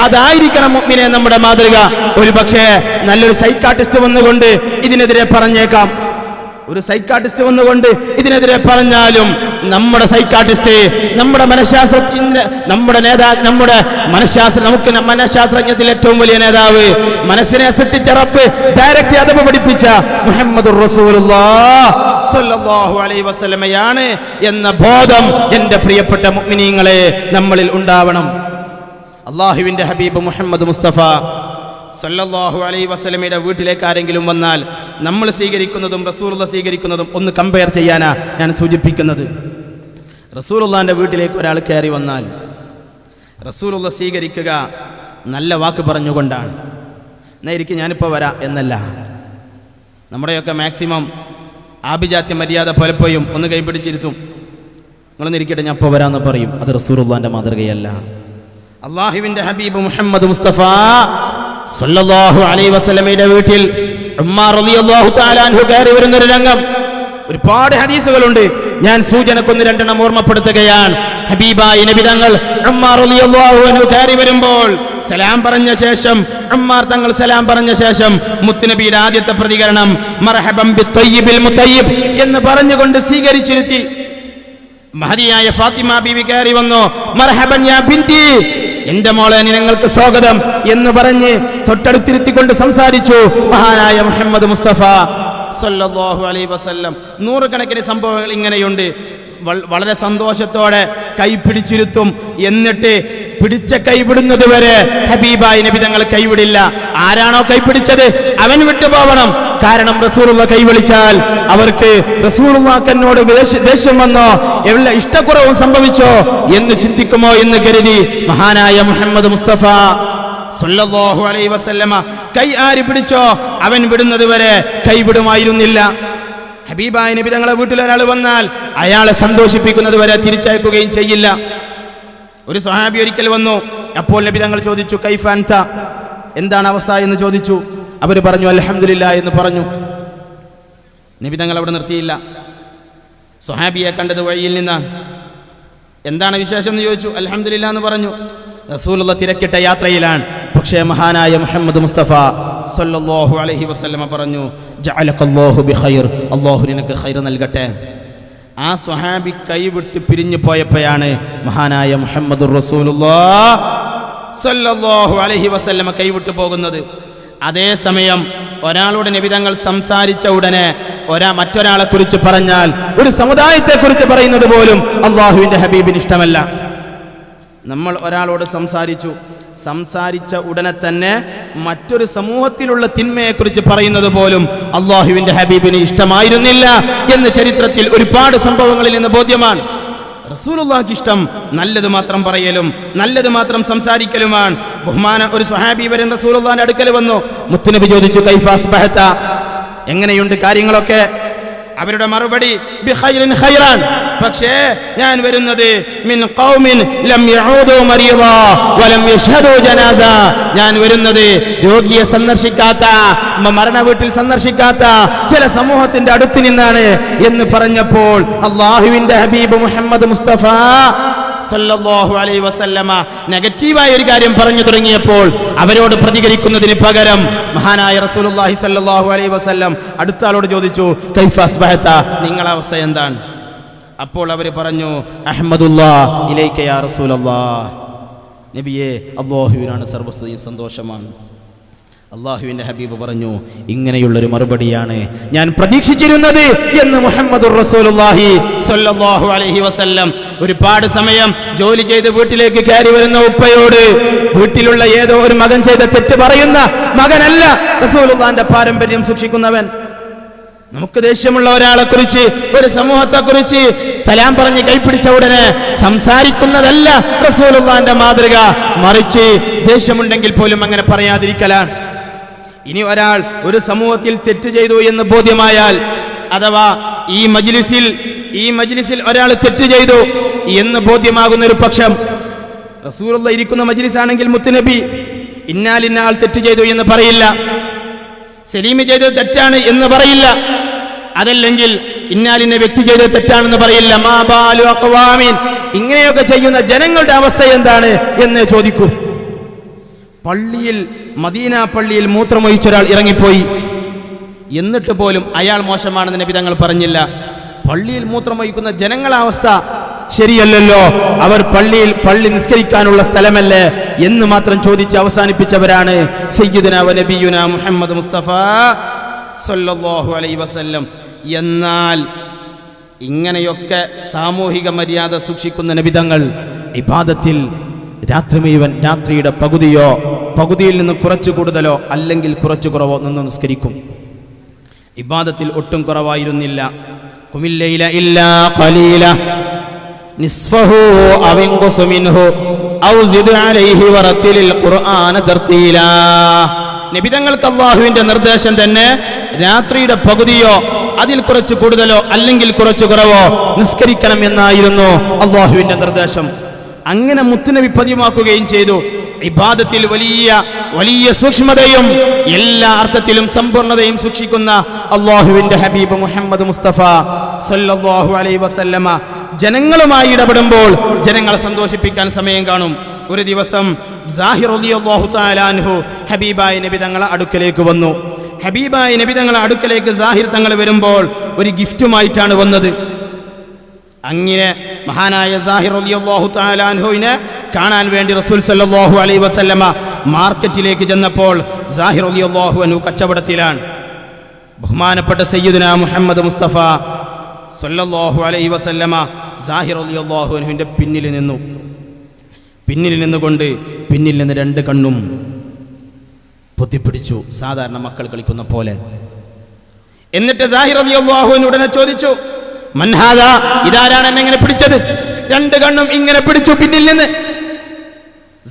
അതായിരിക്കണം മുഅ്മിനെ നമ്മുടെ മാതൃക. ഒരു പക്ഷേ നല്ലൊരു സൈക്കാട്രിസ്റ്റ് വന്നുകൊണ്ട് ഇതിനെതിരെ പറഞ്ഞേക്കാം, ഒരു സൈക്കാട്രിസ്റ്റ് വന്നുകൊണ്ട് ഇതിനെതിരെ പറഞ്ഞാലും നമ്മുടെ സൈക്കാട്രിസ്റ്റ്, നമ്മുടെ മനഃശാസ്ത്രജ്ഞ, നമ്മുടെ മനഃശാസ്ത്രജ്ഞത്തിൽ ഏറ്റവും വലിയ നേതാവ്, മനസ്സിനെ സൃഷ്ടിച്ച റബ്ബ് ഡയറക്റ്റ് അദബ് പഠിപ്പിച്ച മുഹമ്മദുർ റസൂലുള്ളാഹ് സ്വല്ലല്ലാഹു അലൈഹി വസല്ലമയാണ് എന്ന ബോധം എൻ്റെ പ്രിയപ്പെട്ട മുഅ്മിനീങ്ങളെ നമ്മളിൽ ഉണ്ടാവണം. അല്ലാഹുവിൻ്റെ ഹബീബ് മുഹമ്മദ് മുസ്തഫ സല്ലല്ലാഹു അലൈഹി വസല്ലമയുടെ വീട്ടിലേക്ക് ആരെങ്കിലും വന്നാൽ നമ്മൾ സ്വീകരിക്കുന്നതും റസൂലുള്ളാഹി സ്വീകരിക്കുന്നതും ഒന്ന് കമ്പയർ ചെയ്യാനാ ഞാൻ സൂചിപ്പിക്കുന്നത്. റസൂലുള്ളാഹിന്റെ വീട്ടിലേക്ക് ഒരാൾ കയറി വന്നാൽ റസൂലുള്ളാഹി സ്വീകരിക്കുക നല്ല വാക്ക് പറഞ്ഞുകൊണ്ടാണ്. എന്നായിരിക്കും ഞാനിപ്പോൾ വരാം എന്നല്ല. നമ്മുടെയൊക്കെ മാക്സിമം ആഭിജാത്യ മര്യാദ പലപ്പോഴും ഒന്ന് കൈപിടിച്ചിരുത്തും. നിങ്ങളൊന്ന് ഇരിക്കട്ടെ, ഞാൻ ഇപ്പോൾ വരാമെന്ന് പറയും. അത് റസൂലുള്ളാഹിന്റെ മാതൃകയല്ല. അല്ലാഹുവിൻ്റെ ഹബീബ് മുഹമ്മദ് മുസ്തഫ സല്ലല്ലാഹു അലൈഹി വസല്ലമയുടെ വീട്ടിൽ ഉമ്മർ റളിയല്ലാഹു തആല അൻഹു കയറി വരുന്ന ഒരു രംഗം ഒരുപാട് ഹദീസുകളുണ്ട്. ഞാൻ സൂചനക്കൊന്ന് രണ്ടെണ്ണം ഓർമ്മപ്പെടുത്തുകയാണ്. ഹബീബായ നബി തങ്ങൾ ഉമ്മർ റളിയല്ലാഹു അൻഹു കയറി വരുമ്പോൾ സലാം പറഞ്ഞ ശേഷം, ഉമ്മർ തങ്ങൾ സലാം പറഞ്ഞ ശേഷം മുത്തുനബിയുടെ ആദ്യത്തെ പ്രതികരണം മർഹബൻ ബിത്തയ്യിബിൽ മുത്തയ്യിബ് എന്ന് പറഞ്ഞുകൊണ്ട് സ്വീകരിച്ചിരുത്തി. മഹദിയായ ഫാത്തിമ ബീവി കയറി വന്നു. മർഹബൻ യാ ബിന്തി, എന്റെ മോളെ നിങ്ങൾക്ക് സ്വാഗതം എന്ന് പറഞ്ഞ് തൊട്ടടുത്തിരുത്തിക്കൊണ്ട് സംസാരിച്ചു മഹാനായ മുഹമ്മദ് മുസ്തഫ സല്ലല്ലാഹു അലൈഹി വസല്ലം. നൂറുകണക്കിന് സംഭവങ്ങൾ ഇങ്ങനെയുണ്ട്. വളരെ സന്തോഷത്തോടെ കൈ പിടിച്ചിരുത്തും. എന്നിട്ട് പിടിച്ച കൈ വിടുന്നത് വരെ ഹബീബായ നബി തങ്ങൾ കൈവിടില്ല. ആരാണോ കൈപിടിച്ചത് അവൻ വിട്ടുപോകണം. കാരണം റസൂലുള്ളാഹി കൈവിളിച്ചാൽ അവർക്ക് റസൂലുള്ളാഹിനോട് ദേഷ്യം വന്നോ, എല്ലാ ഇഷ്ടക്കുറവും സംഭവിച്ചോ എന്ന് ചിന്തിക്കുമോ എന്ന് കരുതി മഹാനായ മുഹമ്മദ് മുസ്തഫ സല്ലല്ലാഹു അലൈഹി വസല്ലമ കൈ ആര് പിടിച്ചോ അവൻ വിടുന്നത് വരെ കൈവിടുമായിരുന്നില്ല. ഹബീബായ നബി തങ്ങളെ വീട്ടിൽ ഒരാൾ വന്നാൽ അയാളെ സന്തോഷിപ്പിക്കുന്നത് വരെ തിരിച്ചയക്കുകയും ചെയ്യില്ല. ഒരു സ്വഹാബി ഒരിക്കൽ വന്നു. അപ്പോൾ നബി തങ്ങൾ ചോദിച്ചു, കൈഫ അൻത, എന്താണ് അവസ്ഥ എന്ന് ചോദിച്ചു. അവർ പറഞ്ഞു അൽഹംദുലില്ലാഹ് എന്ന് പറഞ്ഞു. നബി തങ്ങൾ അവിടെ നിർത്തിയില്ല. സ്വഹാബിയെ കണ്ടത് വഴിയിൽ നിന്നാണ്. എന്താണ് വിശേഷം എന്ന് ചോദിച്ചു. അൽഹംദുലില്ലാഹ് എന്ന് പറഞ്ഞു. റസൂലുള്ളാഹി തിരക്കിട്ട യാത്രയിലാണ്. പക്ഷേ മഹാനായ മുഹമ്മദ് മുസ്തഫ സല്ലല്ലാഹു അലൈഹി വസല്ലമ പറഞ്ഞു, ജഅലകല്ലാഹു ബിഖൈർ, അല്ലാഹു നിനക്ക് ഖൈർ നൽകട്ടെ. ആ സ്വഹാബി കൈവിട്ട് പിരിഞ്ഞു പോയപ്പോഴാണ് മഹാനായ മുഹമ്മദുർ റസൂലുള്ളാഹി സല്ലല്ലാഹു അലൈഹി വസല്ലമ കൈവിട്ടു പോകുന്നത്. അതേസമയം ഒരാളോട് നബി തങ്ങൾ സംസാരിച്ച ഉടനെ മറ്റൊരാളെ കുറിച്ച് പറഞ്ഞാൽ, ഒരു സമുദായത്തെ കുറിച്ച് പറയുന്നത് പോലും അല്ലാഹുവിൻ്റെ ഹബീബിന് ഇഷ്ടമല്ല. നമ്മൾ ഒരാളോട് സംസാരിച്ച ഉടനെ തന്നെ മറ്റൊരു സമൂഹത്തിലുള്ള തിന്മയെക്കുറിച്ച് പറയുന്നത് പോലും അല്ലാഹുവിൻ്റെ ഹബീബിന് ഇഷ്ടമായിരുന്നില്ല എന്ന് ചരിത്രത്തിൽ ഒരുപാട് സംഭവങ്ങളിൽ നിന്ന് ബോധ്യമാണ്. റസൂലുള്ളാഹിക്ക് ഇഷ്ടം നല്ലത് മാത്രം പറയലും നല്ലത് മാത്രം സംസാരിക്കലുമാണ്. ഒരു സ്വഹാബി വരൻ റസൂലുള്ളാഹിന്റെ അടുക്കൽ വന്നു. മുത്തുനബി ചോദിച്ചു, കൈഫ അസ്ബഹത, എങ്ങനെയുണ്ട് കാര്യങ്ങളൊക്കെ? അവരുടെ മറുപടി ബിഖൈറിൻ ഖൈറാൻ. പക്ഷേ ഞാൻ വരുന്നത് മിൻ ഖൗമിൻ ലം യഊദു മരീദാ വലം യശ്ഹദു ജനാസ, ഞാൻ വരുന്നത് രോഗിയെ സന്ദർശിക്കാത്ത, മരണ വീട്ടിൽ സന്ദർശിക്കാത്ത ചില സമൂഹത്തിന്റെ അടുത്ത് നിന്നാണ് എന്ന് പറഞ്ഞപ്പോൾ അല്ലാഹുവിന്റെ ഹബീബ് മുഹമ്മദ് മുസ്തഫ സല്ലല്ലാഹു അലൈഹി വസല്ലമ നെഗറ്റീവായ ഒരു കാര്യം പറഞ്ഞു തുടങ്ങിയപ്പോൾ അവരോട് പ്രതികരിക്കുന്നതിന് പകരം മഹാനായ റസൂലുള്ളാഹി സല്ലല്ലാഹു അലൈഹി വസല്ലം അടുത്ത ആളോട് ചോദിച്ചു, കൈഫ അസ്ബഹത, നിങ്ങളുടെ അവസ്ഥ എന്താണ്? അപ്പോൾ അവർ പറഞ്ഞു, അഹ്മദുല്ലാഹ് ഇലൈക യാ റസൂലല്ലാഹ്, നബിയെ അല്ലാഹുവിനാണ് സർവ്വസ്തുതിയും സന്തോഷമാണ്. അള്ളാഹുവിന്റെ ഹബീബ് പറഞ്ഞു, ഇങ്ങനെയുള്ളൊരു മറുപടിയാണ് ഞാൻ പ്രതീക്ഷിച്ചിരുന്നത് എന്ന് മുഹമ്മദുർ റസൂലുള്ളാഹി സ്വല്ലല്ലാഹു അലൈഹി വസല്ലം. ഒരുപാട് സമയം ജോലി ചെയ്ത് വീട്ടിലേക്ക് കയറി വരുന്ന ഉപ്പയോട് വീട്ടിലുള്ള ഏതോ ഒരു മകൻ ചെയ്ത തെറ്റ് പറയുന്ന മകനല്ല റസൂലുള്ളാഹിന്റെ പാരമ്പര്യം സൂക്ഷിക്കുന്നവൻ. നമുക്ക് ദേഷ്യമുള്ള ഒരാളെ കുറിച്ച്, ഒരു സമൂഹത്തെ കുറിച്ച് സലാം പറഞ്ഞ് കൈപ്പിടിച്ച ഉടനെ സംസാരിക്കുന്നതല്ല റസൂലുള്ളാഹിന്റെ മാതൃക. മറിച്ച് ദേഷ്യമുണ്ടെങ്കിൽ പോലും അങ്ങനെ പറയാതിരിക്കലാണ്. ഇനി ഒരാൾ ഒരു സമൂഹത്തിൽ തെറ്റ് ചെയ്തു എന്ന് ബോധ്യമായാൽ, അഥവാ ഈ മജ്ലിസിൽ ഒരാൾ തെറ്റ് ചെയ്തു എന്ന് ബോധ്യമാകുന്ന ഒരു പക്ഷം, റസൂലുള്ളാഹി ഇരിക്കുന്ന മജ്ലിസ് ആണെങ്കിൽ മുത്തുനബി ഇന്നാലിന്ന ആൾ തെറ്റ് ചെയ്തു എന്ന് പറയില്ല, സലീമി ചെയ്തത് തെറ്റാണ് എന്ന് പറയില്ല, അതല്ലെങ്കിൽ ഇന്നാലിന്ന വ്യക്തി ചെയ്തത് തെറ്റാണെന്ന് പറയില്ല. മാ ബാലു അഖ്വാമിൻ, ഇങ്ങനെയൊക്കെ ചെയ്യുന്ന ജനങ്ങളുടെ അവസ്ഥ എന്താണ് എന്ന് ചോദിക്കൂ. പള്ളിയിൽ, മദീന പള്ളിയിൽ മൂത്രമൊഴിച്ചൊരാൾ ഇറങ്ങിപ്പോയി, എന്നിട്ട് പോലും അയാൾ മോശമാണെന്ന് നബി തങ്ങൾ പറഞ്ഞില്ല. പള്ളിയിൽ മൂത്രമൊഴിക്കുന്ന ജനങ്ങളുടെ അവസ്ഥ ശരിയല്ലല്ലോ, അവർ പള്ളി നിസ്കരിക്കാനുള്ള സ്ഥലമല്ലേ എന്ന് മാത്രം ചോദിച്ച് അവസാനിപ്പിച്ചവരാണ് സയ്യിദുനാ വ നബിയുനാ മുഹമ്മദ് മുസ്തഫ സല്ലല്ലാഹു അലൈഹി വസല്ലം. എന്നാൽ ഇങ്ങനെയൊക്കെ സാമൂഹിക മര്യാദ സൂക്ഷിക്കുന്ന നബിതങ്ങൾ ഇബാദത്തിൽ രാത്രി മുഴുവൻ, രാത്രിയുടെ പകുതിയിൽ നിന്ന് കുറച്ചു കൂടുതലോ അല്ലെങ്കിൽ കുറച്ചു കുറവോ നിന്ന് നിസ്കരിക്കും. ഇബാദത്തിൽ ഒട്ടും കുറവായിരുന്നില്ല. ഖുമില്ലൈല ഇല്ലാ ഖലീല നിസ്ഫഹു അവ ഇൻഖുസ് മിൻഹു ഔ സിദ് അലൈഹി വറത്തിലിൽ ഖുർആന തർതീലാ. നബിതങ്ങൾക്ക് അല്ലാഹുവിന്റെ നിർദ്ദേശം തന്നെ രാത്രിയുടെ പകുതിയോ അതിൽ കുറച്ച് കൂടുതലോ അല്ലെങ്കിൽ കുറച്ചു കുറവോ നിസ്കരിക്കണം എന്നായിരുന്നു അല്ലാഹുവിന്റെ നിർദ്ദേശം. അങ്ങനെ മുത്തുനബി പതിവാക്കുകയും ചെയ്തു. ഇബാദത്തിൽ വലിയ സൂക്ഷ്മതയും എല്ലാ അർത്ഥത്തിലും സമ്പൂർണതയും സൂക്ഷിക്കുന്ന അല്ലാഹുവിന്റെ ഹബീബ് മുഹമ്മദ് മുസ്തഫ സല്ലല്ലാഹു അലൈഹി വസല്ലമ ജനങ്ങളുമായി ഇടപെടുമ്പോൾ ജനങ്ങളെ സന്തോഷിപ്പിക്കാൻ സമയം കാണും. ഒരു ദിവസം സാഹിർ റളിയല്ലാഹു തആല അൻഹു ഹബീബായ നബി തങ്ങളെ അടുക്കലേക്ക് വന്നു. ഹബീബായ നബി തങ്ങളെ അടുക്കലേക്ക് സാഹിർ തങ്ങൾ വരുമ്പോൾ ഒരു ഗിഫ്റ്റുമായിട്ടാണ് വന്നത്. അങ്ങനെ മഹാനായ സാഹിർ റളിയല്ലാഹു തആല അൻഹുവിനെ കാണാൻ വേണ്ടി റസൂൽ സല്ലല്ലാഹു അലൈഹി വസല്ലമ മാർക്കറ്റിലേക്ക് ചെന്നപ്പോൾ സാഹിർ റളിയല്ലാഹു അൻഹു കച്ചവടത്തിലാണ്. ബഹുമാനപ്പെട്ട സയ്യിദുനാ മുഹമ്മദ് മുസ്തഫ സല്ലല്ലാഹു അലൈഹി വസല്ലമ സാഹിർ റളിയല്ലാഹു അൻഹുവിന്റെ പിന്നിൽ നിന്നുകൊണ്ട് പിന്നിൽ നിന്ന് രണ്ട് കണ്ണും പൊത്തിപ്പിടിച്ചു, സാധാരണ മക്കൾ കളിക്കുന്ന പോലെ. എന്നിട്ട് സാഹിർ റളിയല്ലാഹു അൻഹു ഉടനെ ചോദിച്ചു, മൻഹാദ, ഇതാരാണ് എന്നെ ഇങ്ങനെ പിടിച്ചത്? രണ്ട് കണ്ണും ഇങ്ങനെ പിടിച്ചു പിന്നിൽ നിന്ന്.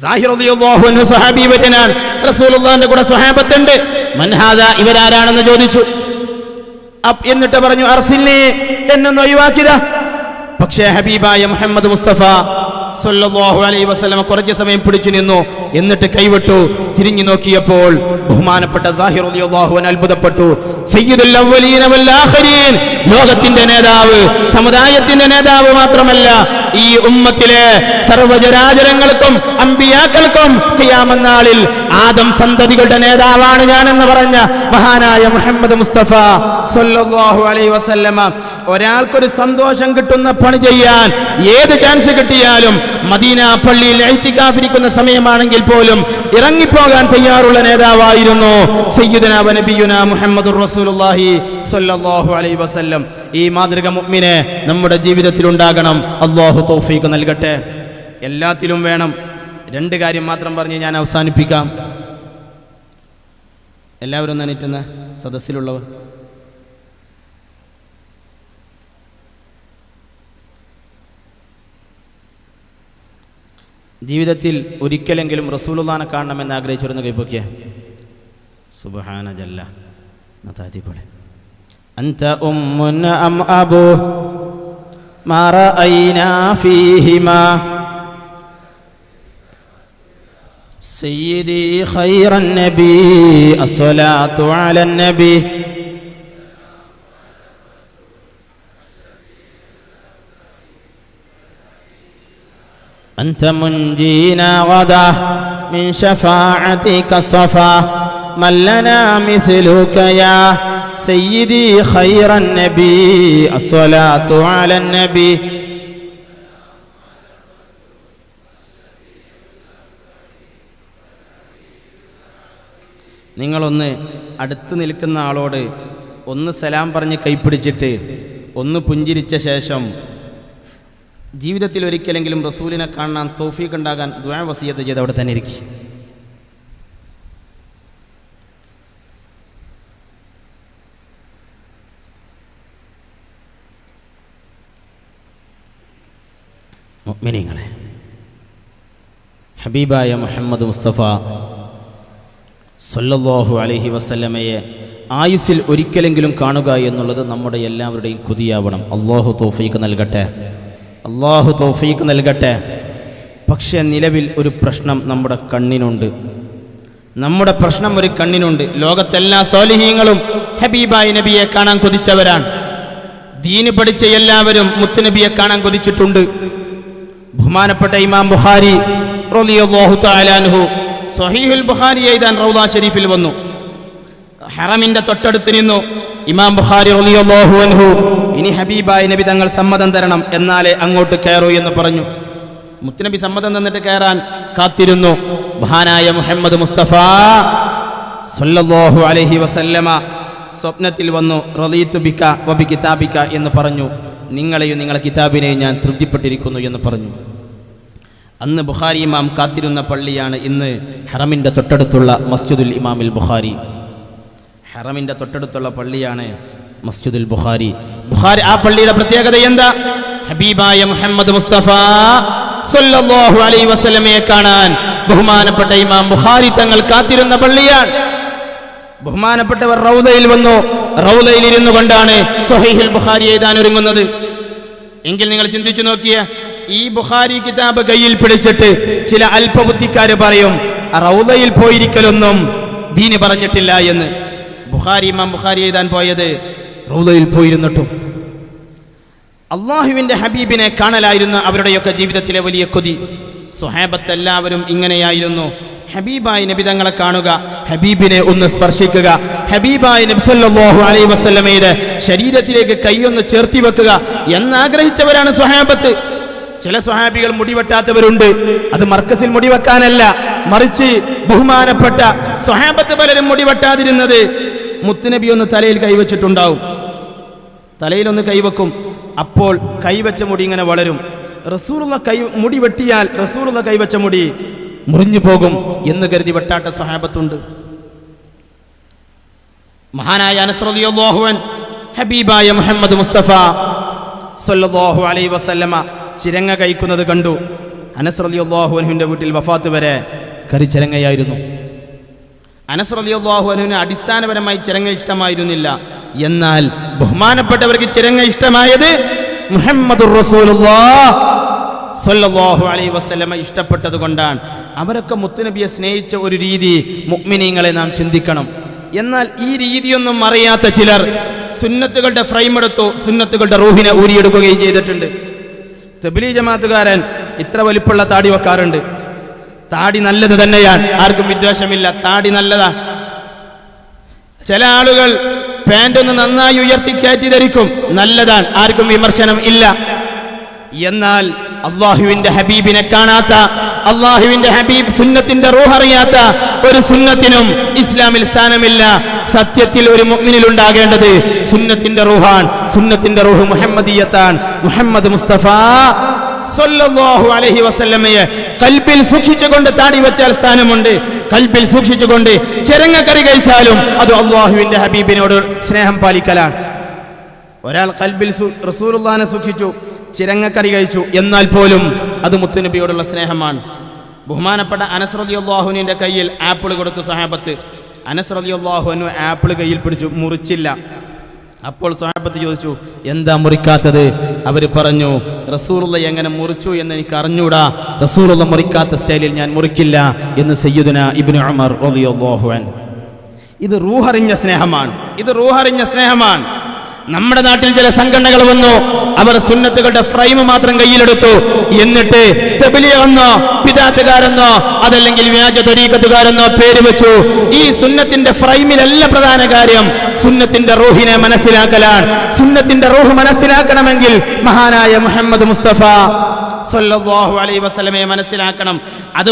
സാഹിർ റളിയല്ലാഹു അൻഹു സ്വഹാബി വര്യനാണ്, റസൂലുള്ളാഹിന്റെ കൂടെ സ്വഹാബത്തുണ്ട്. മൻഹാദ, ഇവരാരാണെന്ന് ചോദിച്ചു. എന്നിട്ട് പറഞ്ഞു, അർസിൽനി, എന്നൊന്ന് ഒഴിവാക്കിയതാ. പക്ഷേ ഹബീബായ മുഹമ്മദ് മുസ്തഫ സല്ലല്ലാഹു അലൈഹി വസല്ലം കുറച്ച് സമയം പിടിച്ചു നിന്നു. എന്നിട്ട് കൈവിട്ടു. തിരിഞ്ഞു നോക്കിയപ്പോൾ ബഹുമാനപ്പെട്ട സാഹിർ റളിയല്ലാഹു അൻഹു അത്ഭുതപ്പെട്ടു. സയ്യിദുൽ അവ്വലീന വൽ ആഖിരീൻ, ലോകത്തിന്റെ നേതാവ്, സമുദായത്തിന്റെ നേതാവ് മാത്രമല്ല, ഈ ഉമ്മത്തിലെ സർവ്വചരാചരങ്ങൾക്കും അമ്പിയാക്കൾക്കും ഖിയാമത്ത് നാളിൽ ആദം സന്തതികളുടെ നേതാവാണ് ഞാനെന്ന് പറഞ്ഞ മഹാനായ മുഹമ്മദ് മുസ്തഫ സല്ലല്ലാഹു അലൈഹി വസല്ലമ ഒരാൾക്കൊരു സന്തോഷം കിട്ടുന്ന പണി ചെയ്യാൻ ഏത് ചാൻസ് കിട്ടിയാലും മദീന പള്ളിയിൽ ഇഅ്തികാഫിരിക്കുന്ന സമയമാണെങ്കിൽ പോലും ഇറങ്ങിപ്പോകാൻ തയ്യാറുള്ള നേതാവായിരുന്നു സയ്യിദുനാ വ നബിയുനാ മുഹമ്മദുർ റസൂലുള്ളാഹി സ്വല്ലല്ലാഹു അലൈഹി വസല്ലം. ഈ മാതൃക മുഅ്മിനെ നമ്മുടെ ജീവിതത്തിൽ ഉണ്ടാകണം. അല്ലാഹു തൗഫീഖ് നൽകട്ടെ. എല്ലാത്തിലും വേണം. രണ്ട് കാര്യം മാത്രം പറഞ്ഞ് ഞാൻ അവസാനിപ്പിക്കാം. എല്ലാവരും ഒന്ന് എണീറ്റുന്ന സദസ്സിലുള്ളവർ. ജീവിതത്തിൽ ഒരിക്കലെങ്കിലും റസൂലുള്ളാഹിനെ കാണണമെന്ന് ആഗ്രഹിച്ചിരുന്ന കൈപ്പൊക്കിയ സുബ്ഹാന ജല്ല നതാജികളെ അൻത ഉമ്മുൻ അം അബൂ മാ റഅയ്നാ ഫീഹിമാ സയ്യിദി ഖൈറൻ നബി അസ്സലാത്തു അലൻ നബി أنت منجينا غدا من شفاعتك صفا من لنا مثلك يا سيدي خير النبي الصلاة على النبي നിങ്ങളൊന്ന് അടുത്ത് നിൽക്കുന്ന ആളോട് ഒന്ന് സലാം പറഞ്ഞ് കൈപ്പിടിച്ചിട്ട് ഒന്ന് പുഞ്ചിരിച്ച ശേഷം ജീവിതത്തിൽ ഒരിക്കലെങ്കിലും റസൂലിനെ കാണാൻ തൗഫീഖ് ഉണ്ടാകാൻ ദുആ വസിയത്ത് ചെയ്ത് അവിടെ തന്നെ ഇരിക്കും. മുഅ്മിനീങ്ങളെ, ഹബീബായ മുഹമ്മദ് മുസ്തഫ സല്ലല്ലാഹു അലൈഹി വസല്ലമയെ ആയുസ്സിൽ ഒരിക്കലെങ്കിലും കാണുക എന്നുള്ളത് നമ്മുടെ എല്ലാവരുടെയും കൊതിയാവണം. അല്ലാഹു തൗഫീഖ് നൽകട്ടെ, അല്ലാഹു തൗഫീഖ് നൽകട്ടെ. പക്ഷേ നിലവിൽ ഒരു പ്രശ്നം നമ്മുടെ കണ്ണിനുണ്ട്. നമ്മുടെ പ്രശ്നം ഒരു കണ്ണിനുണ്ട്. ലോകത്തെല്ലാ സ്വാലിഹീങ്ങളും ഹബീബായ നബിയെ കാണാൻ കൊതിച്ചവരാണ്. ദീന് പഠിച്ച എല്ലാവരും മുത്തുനബിയെ കാണാൻ കൊതിച്ചിട്ടുണ്ട്. ബഹുമാനപ്പെട്ട ഇമാം ബുഖാരി റളിയല്ലാഹു തആല അൻഹു സ്വഹീഹുൽ ബുഖാരി എഴുതാൻ റൗദ ഷരീഫിൽ വന്നു. ഹറമിന്റെ തൊട്ടടുത്ത് നിന്നു ഇമാം ബുഖാരി റളിയല്ലാഹു അൻഹു ഇനി ഹബീബായ നബി തങ്ങൾ സമ്മതം തരണം, എന്നാലേ അങ്ങോട്ട് കയറൂ എന്ന് പറഞ്ഞു. മുത്തുനബി സമ്മതം തന്നിട്ട് കയറാൻ കാത്തിരുന്നു. മഹാനായ മുഹമ്മദ് മുസ്തഫ സല്ലല്ലാഹു അലൈഹി വസല്ലമ സ്വപ്നത്തിൽ വന്നു. റളീതു ബിക വബി കിതാബിക എന്ന് പറഞ്ഞു. നിങ്ങളെയും നിങ്ങളെ കിതാബിനെയും ഞാൻ തൃപ്തിപ്പെട്ടിരിക്കുന്നു എന്ന് പറഞ്ഞു. അന്ന് ബുഖാരി ഇമാം കാത്തിരുന്ന പള്ളിയാണ് ഇന്ന് ഹറമിൻ്റെ തൊട്ടടുത്തുള്ള മസ്ജിദുൽ ഇമാമിൽ ബുഖാരി. ഹറമിൻ്റെ തൊട്ടടുത്തുള്ള പള്ളിയാണ് മസ്ജിദുൽ ബുഖാരി. ആ പള്ളിയുടെ പ്രത്യേകത എന്താ? ഹബീബായ മുഹമ്മദ് മുസ്തഫ സല്ലല്ലാഹു അലൈഹി വസല്ലമയെ കാണാൻ ബഹുമാനപ്പെട്ട ഇമാം ബുഖാരി തങ്ങൾ കാത്തിരുന്ന പള്ളിയാണ്. ബഹുമാനപ്പെട്ടവർ റൗദയിൽ വന്നു. റൗദയിൽ ഇരുന്നു കൊണ്ടാണ് സ്വഹീഹുൽ ബുഖാരി എഴുതാൻ ഒരുങ്ങുന്നത്. എങ്കിൽ നിങ്ങൾ ചിന്തിച്ചു നോക്കിയ ഈ ബുഖാരി കിതാബ് കയ്യിൽ പിടിച്ചിട്ട് ചില അല്പബുദ്ധിക്കാര് പറയും റൗദയിൽ പോയിരിക്കലൊന്നും ദീന് പറഞ്ഞിട്ടില്ല എന്ന്. ഇമാം ബുഖാരി എഴുതാൻ പോയത് റൗദയിൽ പോയിരുന്നിട്ടും അള്ളാഹുവിന്റെ ഹബീബിനെ കാണലായിരുന്നു അവരുടെയൊക്കെ ജീവിതത്തിലെ വലിയ കൊതി. സ്വഹാബത്ത് എല്ലാവരും ഇങ്ങനെയായിരുന്നു. ഹബീബായ നബി തങ്ങളെ കാണുക, ഹബീബിനെ ഒന്ന് സ്പർശിക്കുക, ഹബീബായ നബി സല്ലല്ലാഹു അലൈഹി വസല്ലമയുടെ ശരീരത്തിലേക്ക് കൈയൊന്ന് ചേർത്തി വെക്കുക എന്നാഗ്രഹിച്ചവരാണ് സ്വഹാബത്ത്. ചില സ്വഹാബികൾ മുടിവെട്ടാത്തവരുണ്ട്. അത് മർക്കസിൽ മുടിവെക്കാനല്ല, മറിച്ച് ബഹുമാനപ്പെട്ട സ്വഹാബത്ത് പലരും മുടിവെട്ടാതിരുന്നത് മുത്തുനബി ഒന്ന് തലയിൽ കൈവച്ചിട്ടുണ്ടാവും. തലയിലൊന്ന് കൈവെക്കും, അപ്പോൾ കൈവച്ച മുടി ഇങ്ങനെ വളരും. റസൂലുള്ള മുടി വെട്ടിയാൽ റസൂലുള്ള കൈവച്ച മുടി മുറിഞ്ഞു പോകും എന്ന് കരുതി വെട്ടാത്ത സ്വഹാബത്തുണ്ട്. മഹാനായ അനസ് റളിയല്ലാഹു അൻഹു ഹബീബായ മുഹമ്മദ് മുസ്തഫ സല്ലല്ലാഹു അലൈഹി വസല്ലമ ചിരങ്ങ കഴിക്കുന്നത് കണ്ടു. അനസ് റളിയല്ലാഹു അൻഹുവിന്റെ വീട്ടിൽ വഫാത്ത് വരെ കരിച്ചിരങ്ങയായിരുന്നു. അനസ് റളിയല്ലാഹു അൻഹുവിന് അടിസ്ഥാനപരമായി ചിരങ്ങ ഇഷ്ടമായിരുന്നില്ല. എന്നാൽ ബഹുമാനപ്പെട്ടവർക്ക് ചിരങ്ങ ഇഷ്ടമായത് മുഹമ്മദുർ റസൂലുള്ളാഹ് സല്ലല്ലാഹു അലൈഹി വസല്ലമ ഇഷ്ടപ്പെട്ടത് കൊണ്ടാണ്. അവരൊക്കെ മുത്തുനബിയെ സ്നേഹിച്ച ഒരു രീതി മുഅ്മിനീങ്ങളെ നാം ചിന്തിക്കണം. എന്നാൽ ഈ രീതിയൊന്നും അറിയാത്ത ചിലർ സുന്നത്തുകളുടെ ഫ്രെയിം എടുത്തു സുന്നത്തുകളുടെ റൂഹിനെ ഊരിയെടുക്കുകയും ചെയ്തിട്ടുണ്ട്. തബ്ലീഗ് ജമാഅത്തുകാരൻ ഇത്ര വലിപ്പമുള്ള താടി വെക്കാറുണ്ട്. താടി നല്ലത് തന്നെയാണ്, ആർക്കും വിദ്വേഷമില്ല, താടി നല്ലതാണ്. ചില ആളുകൾ പാന്റ് ഒന്ന് നന്നായി ഉയർത്തി കയറ്റി ധരിക്കും, നല്ലതാണ്, ആർക്കും വിമർശനം ഇല്ല. എന്നാൽ അള്ളാഹുവിന്റെ ഹബീബിനെ കാണാത്ത, അള്ളാഹുവിന്റെ ഹബീബ് സുന്നത്തിന്റെ റൂഹ് അറിയാത്ത ഒരു സുന്നത്തിനും ഇസ്ലാമിൽ സ്ഥാനമില്ല. സത്യത്തിൽ ഒരു മുഅ്മിനിൽ ഉണ്ടാകേണ്ടത് സുന്നത്തിന്റെ റൂഹാൻ. സുന്നത്തിന്റെ റൂഹ് മുഹമ്മദിയത്താൻ. മുഹമ്മദ് മുസ്തഫ സല്ലല്ലാഹു അലൈഹി വസല്ലമയെ കൽബിൽ സൂക്ഷിച്ചുകൊണ്ട് താടി വെച്ചാൽ സ്ഥാനമുണ്ട്. കൽബിൽ സൂക്ഷിച്ചുകൊണ്ട് ചിരങ്ങക്കറി കഴിച്ചാലും അത് അള്ളാഹുവിന്റെ ഹബീബിനോട് സ്നേഹം പാലിക്കലാണ്. ഒരാൾ കൽബിൽ റസൂലുള്ളാഹിനെ സൂക്ഷിച്ചു, ചിരങ്ങക്കറി കഴിച്ചു, എന്നാൽ പോലും അത് മുത്തുനബിയോടുള്ള സ്നേഹമാണ്. ബഹുമാനപ്പെട്ട അനസ് റളിയല്ലാഹു അൻഹുവിന്റെ കയ്യിൽ ആപ്പിൾ കൊടുത്തു സഹാബത്ത്. അനസ് റളിയല്ലാഹു അൻഹു ആപ്പിൾ കയ്യിൽ പിടിച്ചു, മുറിച്ചില്ല. അപ്പോൾ സഹാബത്ത് ചോദിച്ചു, എന്താ മുറിക്കാത്തത്? അവർ പറഞ്ഞു, റസൂലുള്ള എങ്ങനെ മുറിച്ചു എന്ന് എനിക്ക് അറിഞ്ഞൂടാ, റസൂലുള്ള മുറിക്കാത്ത സ്റ്റൈലിൽ ഞാൻ മുറിക്കില്ല എന്ന് സയ്യിദുനാ ഇബ്നു ഉമർ റളിയല്ലാഹു അൻഹു. ഇത് റൂഹറിഞ്ഞ സ്നേഹമാണ്, ഇത് റൂഹറിഞ്ഞ സ്നേഹമാണ്. നമ്മുടെ നാട്ടിൽ ചില സംഘടനകൾ വന്നു, അവർ സുന്നത്തുകളുടെ ഫ്രെയിം മാത്രം കയ്യിലെടുത്തു. എന്നിട്ട് തബ്ലീഗെന്നോ ബിദ്അത്തുകാരെന്നോ അതല്ലെങ്കിൽ വ്യാജ ത്വരീഖത്തുകാരെന്നോ പേര് വെച്ചു. ഈ സുന്നത്തിന്റെ ഫ്രെയിമിലല്ല പ്രധാന കാര്യം, സുന്നത്തിന്റെ റൂഹിനെ മനസ്സിലാക്കലാണ്. സുന്നത്തിന്റെ റൂഹ് മനസ്സിലാക്കണമെങ്കിൽ മഹാനായ മുഹമ്മദ് മുസ്തഫ സ്വല്ലല്ലാഹു അലൈഹി വസല്ലമയെ മനസ്സിലാക്കണം. അത്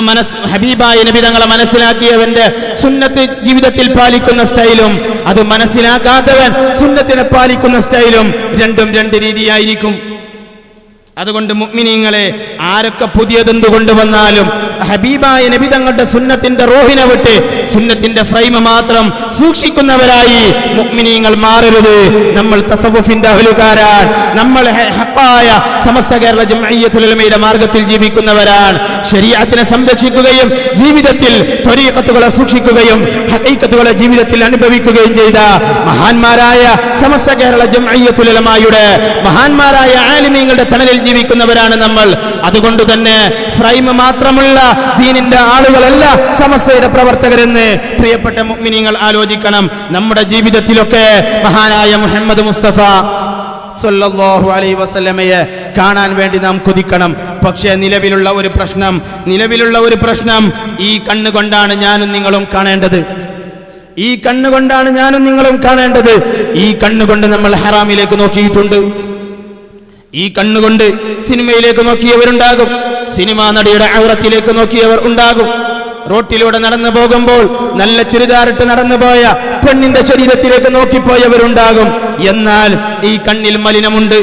ഹബീബായ നബി തങ്ങളെ മനസ്സിലാക്കിയവന്റെ സുന്നത്ത് ജീവിതത്തിൽ പാലിക്കുന്ന സ്റ്റൈലും അത് മനസ്സിലാക്കാത്തവൻ സുന്നത്തിനെ പാലിക്കുന്ന സ്റ്റൈലും രണ്ടും രണ്ട് രീതിയായിരിക്കും. അതുകൊണ്ട് മുഅ്മിനീങ്ങളെ, ആരൊക്കെ പുതിയതെന്തു കൊണ്ടുവന്നാലും ഹബീബായ നബി തങ്ങളുടെ സുന്നത്തിന്റെ റൂഹിനെ വിട്ട് സുന്നത്തിന്റെ ഫ്രെയിം മാത്രം സൂക്ഷിക്കുന്നവരായി മുഅ്മിനീങ്ങൾ മാറരുത്. നമ്മൾ തസവ്വുഫിന്റെ അഹ്ലുകാരാണ്. നമ്മൾ ഹഖായ സമസ്ത കേരള ജംഇയ്യത്തുൽ ഉലമയുടെ മാർഗത്തിൽ ജീവിക്കുന്നവരാണ്. ശരീഅത്തിനെ സംരക്ഷിക്കുകയും ജീവിതത്തിൽ ത്വരീഖത്തുകളെ സൂക്ഷിക്കുകയും ഹഖീഖത്തുകളെ ജീവിതത്തിൽ അനുഭവിക്കുകയും ചെയ്ത മഹാന്മാരായ സമസ്ത കേരള ജംഇയ്യത്തുൽ ഉലമയുടെ മഹാന്മാരായ ആലിമീങ്ങളുടെ തണലിൽ ജീവിക്കുന്നവരാണ് നമ്മൾ. അതുകൊണ്ട് തന്നെ ഫ്രെയിം മാത്രമുള്ള ദീനിന്റെ ആളുകളല്ല സമസ്തയുടെ പ്രവർത്തകരെന്ന് പ്രിയപ്പെട്ട മുഅ്മിനീങ്ങൾ ആലോചിക്കണം. നമ്മുടെ ജീവിതത്തിലൊക്കെ മഹാനായ മുഹമ്മദ് മുസ്തഫ സല്ലല്ലാഹു അലൈഹി വസല്ലമയെ കാണാൻ വേണ്ടി നാം കൊതിക്കണം. പക്ഷേ നിലവിലുള്ള ഒരു പ്രശ്നം ഈ കണ്ണുകൊണ്ടാണ് ഞാനും നിങ്ങളും കാണേണ്ടത്. ഈ കണ്ണുകൊണ്ടാണ് ഞാനും നിങ്ങളും കാണേണ്ടത്. ഈ കണ്ണുകൊണ്ട് നമ്മൾ ഹറാമിലേക്ക് നോക്കിയിട്ടുണ്ട്. ഈ കണ്ണുകൊണ്ട് സിനിമയിലേക്ക് നോക്കിയവരുണ്ടാകും. സിനിമാ നടിയുടെ ഔറത്തിലേക്ക് നോക്കിയവർ ഉണ്ടാകും. റോട്ടിലൂടെ നടന്നു പോകുമ്പോൾ നല്ല ചുരിദാറിട്ട് നടന്നുപോയ പെണ്ണിന്റെ ശരീരത്തിലേക്ക് നോക്കിപ്പോയവരുണ്ടാകും. എന്നാൽ ഈ കണ്ണിൽ മലിനമുണ്ട്,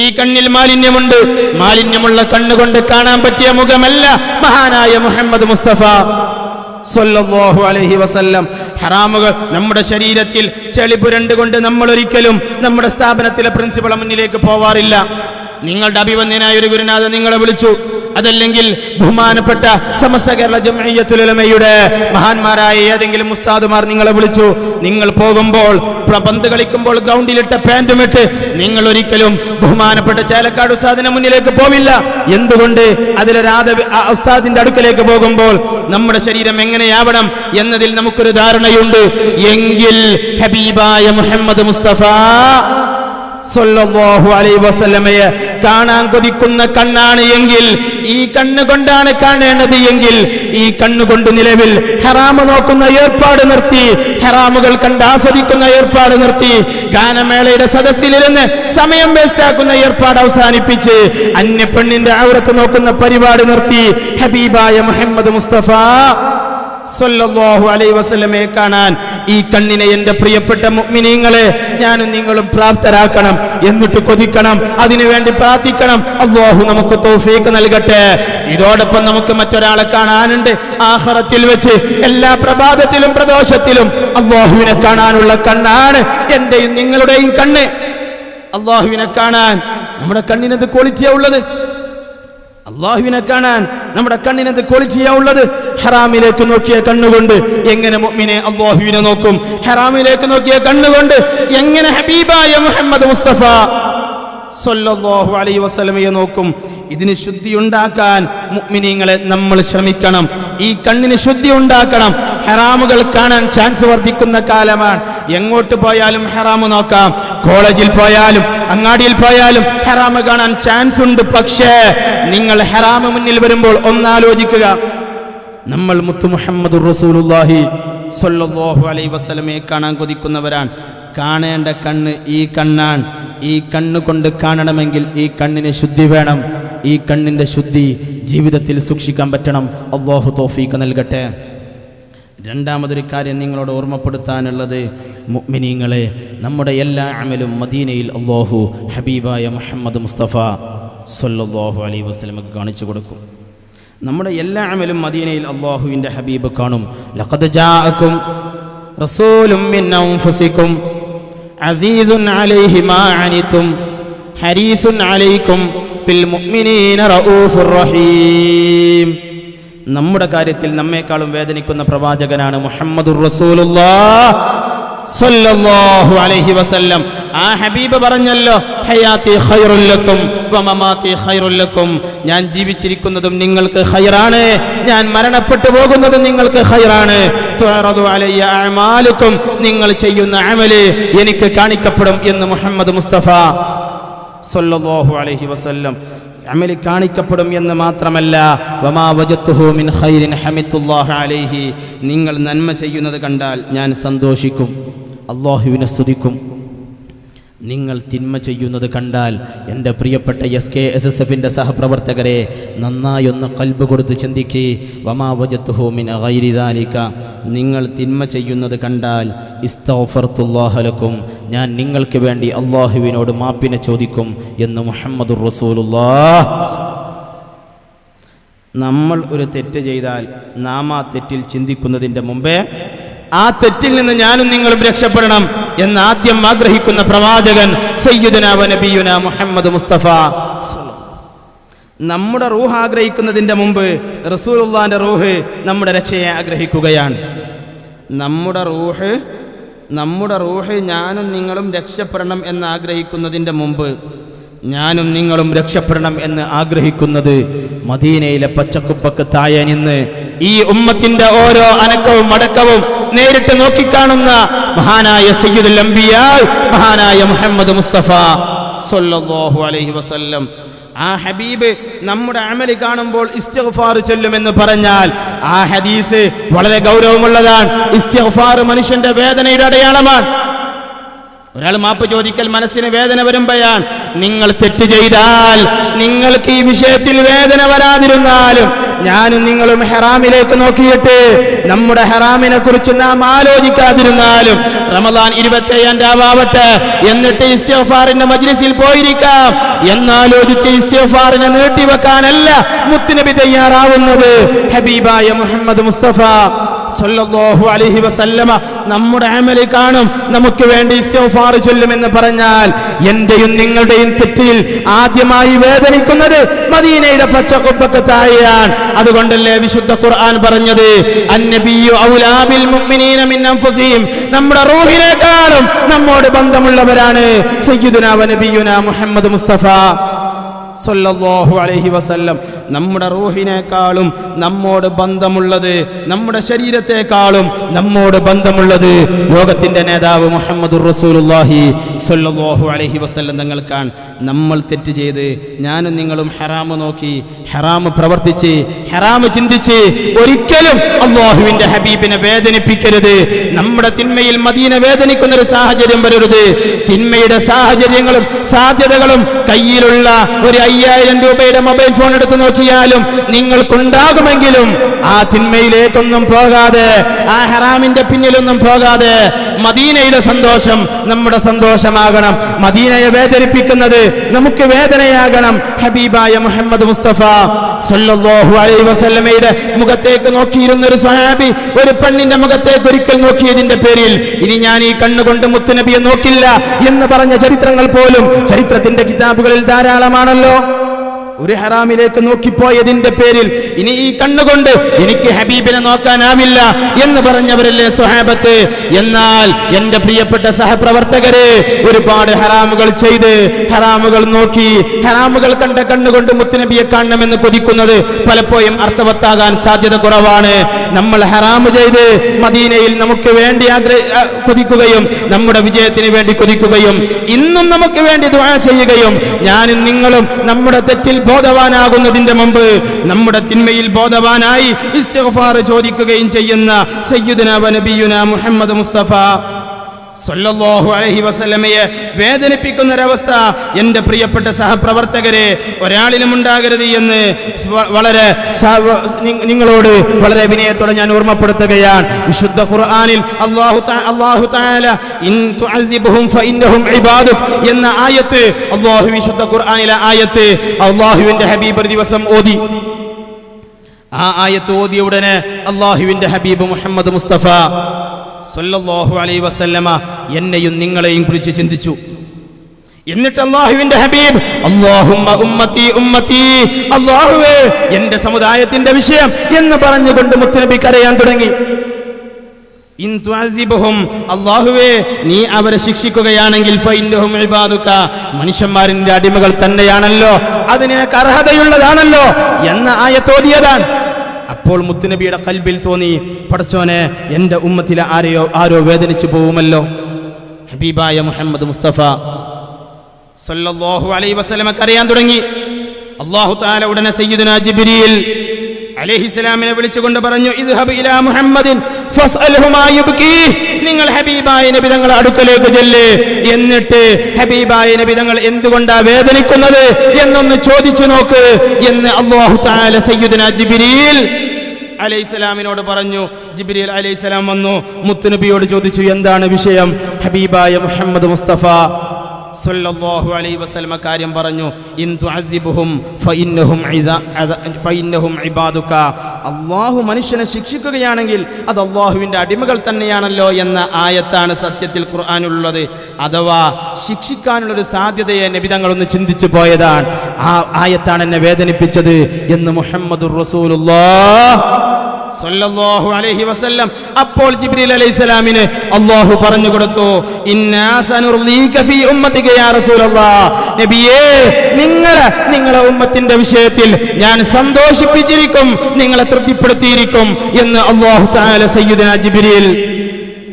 ഈ കണ്ണിൽ മാലിന്യമുണ്ട്. മാലിന്യമുള്ള കണ്ണുകൊണ്ട് കാണാൻ പറ്റിയ മുഖമല്ല മഹാനായ മുഹമ്മദ് മുസ്തഫ സല്ലല്ലാഹു അലൈഹി വസല്ലം. ഹറാമുകൾ നമ്മുടെ ശരീരത്തിൽ ചെളി പുരണ്ടുകൊണ്ട് നമ്മൾ ഒരിക്കലും നമ്മുടെ സ്ഥാപനത്തിലെ പ്രിൻസിപ്പളെ മുന്നിലേക്ക് പോവാറില്ല. നിങ്ങളുടെ അഭിവന്യനായ ഒരു ഗുരുനാഥൻ നിങ്ങളെ വിളിച്ചു, അതല്ലെങ്കിൽ ബഹുമാനപ്പെട്ട സമസ്ത കേരള ജംഇയ്യത്തുൽ ഉലമയുടെ മഹാന്മാരായ ഏതെങ്കിലും ഉസ്താദുമാർ നിങ്ങളെ വിളിച്ചു, നിങ്ങൾ പോകുമ്പോൾ പന്ത് കളിക്കുമ്പോൾ ഗ്രൗണ്ടിലിട്ട പാൻറ്റുമിട്ട് നിങ്ങൾ ഒരിക്കലും ബഹുമാനപ്പെട്ട ചേലക്കാട് ഉസ്താദിന്റെ മുന്നിലേക്ക് പോവില്ല. എന്തുകൊണ്ട്? ഉസ്താദിന്റെ അടുക്കലേക്ക് പോകുമ്പോൾ നമ്മുടെ ശരീരം എങ്ങനെയാവണം എന്നതിൽ നമുക്കൊരു ധാരണയുണ്ട്. എങ്കിൽ ഹബീബായ മുഹമ്മദ് മുസ്തഫ സല്ലല്ലാഹു അലൈഹി വസല്ലമയെ കാണാൻ കൊതിക്കുന്ന കണ്ണാണ് എങ്കിൽ, ഈ കണ്ണുകൊണ്ടാണ് കാണേണ്ടത് എങ്കിൽ, ഈ കണ്ണുകൊണ്ട് നിലവിൽ ഹറാമ് നോക്കുന്ന ഏർപ്പാട് നിർത്തി, ഹറാമുകൾ കണ്ട് ആസ്വദിക്കുന്ന ഏർപ്പാട് നിർത്തി, ഗാനമേളയുടെ സദസ്സിലിരുന്ന് സമയം വേസ്റ്റാക്കുന്ന ഏർപ്പാട് അവസാനിപ്പിച്ച് അന്യ പെണ്ണിന്റെ ഔറത്ത് നോക്കുന്ന പരിപാടി നിർത്തി ഹബീബായ മുഹമ്മദ് മുസ്തഫ സല്ലല്ലാഹു അലൈഹി വസല്ലമയെ കാണാൻ ഈ കണ്ണിനെ എൻ്റെ പ്രിയപ്പെട്ട മുഅ്മിനീങ്ങളെ ഞാനും നിങ്ങളും പ്രാപ്തരാക്കണം. എന്നിട്ട് കൊതിക്കണം, അതിനുവേണ്ടി പ്രാർത്ഥിക്കണം. അല്ലാഹു നമുക്ക് തൗഫീഖ് നൽകട്ടെ. ഇതോടൊപ്പം നമുക്ക് മറ്റൊരാളെ കാണാനുണ്ട്. ആഖിറത്തിൽ വെച്ച് എല്ലാ പ്രഭാതത്തിലും പ്രദോഷത്തിലും അല്ലാഹുവിനെ കാണാനുള്ള കണ്ണാണ് എന്റെയും നിങ്ങളുടെയും കണ്ണ്. അല്ലാഹുവിനെ കാണാൻ നമ്മുടെ കണ്ണിനത് ക്വാളിറ്റിയാ ഉള്ളത്. അല്ലാഹുവിനെ കാണാൻ നമ്മുടെ കണ്ണിനത് ക്വാളിറ്റിയാ ഉള്ളത്. ഹറാമിലേക്ക് നോക്കിയ കണ്ണുകൊണ്ട് എങ്ങനെ മുഅ്മിനെ അല്ലാഹുവിനെ നോക്കും? ഹറാമിലേക്ക് നോക്കിയ കണ്ണുകൊണ്ട് എങ്ങനെ ഹബീബായ മുഹമ്മദ് മുസ്തഫ സല്ലല്ലാഹു അലൈഹി വസല്ലമയെ നോക്കും? ഇതിന് ശുദ്ധി ഉണ്ടാക്കാൻ മുഅ്മിനീങ്ങളെ നമ്മൾ ശ്രമിക്കണം. ഈ കണ്ണിന് ശുദ്ധി ഉണ്ടാക്കണം. ഹറാമുകൾ കാണാൻ ചാൻസ് വർദ്ധിക്കുന്ന കാലമാണ്. എങ്ങോട്ട് പോയാലും ഹറാമ് നോക്കാം. കോളേജിൽ പോയാലും അങ്ങാടിയിൽ പോയാലും ഹറാമ് കാണാൻ ചാൻസ് ഉണ്ട്. പക്ഷേ നിങ്ങൾ ഹറാമ് മുന്നിൽ വരുമ്പോൾ ഒന്നാലോചിക്കുക. നമ്മൾ മുത്തു മുഹമ്മദുർ റസൂലുള്ളാഹി സ്വല്ലല്ലാഹു അലൈഹി വസല്ലമയെ കാണാൻ കൊതിക്കുന്നവരാണ്. കാണേണ്ട കണ്ണ് ഈ കണ്ണാണ്. ഈ കണ്ണ് കൊണ്ട് കാണണമെങ്കിൽ ഈ കണ്ണിന് ശുദ്ധി വേണം. ഈ കണ്ണിൻ്റെ ശുദ്ധി ജീവിതത്തിൽ സൂക്ഷിക്കാൻ പറ്റണം. അല്ലാഹു തൗഫീഖ് നൽകട്ടെ. രണ്ടാമതൊരു കാര്യം നിങ്ങളോട് ഓർമ്മപ്പെടുത്താനുള്ളത്, മുഅ്മിനീങ്ങളെ, നമ്മുടെ എല്ലാ അമലും മദീനയിൽ അല്ലാഹു ഹബീബായ മുഹമ്മദ് മുസ്തഫ സല്ലല്ലാഹു അലൈഹി വസല്ലമക്ക് കാണിച്ചു കൊടുക്കും. നമ്മുടെ എല്ലാ അമലും മദീനയിൽ അല്ലാഹുവിൻ്റെ ഹബീബ് കാണും. ലഖദ് ജാഅക്കും റസൂലും മിൻ അൻഫുസിക്കും അസീസുൻ അലൈഹി മാ അനിതും ഹരീസുൻ അലൈക്കും ബിൽ മുഅ്മിനീന റഊഫുർ റഹീം. നമ്മുടെ കാര്യത്തിൽ നമ്മെക്കാളും വേദനിക്കുന്ന പ്രവാചകനാണ് മുഹമ്മദുർ റസൂലുള്ളാഹ് സല്ലല്ലാഹു അലൈഹി വസല്ലം. ആ ഹബീബ് പറഞ്ഞല്ലോ, ഹയാത്തി ഖൈറുൽ ലക്കും വമമാതി ഖൈറുൽ ലക്കും. ഞാൻ ജീവിച്ചിരിക്കുന്നതും നിങ്ങൾക്ക് ഖൈറാണ്, ഞാൻ മരണപ്പെട്ടു പോകുന്നതും നിങ്ങൾക്ക് ഖൈറാണ്. തുഅറദു അലയ്യ അഅമാലുക്കും, നിങ്ങൾ ചെയ്യുന്ന അമല് എനിക്ക് കാണിക്കപ്പെടും എന്ന് മുഹമ്മദ് മുസ്തഫ സല്ലല്ലാഹു അലൈഹി വസല്ലം. അമല് കാണിക്കപ്പെടും എന്ന് മാത്രമല്ല, വമാ വജത്തുഹു മിൻ ഖൈരിൻ ഹമിദുല്ലാഹ അലൈഹി, നിങ്ങൾ നന്മ ചെയ്യുന്നത് കണ്ടാൽ ഞാൻ സന്തോഷിക്കും, അല്ലാഹുവിനെ സ്തുതിക്കും. നിങ്ങൾ തിന്മ ചെയ്യുന്നത് കണ്ടാൽ എൻ്റെ പ്രിയപ്പെട്ട SKSSFിൻ്റെ സഹപ്രവർത്തകരെ നന്നായൊന്ന് ഖൽബ് കൊടുത്ത് ചിന്തിക്കേ. വമാ വജത്തുഹു മിൻ ഗൈരി ദാലിക, നിങ്ങൾ തിന്മ ചെയ്യുന്നത് കണ്ടാൽ ഇസ്തഗ്ഫർതുല്ലാഹ ലക്കും, ഞാൻ നിങ്ങൾക്ക് വേണ്ടി അള്ളാഹുവിനോട് മാപ്പിനെ ചോദിക്കും എന്ന് മുഹമ്മദുർ റസൂലുള്ളാഹ്. നമ്മൾ ഒരു തെറ്റ് ചെയ്താൽ നാം ആ തെറ്റിൽ ചിന്തിക്കുന്നതിൻ്റെ മുമ്പേ ആ തെറ്റിൽ നിന്ന് ഞാനും നിങ്ങളും രക്ഷപ്പെടണം എന്ന് ആദ്യം ആഗ്രഹിക്കുന്ന പ്രവാചകൻ സയ്യിദുനാ വ നബിയുനാ മുഹമ്മദ് മുസ്തഫ. നമ്മുടെ റൂഹ് ആഗ്രഹിക്കുന്നതിൻ്റെ മുമ്പ് റസൂലുള്ളാഹിന്റെ റൂഹ് നമ്മുടെ രക്ഷയെ ആഗ്രഹിക്കുകയാണ്. നമ്മുടെ റൂഹ് ഞാനും നിങ്ങളും രക്ഷപ്പെടണം എന്ന് ആഗ്രഹിക്കുന്നതിൻ്റെ മുമ്പ് ഞാനും നിങ്ങളും രക്ഷപ്പെടണം എന്ന് ആഗ്രഹിക്കുന്നത് മദീനയിലെ പച്ചക്കുപ്പക്ക് താഴെ നിന്ന് ഈ ഉമ്മത്തിന്റെ ഓരോ അനക്കവും മടക്കവും നേരിട്ട് നോക്കിക്കാണുന്ന മഹാനായ സയ്യിദുൽ അംബിയാ മഹാനായ മുഹമ്മദ് മുസ്തഫ സ്വല്ലല്ലാഹു അലൈഹി വസല്ലം. ആ ഹബീബ് നമ്മുടെ അമല് കാണുമ്പോൾ ഇസ്തിഗ്ഫാർ ചൊല്ലുമെന്ന് പറഞ്ഞാൽ ആ ഹദീസ് വളരെ ഗൗരവമുള്ളതാണ്. ഇസ്തിഗ്ഫാർ മനുഷ്യന്റെ വേദനയുടെ അടയാളമാണ്. ഒരാൾ മാപ്പ് ചോദിക്കൽ മനസ്സിന് വേദന വരുമ്പോഴാണ്. നിങ്ങൾ തെറ്റ് ചെയ്താൽ നിങ്ങൾക്ക് ഈ വിഷയത്തിൽ വേദന വരാതിരുന്നാലും ഞാനും നിങ്ങളും ഹറാമിലേക്ക് നോക്കിയിട്ട് നമ്മുടെ ഹറാമിനെ കുറിച്ച് നാം ആലോചിക്കാതിരുന്നാലും റമദാൻ 27 രാവാവട്ടെ എന്നിട്ട് ഇസ്തിഗ്ഫാറിന്റെ മജ്ലിസിൽ പോയിരിക്കാം എന്നാലോചിച്ച് ഇസ്തിഗ്ഫാറിനെ നീട്ടിവെക്കാനല്ല മുത്തുനബി തയ്യാറാവുന്നത്. ഹബീബായ മുഹമ്മദ് മുസ്തഫ സല്ലല്ലാഹു അലൈഹി വസല്ലമ നമ്മുടെ അമല് കാണും, നമുക്ക് വേണ്ടി ഇസ്തിഗ്ഫാർ ചൊല്ലുമെന്ന് പറഞ്ഞാൽ എന്റെയും നിങ്ങളുടെയും തെറ്റിൽ ആദ്യമായി വേദനിക്കുന്നത് മദീനയുടെ പച്ചക്കുപ്പക്ക് താഴെയാണ്. അതുകൊണ്ടല്ലേ വിശുദ്ധ ഖുർആൻ പറഞ്ഞത് അന്നബിയ്യു ഔലാ ബിൽ മുഅ്മിനീന മിൻ അൻഫുസിഹിം, നമ്മുടെ റൂഹിനേക്കാളും നമ്മോട് ബന്ധമുള്ളവരാണ് സയ്യിദുനാ വ നബിയുനാ മുഹമ്മദ് മുസ്തഫ സല്ലല്ലാഹു അലൈഹി വസല്ലം. നമ്മുടെ റൂഹിനേക്കാളും നമ്മോട് ബന്ധമുള്ളത്, നമ്മുടെ ശരീരത്തെക്കാളും നമ്മോട് ബന്ധമുള്ളത് ലോകത്തിന്റെ നേതാവ് മുഹമ്മദുർ റസൂലുള്ളാഹി സല്ലല്ലാഹു അലൈഹി വസല്ലം തങ്ങൾക്കാണ്. നമ്മൾ തെറ്റ് ചെയ്ത് ഞാനും നിങ്ങളും ഹറാമ് നോക്കി, ഹറാമ് പ്രവർത്തിച്ച്, ഹറാമ് ചിന്തിച്ച് ഒരിക്കലും അല്ലാഹുവിന്റെ ഹബീബിനെ വേദനിപ്പിക്കരുത്. നമ്മുടെ തിന്മയിൽ മദീന വേദനിക്കുന്ന ഒരു സാഹചര്യം വരരുത്. തിന്മയുടെ സാഹചര്യങ്ങളും സാധ്യതകളും കയ്യിലുള്ള ഒരു 5000 രൂപയുടെ മൊബൈൽ ഫോൺ എടുത്ത് നോക്കിയാലും നിങ്ങൾക്കുണ്ടാകുമെങ്കിലും ആ തിന്മയിലേക്കൊന്നും പോകാതെ, ആ ഹറാമിന്റെ പിന്നിലൊന്നും പോകാതെ മദീനയുടെ സന്തോഷം നമ്മുടെ സന്തോഷമാകണം. മദീനയെ വേദനിപ്പിക്കുന്നത് നമുക്ക് വേദനയാകണം. ഹബീബായ മുഹമ്മദ് മുസ്തഫ സല്ലല്ലാഹു അലൈഹി വസല്ലമയുടെ മുഖത്തേക്ക് നോക്കിയിരുന്ന ഒരു സ്വഹാബി ഒരു പെണ്ണിന്റെ മുഖത്തേക്ക് ഒരിക്കൽ നോക്കിയതിന്റെ പേരിൽ ഇനി ഞാൻ ഈ കണ്ണുകൊണ്ട് മുത്തുനബിയെ നോക്കില്ല എന്ന് പറഞ്ഞ ചരിത്രങ്ങൾ പോലും ചരിത്രത്തിന്റെ കിതാബുകളിൽ ധാരാളമാണല്ലോ. ഒരു ഹറാമിലേക്ക് നോക്കിപ്പോയതിന്റെ പേരിൽ ഇനി ഈ കണ്ണുകൊണ്ട് എനിക്ക് ഹബീബിനെ നോക്കാനാവില്ല എന്ന് പറഞ്ഞവരല്ലേ സ്വഹാബത്ത്. എന്നാൽ എന്റെ പ്രിയപ്പെട്ട സഹപ്രവർത്തകരെ, ഒരുപാട് ഹറാമുകൾ ചെയ്ത്, ഹറാമുകൾ നോക്കി, ഹറാമുകൾ കണ്ട കണ്ണുകൊണ്ട് മുത്തുനബിയെ കാണണമെന്ന് കൊതിക്കുന്നത് പലപ്പോഴും അർത്ഥവത്താകാൻ സാധ്യത കുറവാണ്. നമ്മൾ ഹറാമ് ചെയ്ത് മദീനയിൽ നമുക്ക് വേണ്ടി കൊതിക്കുകയും നമ്മുടെ വിജയത്തിന് വേണ്ടി കൊതിക്കുകയും ഇന്നും നമുക്ക് വേണ്ടി ദുആ ചെയ്യുകയും ഞാനും നിങ്ങളും നമ്മുടെ തെറ്റിൽ ബോധവാനാകുന്നതിന്റെ മുമ്പ് നമ്മുടെ തിന്മയിൽ ബോധവാനായി ഇസ്തിഗ്ഫാർ ചോദിക്കുകയും ചെയ്യുന്ന സയ്യിദുനാ വ നബിയുനാ മുഹമ്മദ് മുസ്തഫ സല്ലല്ലാഹു അലൈഹി വസല്ലമയെ വേദനിപ്പിക്കുന്ന ഒരവസ്ഥ എൻ്റെ പ്രിയപ്പെട്ട സഹപ്രവർത്തകരെ ഒരാളിലും ഉണ്ടാകരുത് എന്ന് വളരെ നിങ്ങളോട് വളരെ വിനയത്തോടെ ഞാൻ ഓർമ്മപ്പെടുത്തുകയാണ്. വിശുദ്ധ ഖുർആനിൽ അല്ലാഹു തആല ഇൻ തുഅസിബുഹും ഫഇന്നഹും ഇബാദുക് എന്ന ആയത്ത്, അല്ലാഹു വിശുദ്ധ ഖുർആനിലെ ആയത്ത് അല്ലാഹുവിന്റെ ഹബീബ് ഒരു ദിവസം ഓതി. ആ ആയത്ത് ഓതിയ ഉടനെ അല്ലാഹുവിന്റെ ഹബീബ് മുഹമ്മദ് മുസ്തഫ സല്ലല്ലാഹു അലൈഹി വസല്ലമ എന്നെയും നിങ്ങളെയും കുറിച്ച് ചിന്തിച്ചു. എന്നിട്ട് അല്ലാഹുവിന്റെ ഹബീബ് അല്ലാഹുമ്മ ഉമ്മത്തി ഉമ്മത്തി, അല്ലാഹുവേ എന്റെ സമുദായത്തിന്റെ വിഷയം എന്ന് പറഞ്ഞുകൊണ്ട് മുത്തുനബി കരയാൻ തുടങ്ങി. ഇൻ തുഅസിബുഹും, അല്ലാഹുവേ നീ അവരെ ശിക്ഷിക്കുകയാണെങ്കിൽ ഫഇന്നഹും ഇബാദുക, മനുഷ്യന്മാരിന്റെ അടിമകൾ തന്നെയാണല്ലോ, അത് നിനക്ക് അർഹതയുള്ളതാണല്ലോ എന്ന ആയത്ത് ഓതിയതാണ്. അപ്പോൾ മുത്തുനബിയുടെ ഖൽബിൽ തോന്നി, പടച്ചോനെ എൻ്റെ ഉമ്മത്തിലെ ആരോ വേദനിച്ചു പോവുമല്ലോ. ഹബീബായ മുഹമ്മദ് മുസ്തഫ സല്ലല്ലാഹു അലൈഹി വസല്ലമ കരയാൻ തുടങ്ങി. അല്ലാഹു തആല ഉടനെ സയ്യിദുനാ ജിബ്രീൽ അലൈഹിസ്സലാമിനെ വിളിച്ചുകൊണ്ട് പറഞ്ഞു, ഇദ്ഹബ് ഇലാ മുഹമ്മദിൻ ഫസ്അൽഹു മാ യുബ്കി, നിങ്ങൾ ഹബീബായ നബി തങ്ങളുടെ അടുക്കലേക്ക് ചെല്ല്, എന്നിട്ട് ഹബീബായ നബി തങ്ങൾ എന്തുകൊണ്ടാ വേദനിക്കുന്നത് എന്നൊന്ന് ചോദിച്ചു നോക്ക് എന്ന് അല്ലാഹു തആല സയ്യിദുനാ ജിബ്രീൽ അലൈഹിസ്സലാമിനോട് പറഞ്ഞു. ജിബ്രീൽ അലൈഹിസ്സലാം വന്നു, മുത്തുനബിയോട് ചോദിച്ചു, എന്താണ് വിഷയം? ഹബീബായ മുഹമ്മദ് മുസ്തഫ സല്ലല്ലാഹു അലൈഹി വസല്ലം കാര്യം പറഞ്ഞു. ഇൻ തുഅസിബുഹും ഫഇന്നഹും ഇബാദുക, അല്ലാഹു മനുഷ്യനെ ശിക്ഷിക്കുകയാണെങ്കിൽ അത് അല്ലാഹുവിൻ്റെ അടിമകൾ തന്നെയാണല്ലോ എന്ന ആയത്താണ് സത്യത്തിൽ ഖുർആനിലുള്ളത്. അഥവാ ശിക്ഷിക്കാനുള്ളൊരു സാധ്യതയെ നബി തങ്ങളൊന്ന് ചിന്തിച്ചു പോയതാണ്. ആ ആയത്താണ് എന്നെ വേദനിപ്പിച്ചത് എന്ന് മുഹമ്മദുർ റസൂലുള്ളാഹ് സല്ലല്ലാഹു അലൈഹി വസല്ലം അപ്പോൾ ജിബ്രീൽ അലൈഹിസ്സലാമിന് അല്ലാഹു പറഞ്ഞു കൊടുത്തു, ഇന്നാ സനുർലീക ഫീ ഉമ്മതിക യാ റസൂലല്ലാഹ്, നബിയേ നിങ്ങളെ ഉമ്മത്തിന്റെ വിഷയത്തിൽ ഞാൻ സന്തോഷിപ്പിച്ചിരിക്കും, നിങ്ങളെ തൃപ്തിപ്പെടുത്തിയിരിക്കും എന്ന് അല്ലാഹു തആല സയ്യിദുനാ ജിബ്രീൽ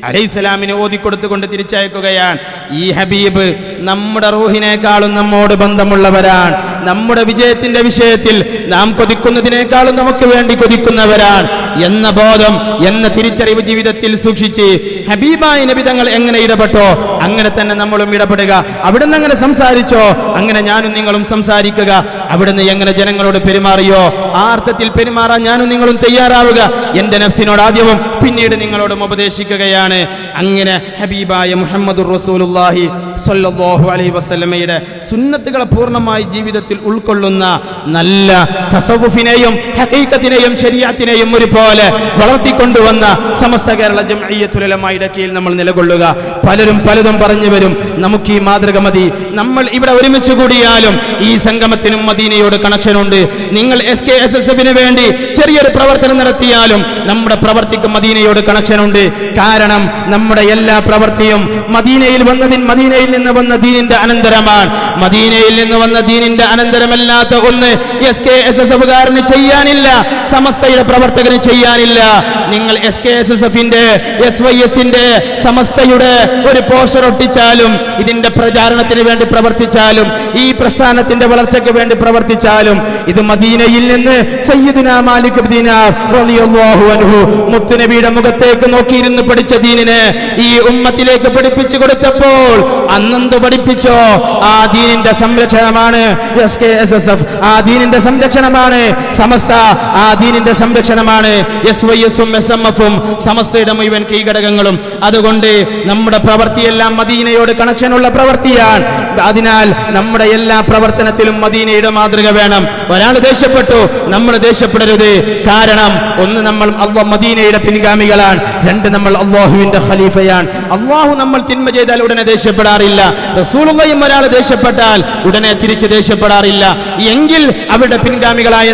അലൈഹിസ്സലാമിനെ ഓതിക്കൊടുത്തുകൊണ്ട് തിരിച്ചയക്കുകയാണ്. ഈ ഹബീബ് നമ്മുടെ റൂഹിനേക്കാളും നമ്മോട് ബന്ധമുള്ളവരാണ്. നമ്മുടെ വിജയത്തിന്റെ വിഷയത്തിൽ നാം കൊതിക്കുന്നതിനേക്കാളും നമുക്ക് വേണ്ടി കൊതിക്കുന്നവരാണ് എന്ന ബോധം, എന്ന തിരിച്ചറിവ് ജീവിതത്തിൽ സൂക്ഷിച്ച് ഹബീബായ നബി തങ്ങൾ എങ്ങനെ ഇടപെട്ടോ അങ്ങനെ തന്നെ നമ്മളും ഇടപെടുക. അവിടുന്ന് എങ്ങനെ സംസാരിച്ചോ അങ്ങനെ ഞാനും നിങ്ങളും സംസാരിക്കുക. അവിടുന്ന് എങ്ങനെ ജനങ്ങളോട് പെരുമാറിയോ ആ അർത്ഥത്തിൽ പെരുമാറാൻ ഞാനും നിങ്ങളും തയ്യാറാവുക. എന്റെ നഫ്സിനോട് ആദ്യവും പിന്നീട് നിങ്ങളോടും ഉപദേശിക്കുകയാണ്. അങ്ങനെ ഹബീബായ മുഹമ്മദുർ റസൂലുള്ളാഹി സ്വല്ലല്ലാഹു അലൈഹി വസല്ലമയുടെ സുന്നത്തുകളെ പൂർണ്ണമായി ജീവിതത്തിൽ ഉൾക്കൊള്ളുന്ന നല്ല തസവുഫിനെയും ഹഖീഖത്തിനെയും ശരീഅത്തിനെയും ഒരുപോലെ വളർത്തിക്കൊണ്ടുവന്ന സമസ്ത കേരള ജംഇയ്യത്തുൽ ഉലമായുടെ കീഴിൽ നമ്മൾ നിലകൊള്ളുക. പലരും പലതും പറഞ്ഞു വരും. നമുക്ക് ഈ മാതൃക മതി. നമ്മൾ ഇവിടെ ഒരുമിച്ച് കൂടിയാലും ഈ സംഗമത്തിനും മദീനയോട് കണക്ഷനുണ്ട്. നിങ്ങൾ SKSSF-ന് വേണ്ടി ചെറിയൊരു പ്രവർത്തനം നടത്തിയാലും നമ്മുടെ പ്രവർത്തിക്ക് മദീനയോട് കണക്ഷനുണ്ട്. കാരണം നമ്മുടെ എല്ലാ പ്രവൃത്തിയും മദീനയിൽ നിന്ന് വന്ന ദീനിന്റെ അനന്തരമാണ്. മദീനയിൽ നിന്ന് വന്ന ദീനിന്റെ അനന്തരമല്ലാത്ത ഒന്ന് SKSSF-കാരന് ചെയ്യാനില്ല, സമസ്തയുടെ പ്രവർത്തകന് ചെയ്യാനില്ല. നിങ്ങൾ SKSSF-ന്റെ SYS-ന്റെ സമസ്തയുടെ ഒരു പോസ്റ്റർ ഒട്ടിച്ചാലും ഇതിന്റെ പ്രചാരണത്തിന് വേണ്ടി പ്രവർത്തിച്ചാലും ഈ പ്രസ്ഥാനത്തിന്റെ വളർച്ചയ്ക്ക് വേണ്ടി പ്രവർത്തിച്ചാലും ഇത് മദീനയിൽ നിന്ന് സയ്യിദുനാ മാലിക് ഇബ്നു ദീനാർ റളിയല്ലാഹു അൻഹു മുത്തുനബിയുടെ മുഖത്തേക്ക് നോക്കിയിരുന്ന് പഠിച്ച ദീനിനെ ഈ ഉമ്മത്തിലേക്ക് പഠിപ്പിച്ചു കൊടുത്തപ്പോൾ അന്നെന്ത് പഠിപ്പിച്ചോ ആ ദീനിന്റെ സംരക്ഷണമാണ് SKSSF, ആ ദീനിന്റെ സംരക്ഷണമാണ് സമസ്ത, ആ ദീനിന്റെ സംരക്ഷണമാണ് SYS-ഉം SMF-ഉം സമസ്തയുടെ മുഴുവൻ കീഴ്ഘടകങ്ങളും. അതുകൊണ്ട് നമ്മുടെ പ്രവൃത്തിയെല്ലാം മദീനയോട് കണക്ഷനുള്ള പ്രവൃത്തിയാണ്. അതിനാൽ നമ്മുടെ എല്ലാ പ്രവർത്തനത്തിലും മദീനയുടെ മാതൃക വേണം. ഒരാൾ ദേഷ്യപ്പെട്ടു, നമ്മൾ ദേഷ്യപ്പെടരുത്. കാരണം ഒന്ന്, നമ്മൾ മദീനയുടെ പിൻഗാമികളാണ്. രണ്ട്, നമ്മൾ അല്ലാഹുവിന്റെ ഖലീഫയാണ്. അല്ലാഹു നമ്മൾ തിന്മ ചെയ്താൽ ഉടനെ ദേഷ്യപ്പെടാറില്ല. റസൂലുള്ളാഹിയും ഒരാൾ ദേഷ്യപ്പെട്ടാൽ ഉടനെ തിരിച്ച് ദേഷ്യപ്പെടാറില്ല. എങ്കിൽ അവരുടെ പിൻഗാമികളായ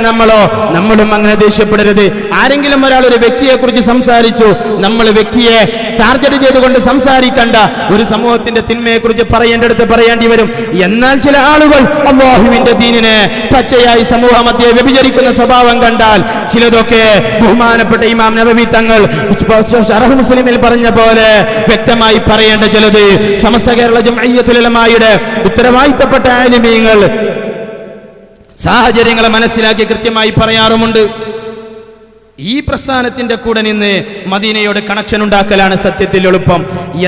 നമ്മളും അങ്ങനെ ദേഷ്യപ്പെടരുത്. ആരെങ്കിലും ഒരാൾ ഒരു വ്യക്തിയെ കുറിച്ച് സംസാരിച്ചു, നമ്മൾ വ്യക്തിയെ ടാർഗറ്റ് ചെയ്തുകൊണ്ട് സംസാരിക്കണ്ട. ഒരു സമൂഹത്തിന്റെ തിന്മയെ കുറിച്ച് പറയേണ്ടടുത്ത് പറയേണ്ടി വരും. എന്നാൽ ചില ആളുകൾ അല്ലാഹുവിന്റെ ദീനിനെ പച്ചയായി സമൂഹ മധ്യേ വ്യഭിചരിക്കുന്ന സ്വഭാവം കണ്ടാൽ ചിലതൊക്കെ ബഹുമാനപ്പെട്ട ഇമാം നബവി തങ്ങൾ ശറഹ് മുസ്ലിമിൽ പറഞ്ഞ പോലെ വ്യക്തമായി പറയേണ്ട ചിലത് സമസ്ത കേരള ജംഇയ്യത്തുൽ ഉലമായുടെ ഉത്തരവാദിത്തപ്പെട്ട ആലിമീങ്ങൾ സാഹചര്യങ്ങളെ മനസ്സിലാക്കി കൃത്യമായി പറയാറുമുണ്ട്. ഈ പ്രസ്ഥാനത്തിന്റെ കൂടെ നിന്ന് മദീനയോട് കണക്ഷൻ ഉണ്ടാക്കലാണ് സത്യത്തിൽ എളുപ്പം.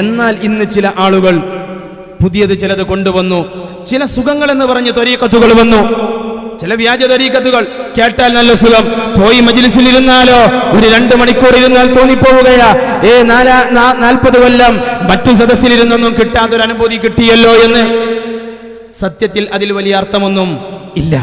എന്നാൽ ഇന്ന് ചില ആളുകൾ പുതിയത് ചിലത് കൊണ്ടുവന്നു. ചില സുഖങ്ങൾ എന്ന് പറഞ്ഞ് ത്വരീഖത്തുകൾ വന്നു. ചില വ്യാജ ത്വരീഖത്തുകൾ കേട്ടാൽ നല്ല സുഖം, പോയി മജ്ലിസിൽ ഇരുന്നാലോ ഒരു 2 മണിക്കൂർ ഇരുന്നാൽ തോന്നിപ്പോവുകയാ 40 കൊല്ലം മറ്റു സദസ്സിലിരുന്നൊന്നും കിട്ടാത്തൊരു അനുഭൂതി കിട്ടിയല്ലോ എന്ന്. സത്യത്തിൽ അതിൽ വലിയ അർത്ഥമൊന്നും ഇല്ല.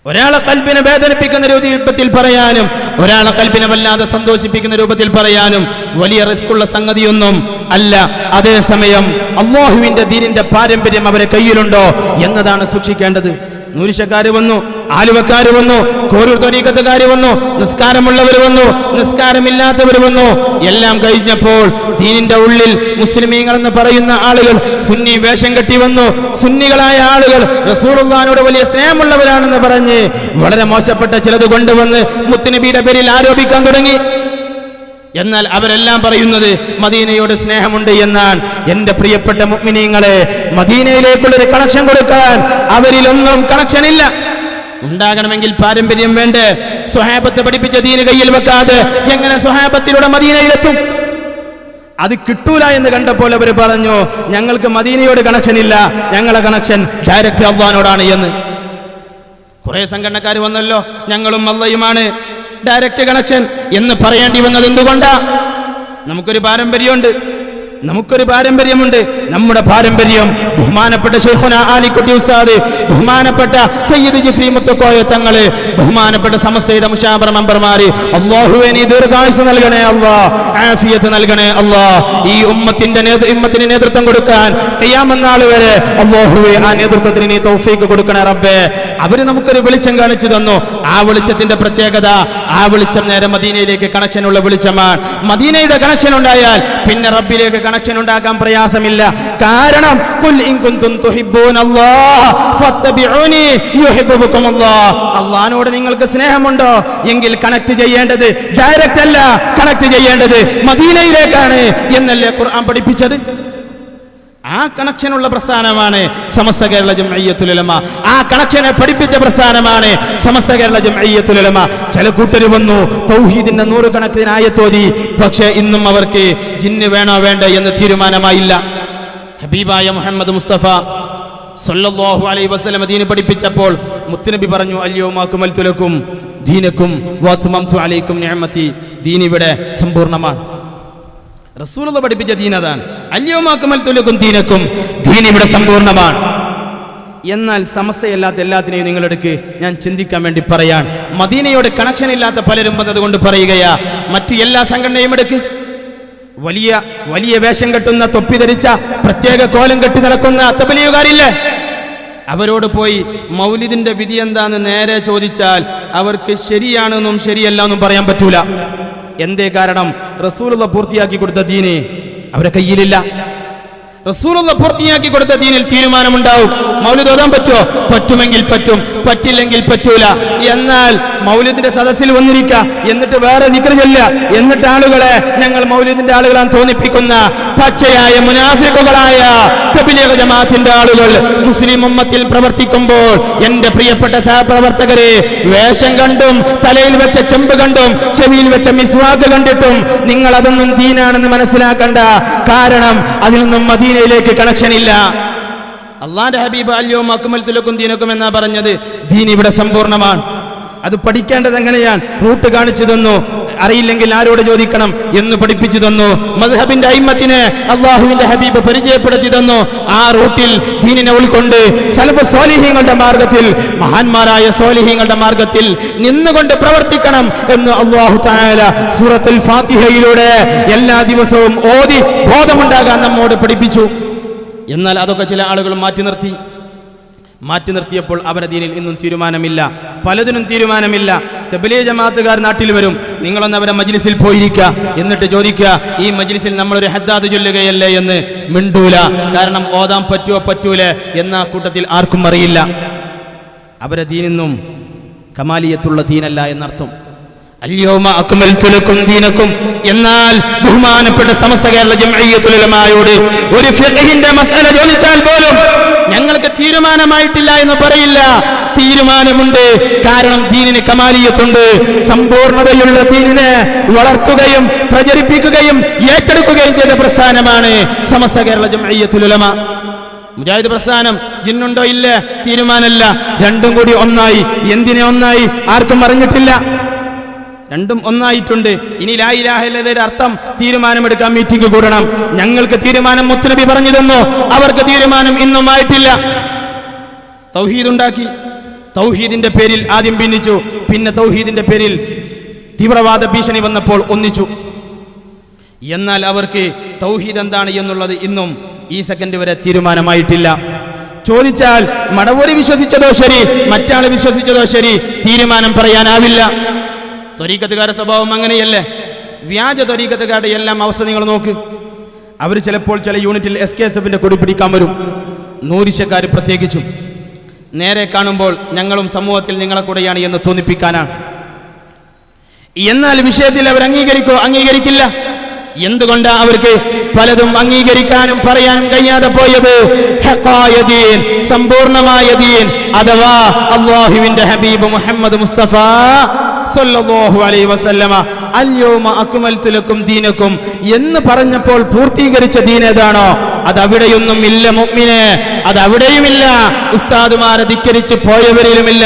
ഒരാളെ കൽബിനെ വേദനിപ്പിക്കുന്ന രൂപത്തിൽ പറയാനും ഒരാളെ കൽബിനെ വല്ലാതെ സന്തോഷിപ്പിക്കുന്ന രൂപത്തിൽ പറയാനും വലിയ റിസ്ക്കുള്ള സംഗതിയൊന്നും അല്ല. അതേസമയം അല്ലാഹുവിന്റെ ദീനിന്റെ പാരമ്പര്യം അവരെ കയ്യിലുണ്ടോ എന്നതാണ് സൂക്ഷിക്കേണ്ടത്. നൂരിശക്കാര് വന്നു, ആലുവക്കാര് വന്നു, കോരൂർ ത്വരീഖത്തുകാര് വന്നു, നിസ്കാരമുള്ളവർ വന്നു, നിസ്കാരമില്ലാത്തവർ വന്നു. എല്ലാം കഴിഞ്ഞപ്പോൾ ദീനിന്റെ ഉള്ളിൽ മുസ്ലിമീങ്ങൾ എന്ന് പറയുന്ന ആളുകൾ സുന്നി വേഷം കെട്ടി വന്നു. സുന്നികളായ ആളുകൾ റസൂലുള്ളാഹിനോട് വലിയ സ്നേഹമുള്ളവരാണെന്ന് പറഞ്ഞ് വളരെ മോശപ്പെട്ട ചിലത് കൊണ്ടുവന്ന് മുത്തുനബിയുടെ പേരിൽ ആരോപിക്കാൻ തുടങ്ങി. എന്നാൽ അവരെല്ലാം പറയുന്നത് മദീനയോട് സ്നേഹമുണ്ട് എന്നാണ്. എന്റെ പ്രിയപ്പെട്ട മുഅ്മിനീങ്ങളെ, മദീനയിലേക്കുള്ളൊരു കണക്ഷൻ കൊടുക്കാൻ അവരിലൊന്നും കണക്ഷനില്ല. ഉണ്ടാകണമെങ്കിൽ പാരമ്പര്യം വേണ്ടേ? സ്വഹാബത്ത് പഠിപ്പിച്ച ദീന് കയ്യിൽ വെക്കാതെ എങ്ങനെ സ്വഹാബത്തിലൂടെ മദീനയിലെത്തും? അത് കിട്ടൂല എന്ന് കണ്ടപ്പോൾ അവർ പറഞ്ഞു, ഞങ്ങൾക്ക് മദീനയോട് കണക്ഷൻ ഇല്ല, ഞങ്ങളെ കണക്ഷൻ ഡയറക്റ്റ് അള്ളാഹിനോടാണ് എന്ന്. കുറെ സംഘടനക്കാർ വന്നല്ലോ, ഞങ്ങളും അള്ളയുമാണ് ഡയറക്റ്റ് കണക്ഷൻ എന്ന് പറയേണ്ടി വന്നത് എന്തുകൊണ്ടാ? നമുക്കൊരു പാരമ്പര്യമുണ്ട്. നമ്മുടെ പാരമ്പര്യം ബഹുമാനപ്പെട്ട ശൈഖുന ആലിക്കുട്ടി ഉസ്താദ്, ബഹുമാനപ്പെട്ട സയ്യിദ് ജിഫ്രി മുത്തക്കോയ തങ്ങള്, ബഹുമാനപ്പെട്ട സമസ്തയുടെ മുശാവറ മെമ്പർമാര്, അല്ലാഹുവേ നീ ദീർഘായുസ്സ് നൽകണേ അല്ലാഹ്, ആഫിയത്ത് നൽകണേ അല്ലാഹ്. ഈ ഉമ്മത്തിന് നേതൃത്വം കൊടുക്കാൻ ഖിയാമത്ത് നാൾ വരെ അല്ലാഹുവേ ആ നേതൃത്വത്തിന് നീ തൗഫീഖ് കൊടുക്കണേ റബ്ബേ. അവര് നമുക്കൊരു വെളിച്ചം കാണിച്ചു തന്നു. ആ വെളിച്ചത്തിന്റെ പ്രത്യേകത, ആ വെളിച്ചം നേരെ മദീനയിലേക്ക് കണക്ഷനുള്ള വെളിച്ചമാണ്. മദീനയുടെ കണക്ഷൻ ഉണ്ടായാൽ പിന്നെ റബ്ബിലേക്ക് കണക്ഷൻ ഉണ്ടാക്കാൻ പ്രയാസമില്ല. കാരണം ഖുൽ ഇൻ കുൻതും തുഹിബ്ബൂനല്ലാഹ ഫത്തബിഊനി യുഹിബ്ബുകുമുല്ലാഹ്. അല്ലാഹുവോട് നിങ്ങൾക്ക് സ്നേഹമുണ്ടോ എങ്കിൽ കണക്ട് ചെയ്യേണ്ടത് ഡയറക്റ്റ് അല്ല, കണക്ട് ചെയ്യേണ്ടത് മദീനയിലേക്കാണ് എന്നല്ലേ ഖുർആൻ പഠിപ്പിച്ചത്. ആ കണക്ഷനുള്ള പ്രസ്ഥാനമാണ് സമസ്ത കേരള ജംഇയ്യത്തുൽ ഉലമ. ആ കണക്ഷനെ പഠിപ്പിച്ച പ്രസ്ഥാനമാണ് സമസ്ത കേരള ജംഇയ്യത്തുൽ ഉലമ. ചില കൂട്ടർ വന്നു തൗഹീദിന്റെ 100 കണക്കിന് ആയത്തോതി, പക്ഷേ ഇന്നും അവർക്ക് ജിന്ന് വേണോ വേണ്ട എന്ന് തീരുമാനമായില്ല. ഹബീബായ മുഹമ്മദ് മുസ്തഫ സല്ലല്ലാഹു അലൈഹി വസല്ലം ദീൻ പഠിപ്പിച്ചപ്പോൾ മുത്തുനബി പറഞ്ഞു, അൽയൗമ അക്മൽതു ലക്കും ദീനക്കും വഅത്മംതു അലൈക്കും നിഅമതി. ദീൻ ഇവിടെ സമ്പൂർണ്ണമാണ്. റസൂലുള്ളാഹി പഠിപ്പിച്ച ദീൻ അതാണ്. അൽയൗമ അക്മൽതു ലക്കും ദീനക്കും, ദീൻ ഇവിടെ സമ്പൂർണ്ണമാണ്. എന്നാൽ സമസ്തയല്ലാത്ത എല്ലാത്തിനെയും നിങ്ങളെടുക്ക് ഞാൻ ചിന്തിക്കാൻ വേണ്ടി പറയാൻ. മദീനയോട് കണക്ഷൻ ഇല്ലാത്ത പലരും വന്നതുകൊണ്ട് പറയുകയാ, മറ്റു എല്ലാ സംഘടനയും എടുക്ക്. വലിയ വലിയ വേഷം കെട്ടുന്ന, തൊപ്പി ധരിച്ച, പ്രത്യേക കോലം കെട്ടി നടക്കുന്ന തബ്ലീഗുകാരില്ലേ, അവരോട് പോയി മൗലിദിന്റെ വിധി എന്താന്ന് നേരെ ചോദിച്ചാൽ അവർക്ക് ശരിയാണെന്നും ശരിയല്ല എന്നും പറയാൻ പറ്റൂല. എന്തേ കാരണം? റസൂലുള്ളാഹി പൂർത്തിയാക്കി കൊടുത്ത ദീന് അവരുടെ കയ്യിലില്ല. റസൂലുള്ളാഹി പൂർത്തിയാക്കി കൊടുത്ത ദീനിൽ തീരുമാനമുണ്ടാവും. മൗലിദ് ഓതാൻ പറ്റുമോ? പറ്റുമെങ്കിൽ പറ്റും, പറ്റില്ലെങ്കിൽ പറ്റൂല. എന്നാൽ മൗലിദിന്റെ സദസ്സിൽ വന്നിരിക്കുക, എന്നിട്ട് വേറെ ദിക്ർ ചൊല്ലുക, എന്നിട്ട് ആളുകളെ ഞങ്ങൾ മൗലിദിന്റെ ആളുകളാണ് തോന്നിപ്പിക്കുന്ന പച്ചയായ മുനാഫിഖുകളായ തബ്ലീഗ് ജമാഅത്തിന്റെ ആളുകൾ മുസ്ലിം ഉമ്മത്തിൽ പ്രവർത്തിക്കുമ്പോൾ എന്റെ പ്രിയപ്പെട്ട സഹപ്രവർത്തകരെ, വേഷം കണ്ടും തലയിൽ വെച്ച ചെമ്പ് കണ്ടും ചെവിയിൽ വെച്ച മിസ്വാക്ക് കണ്ടിട്ടും നിങ്ങൾ അതൊന്നും ദീനാണെന്ന് മനസ്സിലാക്കണ്ട. കാരണം അതിനൊന്നും മദീനയിലേക്ക് കണക്ഷൻ ഇല്ല. അല്ലാഹുവിന്റെ ഹബീബ് അൽയൗമ അക്മൽതു ലക്കും ദീനക്കും എന്നാ പറഞ്ഞത്. ദീൻ ഇവിടെ സമ്പൂർണ്ണമാണ്. അത് പഠിക്കേണ്ടത് എങ്ങനെയാണ്? റൂട്ട് കാണിച്ചു തന്നു. അറിയില്ലെങ്കിൽ ആരോട് ചോദിക്കണം എന്ന് പഠിപ്പിച്ചു തന്നു. മദ്ഹബിന്റെ അയിമ്മത്തിനെ അല്ലാഹുവിന്റെ ഹബീബ് പരിചയപ്പെടുത്തി തന്നു. ആ റൂട്ടിൽ ദീനിനെ ഉൾക്കൊണ്ട് സലഫ് സ്വാലിഹീങ്ങളുടെ മാർഗത്തിൽ, മഹാന്മാരായ സ്വാലിഹീങ്ങളുടെ മാർഗത്തിൽ നിന്നുകൊണ്ട് പ്രവർത്തിക്കണം എന്ന് അല്ലാഹു തആല സൂറത്തുൽ ഫാത്തിഹയിലൂടെ എല്ലാ ദിവസവും ഓതി ബോധമുണ്ടാകാൻ നമ്മോട് പഠിപ്പിച്ചു. എന്നാൽ അതൊക്കെ ചില ആളുകൾ മാറ്റി നിർത്തിയപ്പോൾ അവരുടെ ദീനിൽ ഇന്നും തീരുമാനമില്ല. പലതിനും തീരുമാനമില്ല. തബ്ലീഗ് ജമാഅത്തുകാർ നാട്ടിൽ വരും, നിങ്ങളൊന്ന് അവരെ മജ്ലിസിൽ പോയിരിക്കുക, എന്നിട്ട് ചോദിക്കുക, ഈ മജ്ലിസിൽ നമ്മളൊരു ഹദ്ദാദ് ചൊല്ലുകയല്ലേ എന്ന്. മിണ്ടൂല. കാരണം ഓതാൻ പറ്റുമോ പറ്റൂല എന്ന കൂട്ടത്തിൽ ആർക്കും അറിയില്ല. അവരെ ദീനിന്നും കമാലിയത്തുള്ള ദീനല്ല എന്നർത്ഥം. അൽയൗമ അക്മൽതു ലക്കും ദീനക്കും. എന്നാൽ ബഹുമാനപ്പെട്ട സമസ്ത കേരള ജംഇയ്യത്തുൽ ഉലമായോട് ഒരു ഫിഖ്ഹിന്റെ മസ്അല ചോദിച്ചാൽ പോലും ഞങ്ങൾക്ക് തീരുമാനമായിട്ടില്ല എന്ന് പറയില്ല. തീരുമാനമുണ്ട്. കാരണം ദീനിന് കമാലിയത്തുണ്ട്. സമ്പൂർണതയുള്ള ദീനിനെ വളർത്തുകയും പ്രചരിപ്പിക്കുകയും ഏറ്റെടുക്കുകയും ചെയ്ത പ്രസ്ഥാനമാണ് സമസ്ത കേരള ജംഇയ്യത്തുൽ ഉലമ. മുജാഹിദ് പ്രസ്ഥാനം ജിന്നുണ്ടോ ഇല്ല തീരുമാനമല്ല. രണ്ടും കൂടി ഒന്നായി. എന്തിനെ ഒന്നായി ആർക്കും അറിഞ്ഞിട്ടില്ല. രണ്ടും ഒന്നായിട്ടുണ്ട്. ഇനി ലാ ഇലാഹ ഇല്ലല്ലാഹയുടെ അർത്ഥം തീരുമാനമെടുക്കാൻ മീറ്റിംഗ് കൂടണം. ഞങ്ങൾക്ക് തീരുമാനം മുത്തുനബി പറഞ്ഞു തന്നു, അവർക്ക് തീരുമാനം ഇന്നും ആയിട്ടില്ല. തൗഹീദ് ഉണ്ടാക്കി. തൗഹീദിന്റെ പേരിൽ ആദ്യം ഭിന്നിച്ചു, പിന്നെ തൗഹീദിന്റെ പേരിൽ തീവ്രവാദ ഭീഷണി വന്നപ്പോൾ ഒന്നിച്ചു. എന്നാൽ അവർക്ക് തൗഹീദ് എന്താണ് എന്നുള്ളത് ഇന്നും ഈ സെക്കൻഡ് വരെ തീരുമാനമായിട്ടില്ല. ചോദിച്ചാൽ മടവൂരി വിശ്വസിച്ചതോ ശരി, മറ്റാൾ വിശ്വസിച്ചതോ ശരി, തീരുമാനം പറയാനാവില്ല. ത്വരീഖത്തുകാരുടെ സ്വഭാവം അങ്ങനെയല്ലേ? വ്യാജ ത്വരീഖത്തുകാരുടെ എല്ലാം അവസ്ഥ നിങ്ങൾ നോക്ക്. അവർ ചിലപ്പോൾ ചില യൂണിറ്റിൽ SKSFന്റെ കൊടി പിടിക്കാൻ വരും. നൂരിശക്കാർ പ്രത്യേകിച്ചും. നേരെ കാണുമ്പോൾ ഞങ്ങളും സമൂഹത്തിൽ നിങ്ങളെ കൂടെയാണ് എന്ന് തോന്നിപ്പിക്കാനാണ്. എന്നാൽ വിഷയത്തിൽ അവർ അംഗീകരിക്കില്ല. എന്തുകൊണ്ടാ അവർക്ക് പലതും അംഗീകരിക്കാനും പറയാനും കഴിയാതെ പോയത്? ഹഖായ ദീൻ, സമ്പൂർണമായ ദീൻ, അഥവാ അല്ലാഹുവിന്റെ ഹബീബ് മുഹമ്മദ് മുസ്തഫ സല്ലല്ലാഹു അലൈഹി വസല്ലമ അൽയൗമ അക്മൽതു ലക്കും ദീനക്കും എന്ന് പറഞ്ഞപ്പോൾ പൂർത്തീകരിച്ച ദീൻ ഏതാണോ അതവിടെയൊന്നും ഇല്ല മുഅ്മിനെ, അതവിടെയുമില്ല. ഉസ്താദുമാരെ ധിക്കരിച്ച് പോയവരിലുമില്ല.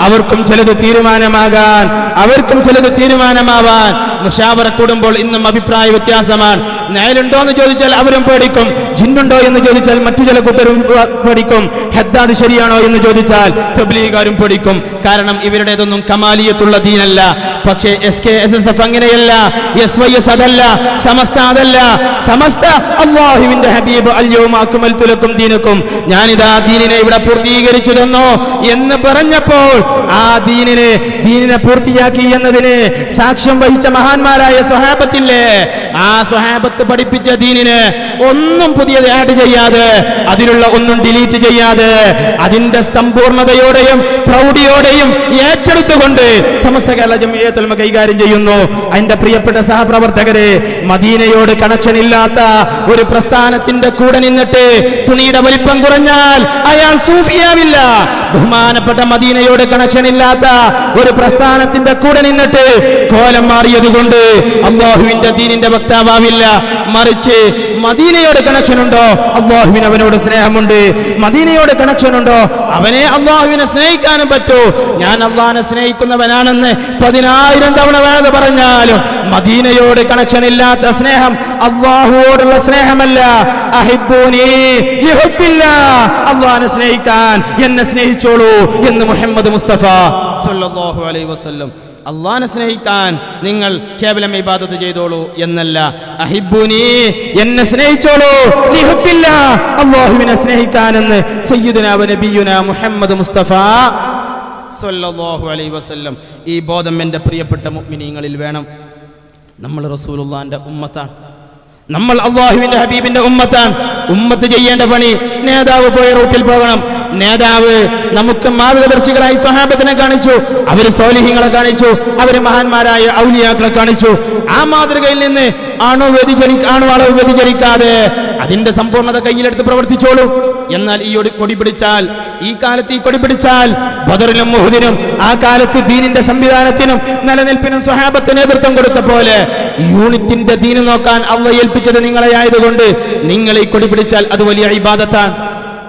അവർക്കും ചിലത് തീരുമാനമാകാൻ, അവർക്കും ചിലത് തീരുമാനമാവാൻ. മുശാവറ കൂടുമ്പോൾ ഇന്നും അഭിപ്രായ വ്യത്യാസമാണ്. നേലുണ്ടോ എന്ന് ചോദിച്ചാൽ അവരും പേടിക്കും, ജിന്നുണ്ടോ എന്ന് ചോദിച്ചാൽ മറ്റു ചില കൂട്ടരും പേടിക്കും, ഹദ്ദാദ് ശരിയാണോ എന്ന് ചോദിച്ചാൽ തബ്ലീഗുകാരും പേടിക്കും. കാരണം ഇവരുടേതൊന്നും കമാലിയത്തുള്ള ദീനല്ല. പക്ഷേ SKSSF അങ്ങനെയല്ല, SYS അതല്ല, സമസ്ത അതല്ല. സമസ്ത അല്ലാഹുവിന്റെ ഹബീബ് അൽയൗമ അക്മൽതു ലക്കും ദീനക്കും, ഞാനിതാ ദീനിനെ ഇവിടെ പൂർത്തീകരിച്ചു തന്നു എന്ന് പറഞ്ഞപ്പോൾ ആ ദീനിനെ പൂർത്തിയാക്കി എന്നതിന് സാക്ഷ്യം വഹിച്ച മഹാന്മാരായ സ്വഹാബത്തില്ലേ, ആ സ്വഹാബത്ത് പഠിപ്പിച്ച ദീനിന് ഒന്നും പുതിയത് ആഡ് ചെയ്യാതെ, അതിലുള്ള ഒന്നും ഡിലീറ്റ് ചെയ്യാതെ, അതിന്റെ സമ്പൂർണതയോടെയും പ്രൗഢിയോടെയും ഏറ്റെടുത്തുകൊണ്ട് സമസ്ത കേരള ജംഇയ്യത്തുൽ ഉലമ കൈകാര്യം ചെയ്യുന്നു. അതിന്റെ പ്രിയപ്പെട്ട സഹപ്രവർത്തകരെ, മദീനയോട് കണക്ഷൻ ഇല്ലാത്ത ഒരു പ്രസ്ഥാനത്തിന്റെ കൂടെ നിന്നിട്ട് തുണിയുടെ വലിപ്പം കുറഞ്ഞാൽ അയാൾ സൂഫിയാവില്ല. ബഹുമാനപ്പെട്ട മദീനയോട് കണക്ഷൻ ഇല്ലാത്ത ഒരു പ്രസ്ഥാനത്തിന്റെ കൂടെ നിന്നിട്ട് കോലം മാറിയതുകൊണ്ട് അല്ലാഹുവിന്റെ ദീനിന്റെ വക്താവാവില്ല. മറിച്ച് മദീനയോട് കണക്ഷൻ ഉണ്ടോ, അല്ലാഹുവിന് അവനോട് സ്നേഹമുണ്ട്. മദീനയോട് കണക്ഷൻ ഉണ്ടോ, അവനെ അല്ലാഹുവിനെ സ്നേഹിക്കാനും പറ്റൂ. ഞാൻ അല്ലാഹുവിനെ സ്നേഹിക്കുന്നവനാണെന്ന് 10,000 തവണ വേദ പറഞ്ഞാലും മദീനയോട് കണക്ഷൻ ഇല്ലാത്ത സ്നേഹം അല്ലാഹുവോടുള്ള സ്നേഹമല്ല. അഹിബ്ബൂനി യുഹിബ്ബില്ലാഹ്, അല്ലാഹുവിനെ സ്നേഹിക്കാൻ എന്നെ സ്നേഹിച്ചോളൂ എന്ന് മുഹമ്മദ് മുസ്തഫ സല്ലല്ലാഹു അലൈഹി വസല്ലം. അല്ലാഹുവിനെ സ്നേഹിക്കാൻ നിങ്ങൾ കേവലം ഇബാദത്ത് ചെയ്തോളൂ എന്നല്ല. അഹിബ്ബൂനി, എന്നെ സ്നേഹിച്ചോളൂ, യുഹിബ്ബില്ലാഹ്, അല്ലാഹുവിനെ സ്നേഹിക്കാനെന്ന് സയ്യിദുനാ വ നബിയുനാ മുഹമ്മദ് മുസ്തഫ സല്ലല്ലാഹു അലൈഹി വസല്ലം. ഈ ബോധം എൻ്റെ പ്രിയപ്പെട്ട മുഅ്മിനീങ്ങളിൽ വേണം. നമ്മൾ റസൂലുള്ളാഹിന്റെ ഉമ്മത്താണ്, നമ്മൾ അല്ലാഹുവിന്റെ ഹബീബിന്റെ ഉമ്മത്താണ്. ഉമ്മത്ത് ചെയ്യേണ്ട പണി, നേതാവ് പോയ റൂട്ടിൽ പോകണം. നേതാവ് നമുക്ക് മാർഗദർശികളായി സ്വഹാബത്തിനെ കാണിച്ചു, അവര് സ്വാലിഹീങ്ങളെ കാണിച്ചു, അവര് മഹാന്മാരായ ഔലിയാക്കളെ കാണിച്ചു. ആ മാതൃകയിൽ നിന്ന് അളവ് വ്യതിചരിക്കാതെ അതിന്റെ സമ്പൂർണ്ണത കയ്യിലെടുത്ത് പ്രവർത്തിച്ചോളൂ. എന്നാൽ ഈ കൊടി പിടിച്ചാൽ, ഈ കാലത്ത് ഈ കൊടി പിടിച്ചാൽ, ബദറിലും ഉഹുദിനും ആ കാലത്ത് ദീനിന്റെ സംവിധാനത്തിനും നിലനിൽപ്പിനും സ്വഹാബത്ത് നേതൃത്വം കൊടുത്ത പോലെ യൂണിറ്റിന്റെ ദീന് നോക്കാൻ അല്ലാഹു ഏൽപ്പിച്ചത് നിങ്ങളെ ആയതുകൊണ്ട് നിങ്ങൾ ഈ കൊടി പിടിച്ചാൽ അത് വലിയ ഇബാദത്താണ്.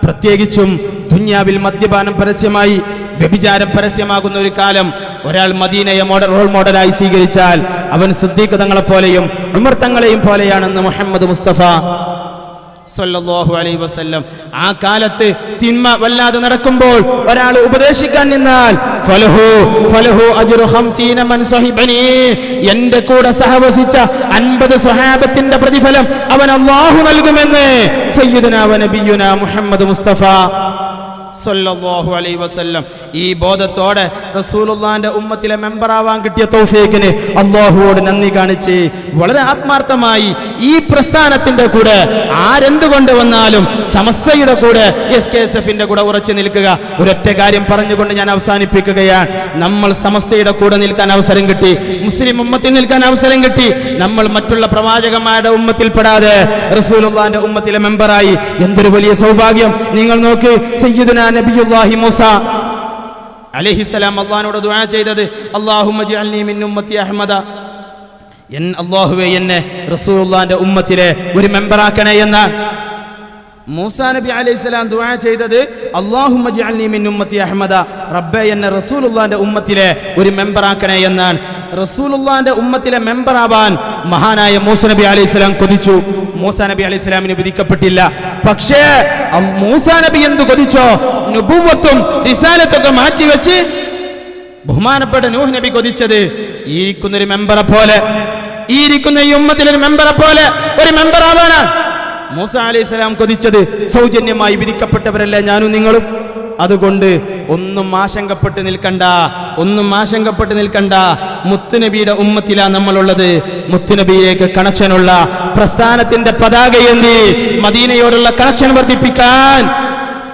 പ്രത്യേകിച്ചും ദുനിയാവിൽ മദ്യപാനം പരസ്യമായി, വ്യഭിചാരം പരസ്യമാകുന്ന ഒരു കാലം ഒരാൾ മദീനയെ റോൾ മോഡലായി സ്വീകരിച്ചാൽ അവൻ സിദ്ദീഖ് തങ്ങളെ പോലെയും ഉമർ തങ്ങളെയും പോലെയാണെന്ന് മുഹമ്മദ് മുസ്തഫ സല്ലല്ലാഹു അലൈഹി വസല്ലം. ആ കാലത്ത് തിന്മ വല്ലാതെ നടക്കുമ്പോൾ ഒരാൾ ഉപദേശിക്കാൻ നിന്നാൽ ഫലഹു അജ്റു 50 മൻ സഹിബനി, എന്റെ കൂടെ സഹവസിച്ച 50 സ്വഹാബത്തിന്റെ പ്രതിഫലം അവൻ അല്ലാഹു നൽകുമെന്ന് സയ്യിദുനാ വ നബിയുനാ മുഹമ്മദ് മുസ്തഫ സല്ലല്ലാഹു അലൈഹി വസല്ലം. ഈ ബോധത്തോടെ റസൂലുള്ളാഹിന്റെ ഉമ്മത്തിലെ മെമ്പറാവാൻ കിട്ടിയ തൗഫീഖിന് അല്ലാഹുവോട് നന്ദി കാണിച്ച് വളരെ ആത്മാർത്ഥമായി ഈ പ്രസ്ഥാനത്തിന്റെ കൂടെ ആരെന്തുകൊണ്ട് വന്നാലും സമസ്തയുടെ കൂടെ SKSFന്റെ കൂടെ ഉറച്ചു നിൽക്കുക. ഒരൊറ്റ കാര്യം പറഞ്ഞുകൊണ്ട് ഞാൻ അവസാനിപ്പിക്കുകയാണ്. നമ്മൾ സമസ്തയുടെ കൂടെ നിൽക്കാൻ അവസരം കിട്ടി, മുസ്ലിം ഉമ്മത്തിൽ നിൽക്കാൻ അവസരം കിട്ടി. നമ്മൾ മറ്റുള്ള പ്രവാചകന്മാരുടെ ഉമ്മത്തിൽപ്പെടാതെ റസൂലുള്ളാഹിന്റെ ഉമ്മത്തിലെ മെമ്പറായി. എന്തൊരു വലിയ സൗഭാഗ്യം. നിങ്ങൾ നോക്ക്, സയ്യിദുനാ നബിയുല്ലാഹി മൂസ അലൈഹിസ്സലാം അല്ലാഹുവോട് ദുആ ചെയ്തത് അല്ലാഹുമ്മ ജഅൽനി മിൻ ഉമ്മത്തി അഹ്മദ, അല്ലാഹുവേ എന്നെ റസൂലുള്ളാഹിന്റെ ഉമ്മത്തിലെ ഒരു മെമ്പറാക്കണേ എന്ന്. മൂസാ നബി അലൈഹിസ്സലാം ദുആ ചെയ്തത് അല്ലാഹുമ്മ ജഅൽനി മിൻ ഉമ്മത്തി അഹ്മദ, റബ്ബേ എന്നെ റസൂലുള്ളാഹിന്റെ ഉമ്മത്തിലെ ഒരു മെമ്പറാക്കണേ എന്നാണ്. റസൂലുള്ളാഹിന്റെ ഉമ്മത്തിലെ മെമ്പറാവാൻ മഹാനായ മൂസാ നബി അലൈഹിസ്സലാം കൊതിച്ചു. മൂസാ നബി അലൈഹിസ്സലാമിന് വിധിക്കപ്പെട്ടില്ല. പക്ഷേ മൂസാ നബി എന്ത് കൊതിച്ചോ, നുബുവത്തും റിസാലത്തൊക്കെ മാറ്റിവെച്ച് ബഹുമാനപ്പെട്ട നൂഹ് നബി കൊതിച്ചത് ഈ ഇരിക്കുന്നൊരു മെമ്പറെ പോലെ, ഈ ഇരിക്കുന്ന ഈ ഉമ്മത്തിലൊരു മെമ്പറെ പോലെ ഒരു മെമ്പറാവാനാണ്. മൂസാ അലൈഹിസ്സലാം കൊതിച്ചത് സൗജന്യമായി വിധിക്കപ്പെട്ടവരല്ലേ ഞാനും നിങ്ങളും. അതുകൊണ്ട് ഒന്നും ആശങ്കപ്പെട്ട് നിൽക്കണ്ട. മുത്തുനബിയുടെ ഉമ്മത്തിലാ നമ്മളുള്ളത്. മുത്തുനബിയിലേക്ക് കണക്ഷനുള്ള പ്രസ്ഥാനത്തിന്റെ പതാകയേന്തി മദീനയോടുള്ള കണക്ഷൻ വർദ്ധിപ്പിക്കാൻ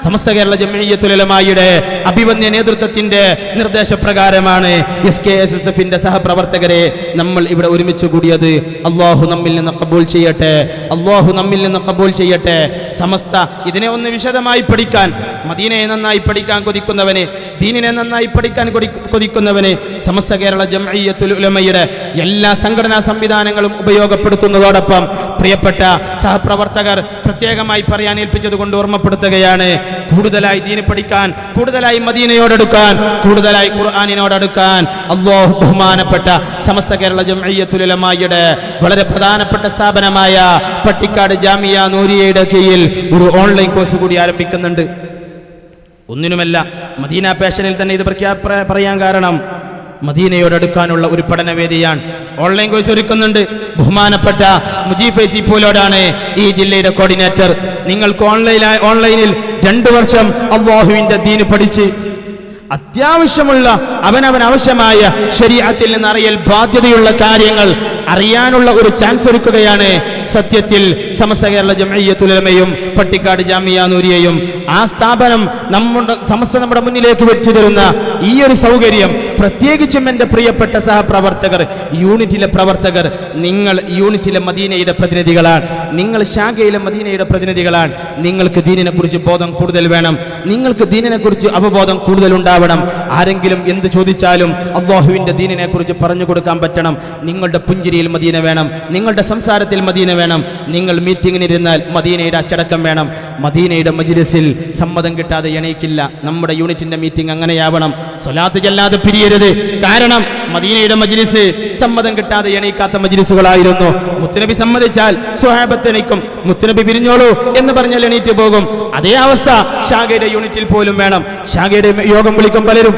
സമസ്ത കേരള ജംഇയ്യത്തുൽ ഉലമായുടെ അഭിവന്യ നേതൃത്വത്തിന്റെ നിർദ്ദേശപ്രകാരമാണ് SKSSFന്റെ സഹപ്രവർത്തകരെ നമ്മൾ ഇവിടെ ഒരുമിച്ച് കൂടിയത്. അല്ലാഹു നമ്മിൽ നിന്ന് ഖബൂൽ ചെയ്യട്ടെ, അല്ലാഹു നമ്മിൽ നിന്ന് ഖബൂൽ ചെയ്യട്ടെ. സമസ്ത ഇതിനെ ഒന്ന് വിശദമായി പഠിക്കാൻ, മദീനയെ നന്നായി പഠിക്കാൻ കൊതിക്കുന്നവന്, ദീനിനെ നന്നായി പഠിക്കാൻ കൊതിക്കുന്നവന് സമസ്ത കേരള ജംഇയ്യത്തുൽ ഉലമയുടെ എല്ലാ സംഘടനാ സംവിധാനങ്ങളും ഉപയോഗപ്പെടുത്തുന്നതോടൊപ്പം പ്രിയപ്പെട്ട സഹപ്രവർത്തകർ പ്രത്യേകമായി പറയാൻ ഏൽപ്പിച്ചത് കൊണ്ട് ഓർമ്മപ്പെടുത്തുകയാണ്. കൂടുതലായി ദീന് പഠിക്കാൻ, കൂടുതലായി മദീനയോടടുക്കാൻ, കൂടുതലായി ഖുർആനിനോടടുക്കാൻ അല്ലാഹു ബഹുമാനപ്പെട്ട സമസ്ത കേരള ജംഇയ്യത്തുൽ ഉലമായുടെ വളരെ പ്രധാനപ്പെട്ട സ്ഥാപനമായ പട്ടിക്കാട് ജാമിയ നൂരിയയുടെ കീഴിൽ ഒരു ഓൺലൈൻ കോഴ്സ് കൂടി ആരംഭിക്കുന്നുണ്ട്. ഒന്നിനുമല്ല, മദീന പാഷനിൽ തന്നെ ഇത് പറയാൻ കാരണം മദീനയോടടുക്കാനുള്ള ഒരു പഠനവേദിയാണ്. ഓൺലൈൻ കോഴ്സ് ഒരുക്കുന്നുണ്ട്. ബഹുമാനപ്പെട്ട മുജീബ് ഫൈസി പോലോടാണ് ഈ ജില്ലയുടെ കോർഡിനേറ്റർ. നിങ്ങൾക്ക് ഓൺലൈനിൽ 2 വർഷം അല്ലാഹുവിന്റെ ദീന് പഠിച്ച് അത്യാവശ്യമുള്ള അവനവൻ ആവശ്യമായ ശരീഅത്തിൽ നിന്ന് അറിയൽ ബാധ്യതയുള്ള കാര്യങ്ങൾ അറിയാനുള്ള ഒരു ചാൻസ് ഒരുക്കുകയാണ് സത്യത്തിൽ സമസ്ത കേരള ജംഇയ്യത്തുൽ ഉലമയും പട്ടിക്കാട് ജാമിയ നൂരിയയും. ആ സ്ഥാപനം നമ്മുടെ മുന്നിലേക്ക് വെച്ചു തരുന്ന ഈ ഒരു സൗകര്യം, പ്രത്യേകിച്ചും എൻ്റെ പ്രിയപ്പെട്ട സഹപ്രവർത്തകർ, യൂണിറ്റിലെ പ്രവർത്തകർ, നിങ്ങൾ യൂണിറ്റിലെ മദീനയുടെ പ്രതിനിധികളാണ്, നിങ്ങൾ ശാഖയിലെ മദീനയുടെ പ്രതിനിധികളാണ്. നിങ്ങൾക്ക് ദീനിനെ കുറിച്ച് ബോധം കൂടുതൽ വേണം, നിങ്ങൾക്ക് ദീനിനെ കുറിച്ച് അവബോധം കൂടുതൽ ഉണ്ടാവണം. ആരെങ്കിലും എന്ത് ചോദിച്ചാലും അല്ലാഹുവിന്റെ ദീനിനെ കുറിച്ച് പറഞ്ഞു കൊടുക്കാൻ പറ്റണം. നിങ്ങളുടെ പുഞ്ചിരിയിൽ മദീന വേണം, നിങ്ങളുടെ സംസാരത്തിൽ മദീന വേണം. നിങ്ങൾ മീറ്റിങ്ങിനിരുന്നാൽ മദീനയുടെ അച്ചടക്കം വേണം. മദീനയുടെ മജ്ലിസിൽ സമ്മതം കിട്ടാതെ എണീക്കില്ല. നമ്മുടെ യൂണിറ്റിന്റെ മീറ്റിംഗ് അങ്ങനെയാവണം. സ്വലാത്ത് ചൊല്ലാതെ പിരിയരുത്. കാരണം മദീനയുടെ മജ്ലിസ് സമ്മതം കിട്ടാതെ എണീക്കാത്ത മജ്ലിസുകളായിരുന്നു. മുത്തുനബി സമ്മതിച്ചാൽ സ്വഹാബത്ത് എണീക്കും, മുത്തുനബി പിരിഞ്ഞോളൂ എന്ന് പറഞ്ഞാൽ എണീറ്റ് പോകും. അതേ അവസ്ഥ ശാഖയുടെ യൂണിറ്റിൽ പോലും വേണം. ശാഖയുടെ യോഗം വിളിക്കും പലരും.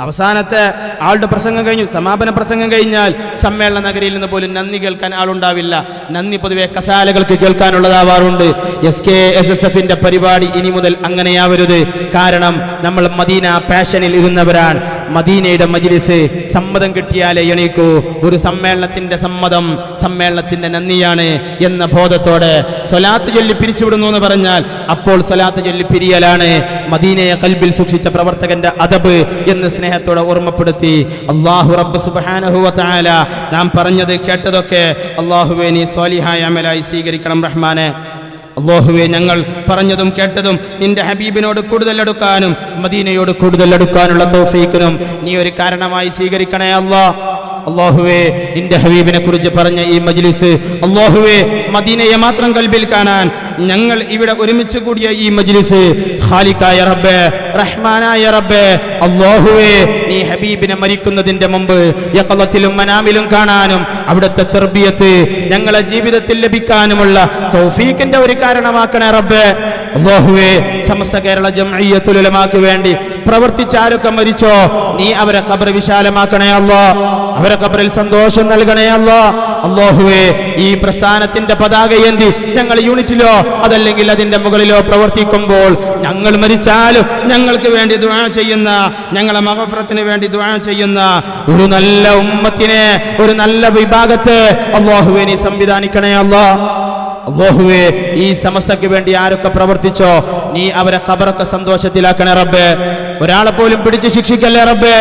അവസാനത്തെ ആളുടെ പ്രസംഗം കഴിഞ്ഞു, സമാപന പ്രസംഗം കഴിഞ്ഞാൽ സമ്മേളന നഗരിയിൽ നിന്ന് പോലും നന്ദി കേൾക്കാൻ ആളുണ്ടാവില്ല. നന്ദി പൊതുവെ കസാലകൾക്ക് കേൾക്കാനുള്ളതാവാറുണ്ട്. SKSSFന്റെ പരിപാടി ഇനി മുതൽ അങ്ങനെയാവരുത്. കാരണം നമ്മൾ മദീന പാഷനിൽ ഇരുന്നവരാണ്. മദീനയുടെ മജ്ലിസ് സമ്മതം കിട്ടിയാലേ എണീക്കൂ. ഒരു സമ്മേളനത്തിന്റെ സമ്മതം സമ്മേളനത്തിന്റെ നന്ദിയാണ് എന്ന ബോധത്തോടെ സ്വലാത്ത് ചൊല്ലി പിരിച്ചുവിടുന്നു എന്ന് പറഞ്ഞാൽ അപ്പോൾ സ്വലാത്ത് ചൊല്ലി പിരിയലാണ്. മദീനയെ കൽബിൽ സൂക്ഷിച്ച പ്രവർത്തകന്റെ അദബ് എന്ന് സ്നേഹത്തോടെ ഓർമ്മപ്പെടുത്തി അല്ലാഹു റബ്ബ് സുബ്ഹാനഹു വ തആല നാം പറഞ്ഞത് കേട്ടതൊക്കെ അല്ലാഹുവേ നീ സ്വാലിഹായ അമലായി സ്വീകരിക്കണം റഹ്മാനെ. അല്ലാഹുവേ, ഞങ്ങൾ പറഞ്ഞതും കേട്ടതും നിന്റെ ഹബീബിനോട് കൂടുതൽ അടുക്കാനും മദീനയോട് കൂടുതൽ അടുക്കാനുള്ള തൗഫീഖിനും നീ ഒരു കാരണമായി സ്വീകരിക്കണേ അല്ലാഹ്. അല്ലാഹുവേ, നിന്റെ ഹബീബിനെ കുറിച്ച് പറഞ്ഞ ഈ മജ്ലിസ്, അല്ലാഹുവേ, മദീനയെ മാത്രം കൽബിൽ കാണാൻ ഞങ്ങൾ ഇവിടെ ഒരുമിച്ച് കൂടിയ ഈ മജ്ലിസ് ഖാലിഖായ റബ്ബേ, റഹ്മാനായ റബ്ബേ, അല്ലാഹുവേ, നീ ഹബീബിനെ മരിക്കുന്നതിന്റെ മുമ്പ് യഖളത്തിലും മനാമിലും കാണാനും അവിടുത്തെ തർബിയത്ത് ഞങ്ങളെ ജീവിതത്തിൽ ലഭിക്കാനുമുള്ള തൗഫീഖിന്റെ ഒരു കാരണമാക്കണേ റബ്ബേ. അല്ലാഹുവേ, സമസ്ത കേരള ജംഇയ്യത്തുൽ ഉലമാക്ക് വേണ്ടി പ്രവർത്തിച്ച ആരൊക്കെ മരിച്ചോ നീ അവരെ ഖബർ വിശാലമാക്കണേ അല്ലാഹ്, അവരെ ഖബറിൽ സന്തോഷം നൽകണേ അല്ലാഹ്. അല്ലാഹുവേ, ഈ പ്രസ്ഥാനത്തിന്റെ പതാകയേന്തി ഞങ്ങൾ യൂണിറ്റിലോ അതല്ലെങ്കിൽ അതിന്റെ മുകളിലോ പ്രവർത്തിക്കുമ്പോൾ ഞങ്ങൾ മരിച്ചാലും ഞങ്ങൾക്ക് വേണ്ടി ദുആ ചെയ്യുന്ന, ഞങ്ങളെ മഗ്ഫിറത്തിന് വേണ്ടി ദുആ ചെയ്യുന്ന ഒരു നല്ല ഉമ്മത്തിനെ, ഒരു നല്ല വിഭാഗത്തെ അല്ലാഹുവേ നീ സംവിധാനിക്കണേ അല്ലാഹ്. അല്ലാഹുവേ, ഈ സമസ്തയ്ക്ക് വേണ്ടി ആരൊക്കെ പ്രവർത്തിച്ചോ നീ അവരെ ഖബറൊക്കെ സന്തോഷത്തിലാക്കണേ റബ്ബേ. ഒരാളെ പോലും പിടിച്ച് ശിക്ഷിക്കല്ലേ റബ്ബേ.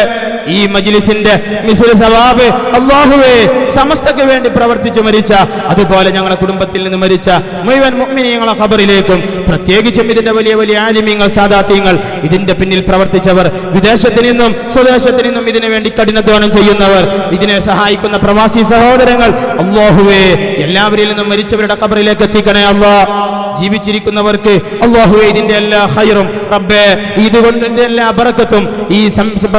ഈ മജ്ലിസിന്റെ മിസ്ൽ സവാബ് അല്ലാഹുവേ സമസ്തയ്ക്ക് വേണ്ടി പ്രവർത്തിച്ചു മരിച്ച, അതുപോലെ ഞങ്ങളുടെ കുടുംബത്തിൽ നിന്ന് മരിച്ച മുഴുവൻ മുഅ്മിനീങ്ങളെ ഖബറിലേക്കും, പ്രത്യേകിച്ചും ഇതിന്റെ വലിയ വലിയ ആലിമീങ്ങൾ, സാദാത്യങ്ങൾ, ഇതിന്റെ പിന്നിൽ പ്രവർത്തിച്ചവർ, വിദേശത്തു നിന്നും സ്വദേശത്തു നിന്നും ഇതിനു വേണ്ടി കഠിനാധ്വാനം ചെയ്യുന്നവർ, ഇതിനെ സഹായിക്കുന്ന പ്രവാസി സഹോദരങ്ങൾ, അല്ലാഹുവേ എല്ലാവരിൽ നിന്നും മരിച്ചവരുടെ ഖബറിലേക്ക് എത്തിക്കണേ അല്ലാഹ്. ജീവിച്ചിരിക്കുന്നവർക്ക് അല്ലാഹുവേ ഇതിന്റെ എല്ലാ ഖൈറും റബ്ബേ, ഇതുകൊണ്ട് എല്ലാ ബറക്കത്തും ഈ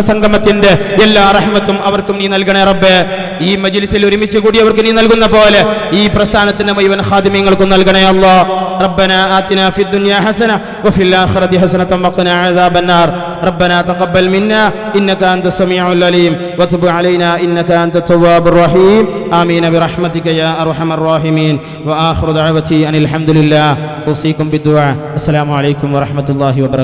സംഗമത്തിന്റെ എല്ലാ റഹ്മത്തും അവർക്കും നീ നൽകണേ റബ്ബേ. ഈ മജ്ലിസിൽ ഒരുമിച്ച് കൂടിയവർക്ക് നീ നൽകുന്ന പോലെ ഈ പ്രസ്ഥാനത്തിന്റെ മുഴുവൻ ഖാദിമീങ്ങൾക്കും നൽകണേ അല്ലാഹ്. റബ്ബനാ ആതിനാ ഫിദ് ദുനിയാ ഹസന വഫിൽ ആഖിറതി ഹസനതൻ വഖിനാ അദാബന്നാർ. റബ്ബനാ തഖബ്ബൽ മിന്നാ ഇന്നക അൻത സമീഉൽ അലീം വതുബ് അലൈനാ ഇന്നക അൻത തവ്വാബുർ റഹീം. ആമീൻ ബിറഹ്മതിക യാ അർഹമർ റഹീമീൻ. വആഖിറു ദഅവതി അനിൽ ഹംദുലില്ലാഹ്. ഉസീകും ബിദ്ദുആ. അസ്സലാമു അലൈക്കും വറഹ്മത്തുള്ളാഹി വബറകാതുഹു.